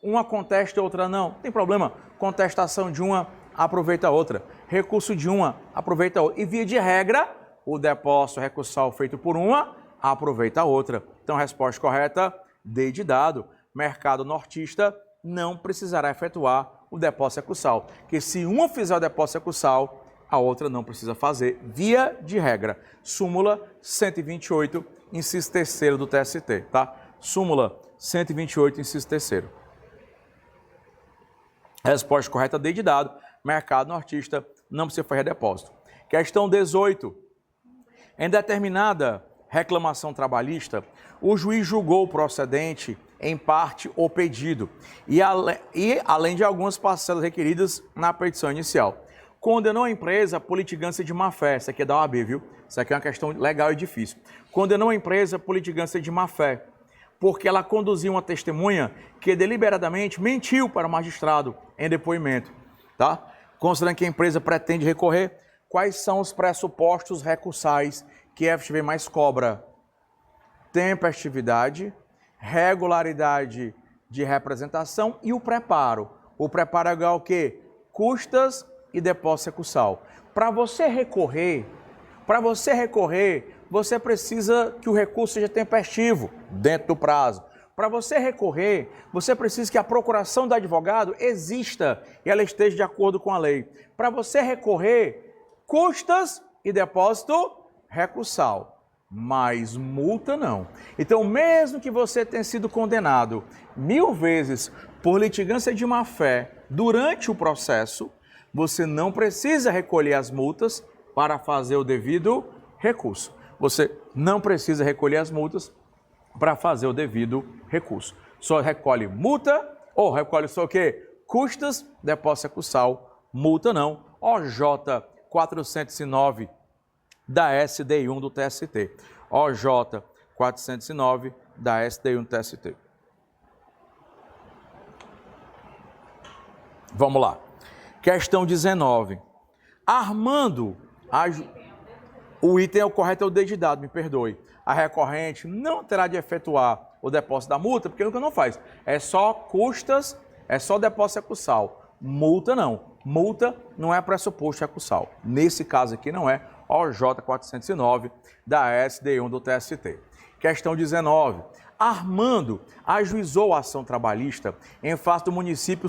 [SPEAKER 1] uma contesta e outra não, tem problema. Contestação de uma, aproveita a outra. Recurso de uma, aproveita a outra. E via de regra, o depósito recursal feito por uma, aproveita a outra. Então, resposta correta, D de dado. Mercado nortista não precisará efetuar o depósito recursal. Que se uma fizer o depósito recursal, a outra não precisa fazer, via de regra. Súmula 128, inciso 3º do TST, tá? Súmula 128, inciso 3º. Resposta correta, D de dado. Mercado nortista não precisa fazer depósito. Questão 18. Em determinada reclamação trabalhista, o juiz julgou procedente, em parte, o pedido e além de algumas parcelas requeridas na petição inicial. Condenou a empresa por litigância de má-fé. Isso aqui é da OAB, viu? Isso aqui é uma questão legal e difícil. Condenou a empresa por litigância de má-fé, porque ela conduziu uma testemunha que deliberadamente mentiu para o magistrado em depoimento, tá? Considerando que a empresa pretende recorrer, quais são os pressupostos recursais que a FGV mais cobra? Tempestividade, regularidade de representação e o preparo. O preparo é igual ao quê? Custas e depósito recursal. Para você recorrer, você precisa que o recurso seja tempestivo, dentro do prazo. Para você recorrer, você precisa que a procuração do advogado exista e ela esteja de acordo com a lei. Para você recorrer, custas e depósito recursal, mas multa não. Então, mesmo que você tenha sido condenado 1000 vezes por litigância de má-fé durante o processo, você não precisa recolher as multas para fazer o devido recurso. Você não precisa recolher as multas para fazer o devido recurso. Só recolhe multa ou recolhe só o quê? Custas, depósito recursal, multa não. OJ 409 da SDI1 do TST. OJ 409 da SDI1 do TST. Vamos lá. Questão 19. Armando, o item correto é o D de dado, me perdoe. A recorrente não terá de efetuar o depósito da multa, porque nunca não faz. É só custas, é só depósito recursal. Multa não. Multa não é pressuposto recursal. Nesse caso aqui não é. OJ 409 da SDI1 do TST. Questão 19. Armando ajuizou a ação trabalhista em face do município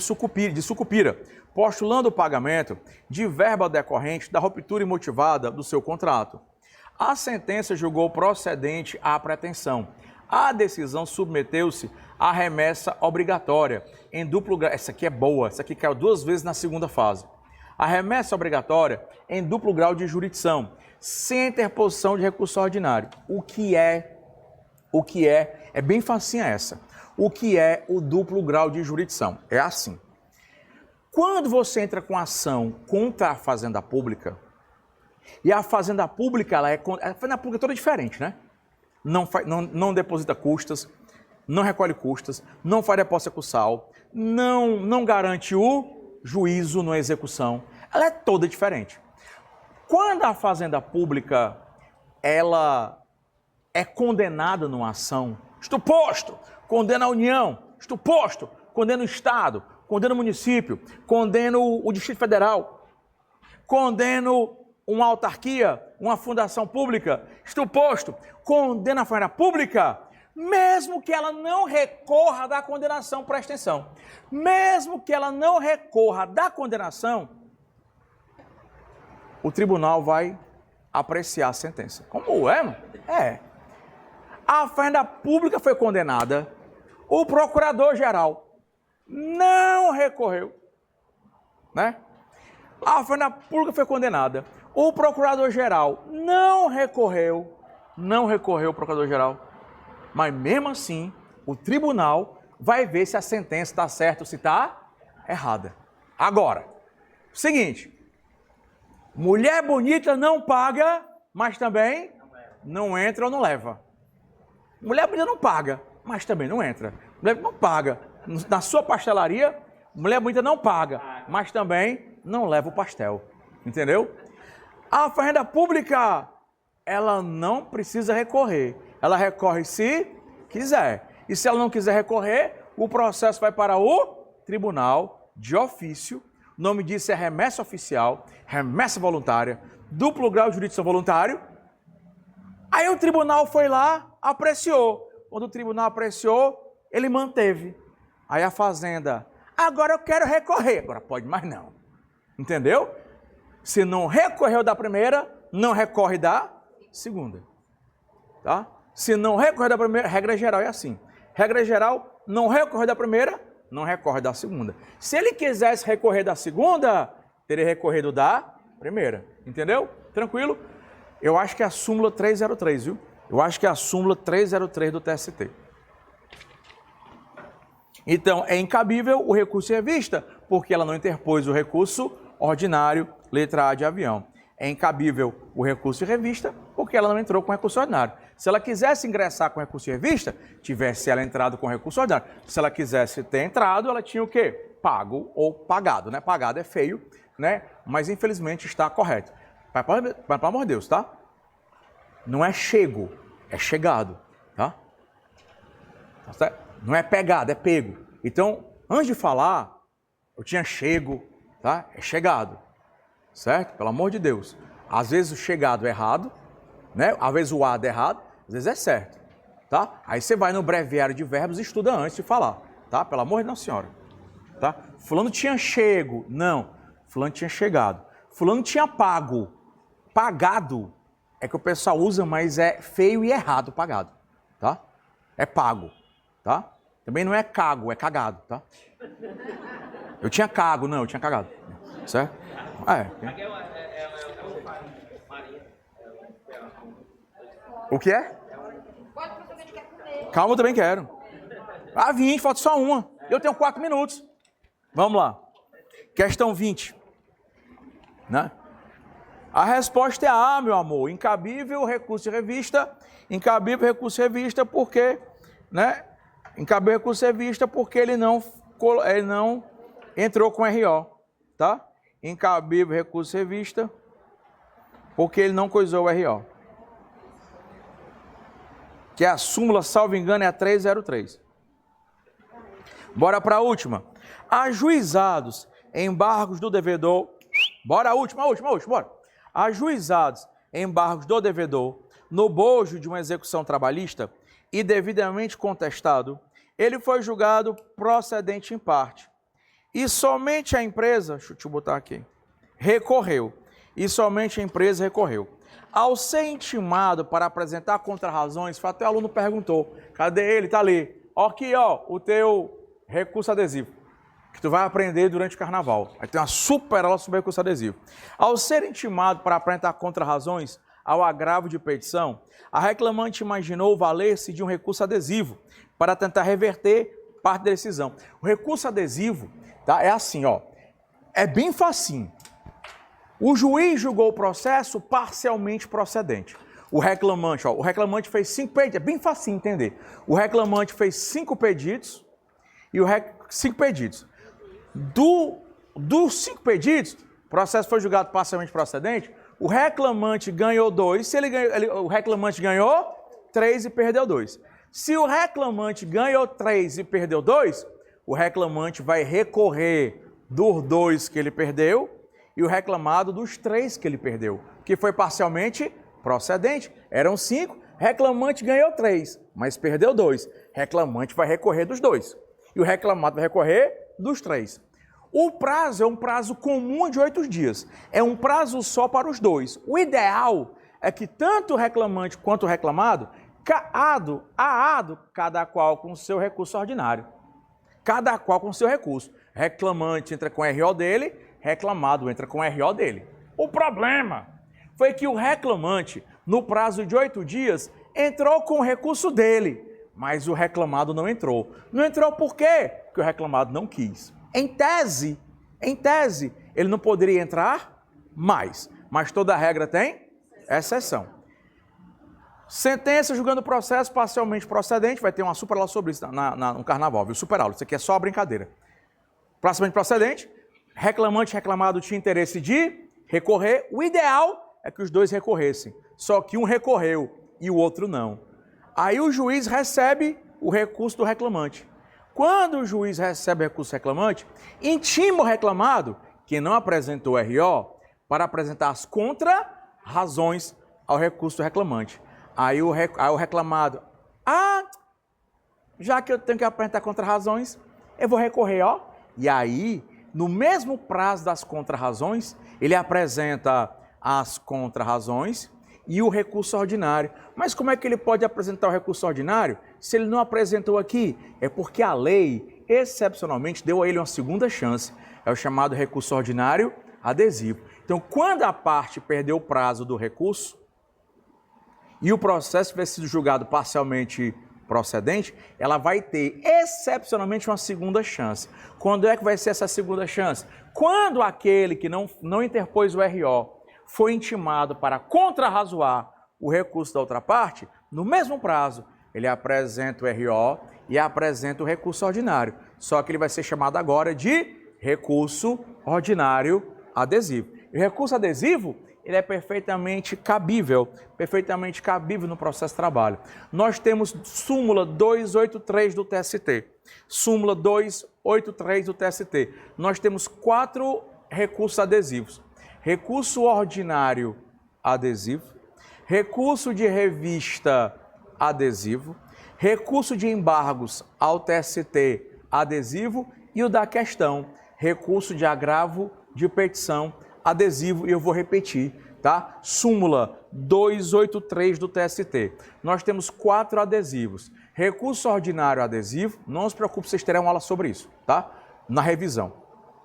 [SPEAKER 1] de Sucupira, postulando o pagamento de verba decorrente da ruptura imotivada do seu contrato. A sentença julgou procedente a pretensão. A decisão submeteu-se à remessa obrigatória em duplo grau. Essa aqui é boa, essa aqui caiu 2 vezes na segunda fase. A remessa obrigatória em duplo grau de jurisdição, sem interposição de recurso ordinário. O que é bem facinha essa. O que é o duplo grau de jurisdição? É assim. Quando você entra com ação contra a Fazenda Pública, e a Fazenda Pública, a Fazenda Pública é toda diferente, né? Não deposita custas, não recolhe custas, não faz depósito recursal, não garante o juízo na execução. Ela é toda diferente. Quando a Fazenda Pública, ela é condenada numa ação, estou posto, condena a União, estou posto, condena o Estado, condena o município, condeno o Distrito Federal, condeno uma autarquia, uma fundação pública, estou posto, condena a Fazenda Pública, mesmo que ela não recorra da condenação, presta atenção, mesmo que ela não recorra da condenação, o tribunal vai apreciar a sentença. Como é, mano? É. A fazenda pública foi condenada. O procurador-geral não recorreu, né? A fazenda pública foi condenada. O procurador-geral não recorreu o procurador-geral. Mas mesmo assim, o tribunal vai ver se a sentença está certa ou se está errada. Agora, seguinte, mulher bonita não paga, mas também não entra ou não leva. Mulher bonita não paga, mas também não entra. Mulher não paga. Na sua pastelaria, mulher bonita não paga, mas também não leva o pastel. Entendeu? A fazenda pública, ela não precisa recorrer. Ela recorre se quiser. E se ela não quiser recorrer, o processo vai para o tribunal de ofício. O nome disso é remessa oficial, remessa voluntária, duplo grau de jurisdição voluntário. Aí o tribunal foi lá, apreciou. Quando o tribunal apreciou, ele manteve. Aí a fazenda, agora eu quero recorrer. Agora pode mais não. Entendeu? Se não recorreu da primeira, não recorre da segunda. Tá? Se não recorrer da primeira, regra geral é assim. Regra geral, não recorre da primeira, não recorre da segunda. Se ele quisesse recorrer da segunda, teria recorrido da primeira. Entendeu? Tranquilo? Eu acho que é a súmula 303, viu? Eu acho que é a súmula 303 do TST. Então, é incabível o recurso em revista, porque ela não interpôs o recurso ordinário, letra A de avião. É incabível o recurso em revista, porque ela não entrou com recurso ordinário. Se ela quisesse ingressar com recurso em revista, tivesse ela entrado com recurso ordinário. Se ela quisesse ter entrado, ela tinha o quê? Pago ou pagado, né? Pagado é feio, né? Mas infelizmente está correto. Mas pelo amor de Deus, tá? Não é chego, é chegado, tá? Tá certo? Não é pegado, é pego. Então, antes de falar, eu tinha chego, tá? É chegado, certo? Pelo amor de Deus. Às vezes o chegado é errado, né? Às vezes o ad é errado, às vezes é certo, tá? Aí você vai no breviário de verbos e estuda antes de falar, tá? Pelo amor de Nossa Senhora, tá? Fulano tinha chego, não. Fulano tinha chegado. Fulano tinha pago. Pagado é que o pessoal usa, mas é feio e errado pagado, tá? É pago, tá? Também não é cago, é cagado, tá? Eu tinha cago, não, eu tinha cagado, certo? O que é? Calma, eu também quero. 20, falta só uma. Eu tenho 4 minutos. Vamos lá. Questão 20. Né? A resposta é A, meu amor. Incabível recurso de revista. Incabível recurso de revista porque, né? Incabível recurso de revista porque ele não entrou com RO, tá? Incabível recurso de revista porque ele não coisou o RO. Que é a súmula, salvo engano, é a 303. Bora para a última. Ajuizados embargos do devedor. Bora a última, bora. Ajuizados embargos do devedor no bojo de uma execução trabalhista e devidamente contestado, ele foi julgado procedente em parte. E somente a empresa, deixa eu botar aqui, recorreu. E somente a empresa recorreu. Ao ser intimado para apresentar contrarrazões, até o aluno perguntou, cadê ele? Tá ali. Ó aqui, ó, o teu recurso adesivo, que tu vai aprender durante o carnaval. Aí tem uma super aula sobre recurso adesivo. Ao ser intimado para apresentar contrarrazões ao agravo de petição, a reclamante imaginou valer-se de um recurso adesivo para tentar reverter parte da decisão. O recurso adesivo, tá, é assim, ó, é bem facinho. O juiz julgou o processo parcialmente procedente. O reclamante fez 5 pedidos, é bem facinho entender. O reclamante fez 5 pedidos e 5 pedidos. Dos 5 pedidos, o processo foi julgado parcialmente procedente, o reclamante ganhou 2, o reclamante ganhou 3 e perdeu 2. Se o reclamante ganhou 3 e perdeu 2, o reclamante vai recorrer dos 2 que ele perdeu e o reclamado dos 3 que ele perdeu, que foi parcialmente procedente. Eram 5, reclamante ganhou 3, mas perdeu 2. Reclamante vai recorrer dos 2 e o reclamado vai recorrer dos 3. O prazo é um prazo comum de 8 dias. É um prazo só para os 2. O ideal é que tanto o reclamante quanto o reclamado cada qual com o seu recurso ordinário. Cada qual com o seu recurso. Reclamante entra com o RO dele, reclamado entra com o RO dele. O problema foi que o reclamante, no prazo de 8 dias, entrou com o recurso dele, mas o reclamado não entrou. Não entrou por quê? Porque o reclamado não quis. Em tese, ele não poderia entrar mais, mas toda regra tem exceção. Sentença julgando o processo parcialmente procedente, vai ter uma super aula sobre isso no carnaval, viu? Super aula, isso aqui é só brincadeira. Parcialmente procedente, reclamante e reclamado tinha interesse de recorrer, o ideal é que os dois recorressem, só que um recorreu e o outro não. Aí o juiz recebe o recurso do reclamante. Quando o juiz recebe o recurso do reclamante, intima o reclamado, que não apresentou o RO, para apresentar as contra-razões ao recurso do reclamante. Aí o reclamado, já que eu tenho que apresentar contra-razões, eu vou recorrer, ó. E aí, no mesmo prazo das contra-razões, ele apresenta as contra-razões e o recurso ordinário. Mas como é que ele pode apresentar o recurso ordinário se ele não apresentou aqui? É porque a lei, excepcionalmente, deu a ele uma segunda chance. É o chamado recurso ordinário adesivo. Então, quando a parte perdeu o prazo do recurso e o processo tiver sido julgado parcialmente procedente, ela vai ter excepcionalmente uma segunda chance. Quando é que vai ser essa segunda chance? Quando aquele que não interpôs o RO foi intimado para contrarrazoar o recurso da outra parte, no mesmo prazo, ele apresenta o RO e apresenta o recurso ordinário. Só que ele vai ser chamado agora de recurso ordinário adesivo. E o recurso adesivo, ele é perfeitamente cabível no processo de trabalho. Nós temos súmula 283 do TST. Súmula 283 do TST. Nós temos 4 recursos adesivos. Recurso ordinário adesivo, recurso de revista adesivo, recurso de embargos ao TST adesivo e o da questão, recurso de agravo de petição adesivo, e eu vou repetir, tá? Súmula 283 do TST. Nós temos 4 adesivos. Recurso ordinário adesivo, não se preocupe, vocês terão aula sobre isso, tá? Na revisão,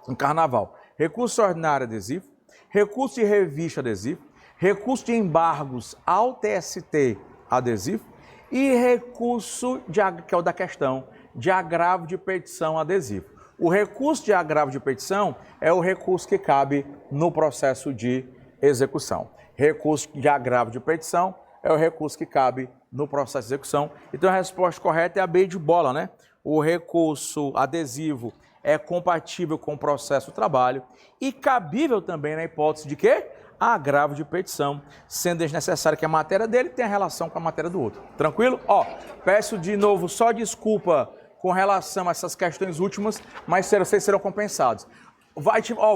[SPEAKER 1] no carnaval. Recurso ordinário adesivo, recurso de revista adesivo, recurso de embargos ao TST adesivo e recurso, que é o da questão, de agravo de petição adesivo. O recurso de agravo de petição é o recurso que cabe no processo de execução. Recurso de agravo de petição é o recurso que cabe no processo de execução. Então a resposta correta é a B de bola, né? O recurso adesivo é compatível com o processo do trabalho e cabível também na hipótese de quê? Agravo de petição, sendo desnecessário que a matéria dele tenha relação com a matéria do outro. Tranquilo? Ó, peço de novo só desculpa com relação a essas questões últimas, mas vocês serão compensados.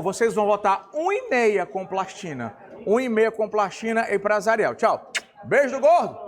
[SPEAKER 1] Vocês vão votar 1,5 com plastina. 1,5 com plastina empresarial. Tchau. Beijo do gordo.